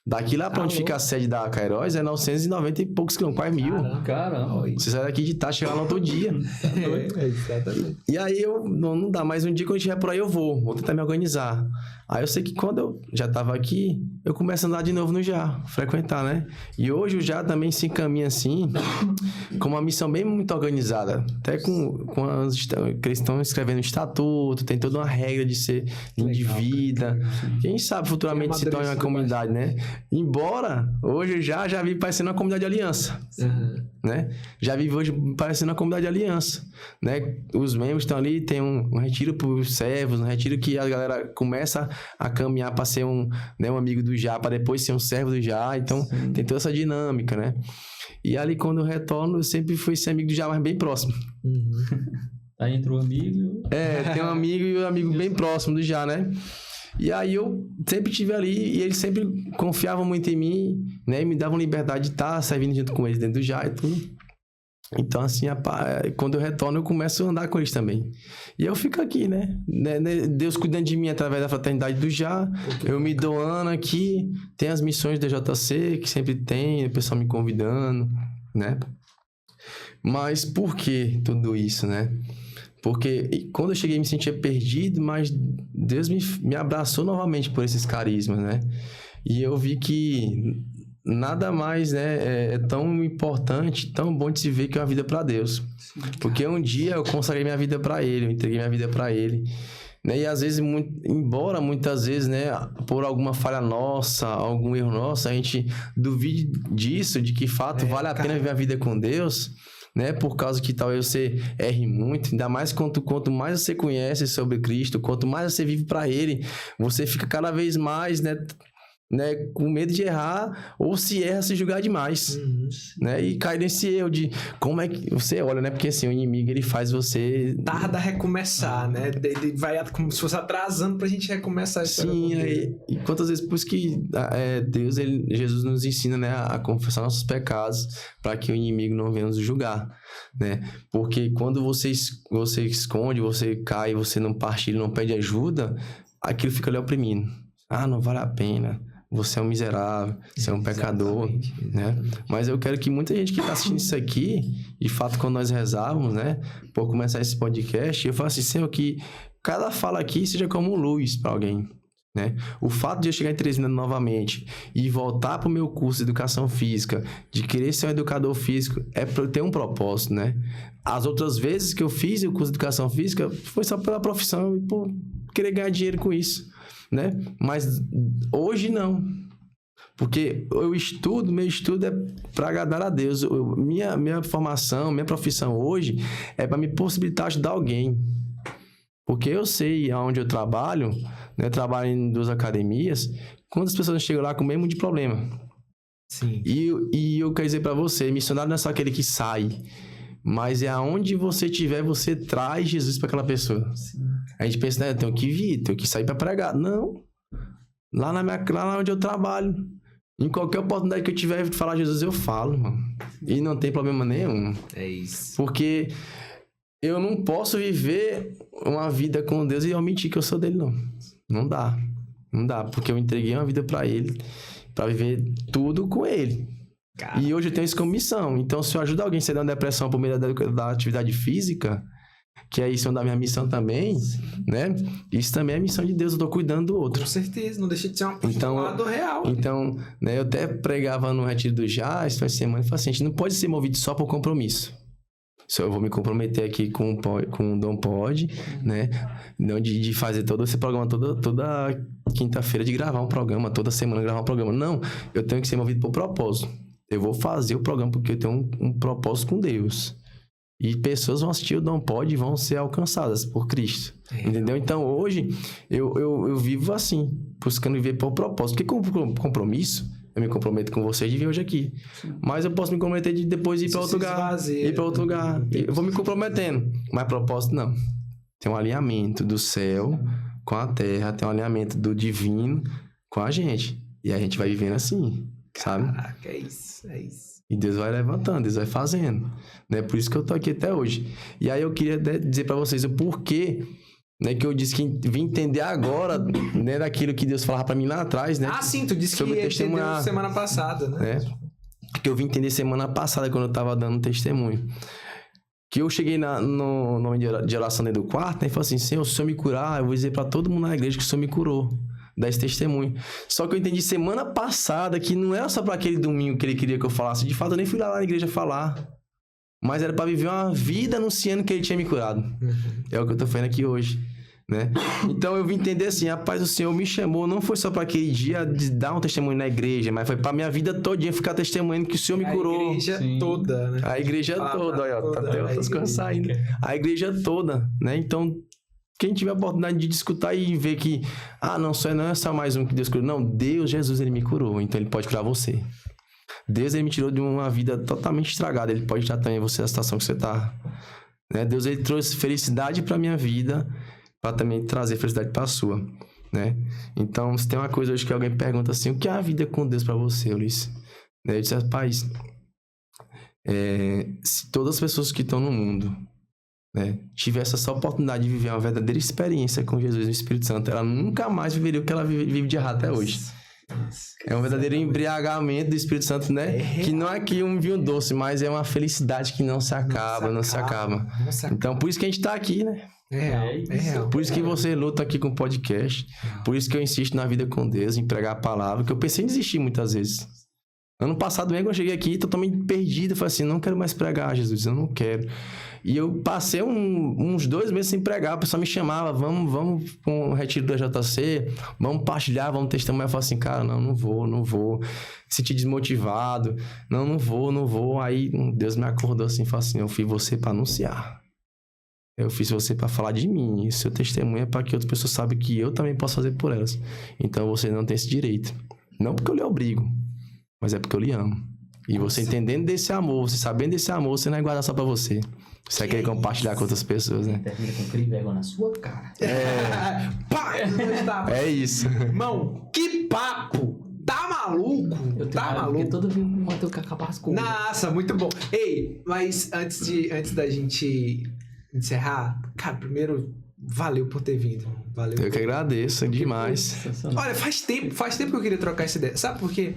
Daqui lá pra onde fica a sede da Cairóis é 990 e poucos quilômetros, quase 1000. Caramba. Você sai daqui de tarde, chega lá no outro dia. Exatamente. E aí não dá, mas um dia quando eu estiver por aí eu vou tentar me organizar. Aí eu sei que quando eu já tava aqui, eu começo a andar de novo no Já, frequentar, né? E hoje o Já também se encaminha assim, com uma missão bem muito organizada. Até que eles estão escrevendo um estatuto, tem toda uma regra de ser de vida. Quem sabe futuramente se torna uma comunidade, né? Embora hoje já vi parecendo uma comunidade de aliança, né? Já vi hoje parecendo uma comunidade de aliança, né? Os membros estão ali, tem um retiro para os servos, um retiro que a galera começa a caminhar para ser um amigo do Já, para depois ser um servo do Já. Então tem toda essa dinâmica, né? E ali quando eu retorno, eu sempre fui ser amigo do Já, mas bem próximo. Aí entrou o amigo. Tem um amigo e um amigo bem próximo do Já, né? E aí eu sempre estive ali e eles sempre confiavam muito em mim, né? E me davam liberdade de estar servindo junto com eles dentro do Já e tudo. Então, assim, quando eu retorno, eu começo a andar com eles também. E eu fico aqui, né? Deus cuidando de mim através da fraternidade do Já. Eu me doando aqui. Tem as missões da JC, que sempre tem, o pessoal me convidando, né? Mas por que tudo isso, né? Porque quando eu cheguei, me sentia perdido, mas Deus me abraçou novamente por esses carismas, né? E eu vi que nada mais, né, é tão importante, tão bom de se ver que uma vida para Deus. Porque um dia eu consagrei minha vida para Ele, eu entreguei minha vida para Ele. Né? E às vezes, embora muitas vezes, né, por alguma falha nossa, algum erro nosso, a gente duvide disso, de que fato vale a pena viver a vida com Deus, né? Por causa que talvez você erre muito, ainda mais quanto mais você conhece sobre Cristo, quanto mais você vive para Ele, você fica cada vez mais, né, com medo de errar, ou se erra, se julgar demais, né? E cai nesse erro de como é que você olha, né? Porque assim, o inimigo, ele faz você tarda a recomeçar, né? Ele vai como se fosse atrasando pra gente recomeçar. Sim, e quantas vezes, por isso que Jesus nos ensina, né, a confessar nossos pecados para que o inimigo não venha nos julgar, né? Porque quando você esconde, você cai, você não partilha, não pede ajuda, aquilo fica ali oprimindo. Não vale a pena. Você é um miserável, você é um pecador, né? Mas eu quero que muita gente que está assistindo isso aqui, de fato, quando nós rezávamos, né, por começar esse podcast, eu falo assim, Senhor, que cada fala aqui seja como luz para alguém, né? O fato de eu chegar em Teresina novamente e voltar para o meu curso de educação física, de querer ser um educador físico, é para eu ter um propósito, né? As outras vezes que eu fiz o curso de educação física foi só pela profissão e por querer ganhar dinheiro com isso, né? Mas hoje não, porque meu estudo é para agradar a Deus. Minha formação, minha profissão hoje é para me possibilitar ajudar alguém, porque eu sei aonde eu trabalho, né? Eu trabalho em 2 academias, quantas pessoas chegam lá com o mesmo de problema. Sim. E eu quero dizer para você, missionário não é só aquele que sai, mas é aonde você estiver, você traz Jesus para aquela pessoa. Sim. A gente pensa, né, eu tenho que vir, tenho que sair para pregar. Não. Lá onde eu trabalho, em qualquer oportunidade que eu tiver de falar Jesus, eu falo, mano. E não tem problema nenhum. É isso. Porque eu não posso viver uma vida com Deus e eu mentir que eu sou dele, não. Não dá. Não dá, porque eu entreguei uma vida para Ele, para viver tudo com Ele. Cara. E hoje eu tenho isso como missão. Então, se eu ajudo alguém a sair da depressão por meio da atividade física, que é isso da minha missão também, né? Isso também é missão de Deus, eu tô cuidando do outro. Com certeza, não deixa de ser um lado real. Então, né, eu até pregava no Retiro do Já, essa semana, e falei assim, a gente não pode ser movido só por compromisso. Eu vou me comprometer aqui com o Dom Pod, né? Não de fazer todo esse programa, toda quinta-feira de gravar um programa, toda semana gravar um programa. Não, eu tenho que ser movido por propósito. Eu vou fazer o programa porque eu tenho um propósito com Deus. E pessoas vão assistir o Dom Pod e vão ser alcançadas por Cristo. Entendeu? Então, hoje, eu vivo assim, buscando viver por propósito. Porque com compromisso, eu me comprometo com vocês de vir hoje aqui. Sim. Mas eu posso me comprometer de depois ir para outro lugar. Ir para outro lugar. Eu vou me comprometendo. Mas propósito, não. Tem um alinhamento do céu com a terra. Tem um alinhamento do divino com a gente. E a gente vai vivendo assim, sabe? Caraca, é isso. E Deus vai levantando, Deus vai fazendo. Né? Por isso que eu tô aqui até hoje. E aí eu queria dizer para vocês o porquê... Né, que eu disse que vim entender agora, né, daquilo que Deus falava pra mim lá atrás, né? Ah, sim, tu disse que ia entender semana passada, né? Que eu vim entender semana passada, quando eu tava dando testemunho. Que eu cheguei no nome de oração dentro do quarto, né, e falei assim, Senhor, se o Senhor me curar, eu vou dizer pra todo mundo na igreja que o Senhor me curou. Dar esse testemunho. Só que eu entendi semana passada que não era só pra aquele domingo que ele queria que eu falasse. De fato, eu nem fui lá na igreja falar. Mas era pra viver uma vida anunciando que ele tinha me curado. É o que eu tô fazendo aqui hoje, né? Então eu vim entender assim, rapaz, o Senhor me chamou, não foi só para aquele dia de dar um testemunho na igreja, mas foi pra minha vida todinha ficar testemunhando que o Senhor me curou. A igreja toda, né? A igreja toda, olha, tá até outras coisas saindo. A igreja toda, né? Então, quem tiver a oportunidade de escutar e ver que, não é só mais um que Deus curou. Não, Deus, Jesus, ele me curou, então ele pode curar você. Deus, ele me tirou de uma vida totalmente estragada. Ele pode tirar também você a situação que você tá. Né? Deus, ele trouxe felicidade pra minha vida, para também trazer felicidade pra sua. Né? Então, se tem uma coisa hoje que alguém pergunta assim, o que é a vida com Deus pra você, Ulisses? Eu disse, rapaz, se todas as pessoas que estão no mundo, né, tivessem essa oportunidade de viver uma verdadeira experiência com Jesus e o Espírito Santo, ela nunca mais viveria o que ela vive de errado até hoje. É um verdadeiro embriagamento do Espírito Santo, né? Que não é que um vinho doce, mas é uma felicidade que não se acaba. Então, por isso que a gente tá aqui, né? É real. Por isso que você luta aqui com o podcast. Por isso que eu insisto na vida com Deus, em pregar a palavra, que eu pensei em desistir muitas vezes. Ano passado mesmo, eu cheguei aqui totalmente perdido. Eu falei assim, não quero mais pregar, Jesus, eu não quero. E eu passei uns 2 meses sem pregar. O pessoal me chamava, vamos com o retiro da JC, vamos partilhar, vamos testemunhar. Eu falei assim, cara, não vou. Senti desmotivado. Não vou. Aí Deus me acordou assim, falou assim, eu fiz você para anunciar. Eu fiz você para falar de mim. E seu testemunho é para que outras pessoas saibam que eu também posso fazer por elas. Então você não tem esse direito. Não porque eu lhe obrigo, mas é porque eu lhe amo. E você entendendo desse amor, você sabendo desse amor, você não vai guardar só pra você. Você vai querer compartilhar com outras pessoas, né? Termina com crime vergonha na sua cara. Pá! É isso. Irmão, que papo! Tá maluco? Tá maluco? Porque todo mundo mantém o cacabasco. Nossa, muito bom. Ei, mas antes da gente encerrar, cara, primeiro, valeu por ter vindo. Valeu. Eu que agradeço demais. Olha, faz tempo que eu queria trocar essa ideia. Sabe por quê?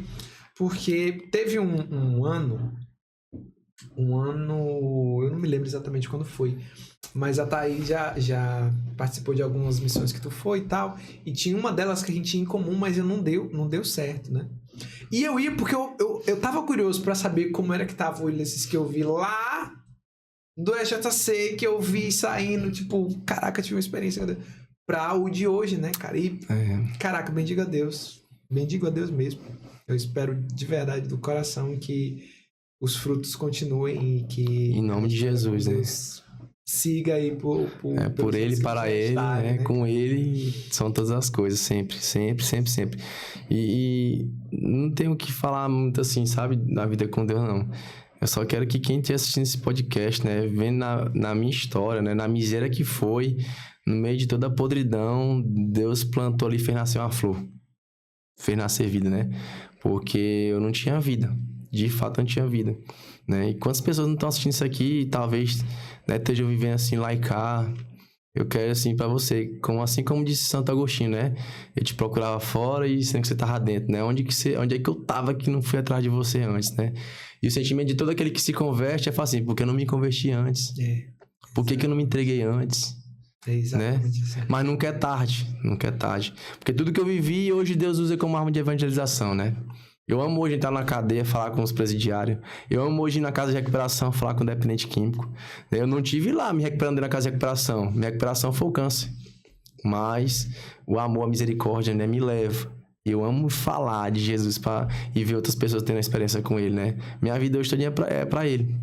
Porque teve um ano, eu não me lembro exatamente quando foi, mas a Thaís já participou de algumas missões que tu foi e tal, e tinha uma delas que a gente tinha em comum, mas não deu certo, né? E eu ia porque eu tava curioso pra saber como era que tava o Ulisses que eu vi lá do EJC, que eu vi saindo, tipo, caraca, tive uma experiência pra o de hoje, né, cara? E, caraca, bendiga a Deus. Bendigo a Deus mesmo. Eu espero de verdade do coração que os frutos continuem e que... Em nome de Jesus, né? Siga aí por ele, para ele, né? Com ele são todas as coisas, sempre. E não tenho o que falar muito assim, sabe? Da vida com Deus, não. Eu só quero que quem estiver assistindo esse podcast, né? Vendo na minha história, né? Na miséria que foi, no meio de toda a podridão, Deus plantou ali e fez nascer uma flor. Fez nascer vida, né? Porque eu não tinha vida. De fato, eu não tinha vida. Né? E quantas pessoas não estão assistindo isso aqui e talvez, né, estejam vivendo assim lá e cá. Eu quero assim pra você, assim como disse Santo Agostinho, né? Eu te procurava fora e sendo que você tava dentro, né? Onde é que eu tava que não fui atrás de você antes, né? E o sentimento de todo aquele que se converte é assim, porque eu não me converti antes. Por que eu não me entreguei antes? É exatamente assim. Mas nunca é tarde, nunca é tarde. Porque tudo que eu vivi, hoje Deus usa como arma de evangelização, né? Eu amo hoje entrar na cadeia, falar com os presidiários. Eu amo hoje ir na casa de recuperação, falar com o dependente químico. Eu não tive lá me recuperando na casa de recuperação. Minha recuperação foi o câncer. Mas o amor, a misericórdia, né, me leva. Eu amo falar de Jesus e ver outras pessoas tendo experiência com ele, né? Minha vida hoje toda é pra ele.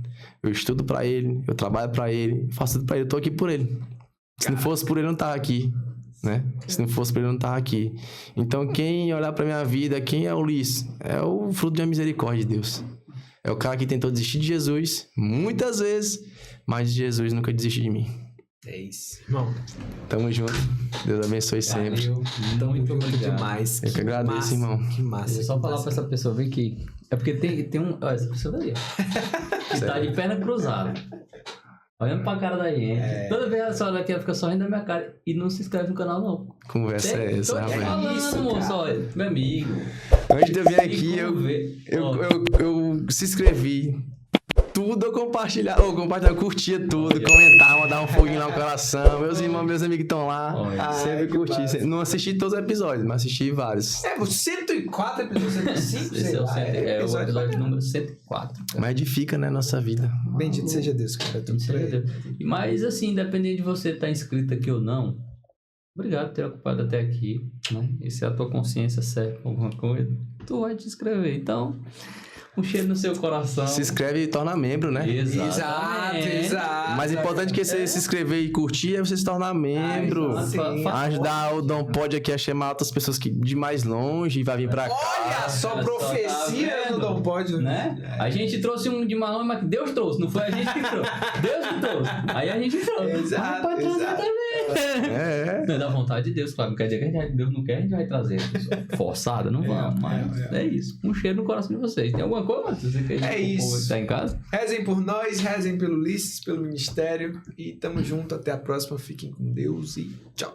Eu estudo pra ele, eu trabalho pra ele, faço tudo pra ele, eu tô aqui por ele. Se não fosse por ele, eu não tava aqui, né? Se não fosse por ele, eu não tava aqui. Então, quem olhar pra minha vida, quem é o Ulisses? É o fruto da misericórdia de Deus. É o cara que tentou desistir de Jesus, muitas vezes, mas Jesus nunca desistiu de mim. É isso. Irmão, tamo junto. Deus abençoe sempre. Valeu. Muito obrigado. Demais. Eu que agradeço, massa, irmão. Que massa. Deixa eu só falar pra essa pessoa, vem aqui. É porque tem um... Olha, essa pessoa daí, ó. Que tá de perna cruzada. Olhando pra cara da gente. Toda vez essa olha aqui, ela fica sorrindo na minha cara. E não se inscreve no canal, não. Conversa é essa, rapaz? rapaz? Isso, moço, olha. Meu amigo. Antes de eu vir aqui, eu se inscrevi. Tudo eu compartilhava, eu curtia tudo, comentava, mandava um foguinho lá no coração. Meus irmãos, meus amigos que estão lá, sempre curti. Não assisti todos os episódios, mas assisti vários. 104 episódios, 105, Esse sei é o lá. o episódio número 104. Mas edifica, né, nossa vida. Bendito seja Deus, cara. Tudo Seja Deus. Mas assim, independente de você estar inscrito aqui ou não, obrigado por ter ocupado até aqui, né? E se a tua consciência serve pra alguma coisa, tu vai te inscrever. Então, um cheiro no seu coração. Se inscreve e torna membro, né? Exato. Mais importante que você se inscrever e curtir é você se tornar membro. Ajudar o Dom Pod aqui a chamar outras pessoas de mais longe e vai vir pra cá. Olha só, profecia do Dom Pod, né? A gente trouxe um de mais longe, mas Deus trouxe, não foi a gente que trouxe. Deus que trouxe. Aí a gente trouxe. Exato, Mas pode trazer também. É Da vontade de Deus, claro. Não quer dizer que Deus não quer, a gente vai trazer. Forçada, não vamos. Mas é isso. Um cheiro no coração de vocês. Tem alguma coisa, Matheus? Você quer É isso. Que tá em casa? Rezem por nós, rezem pelo Ulisses, pelo ministério. E tamo junto. Até a próxima. Fiquem com Deus e tchau.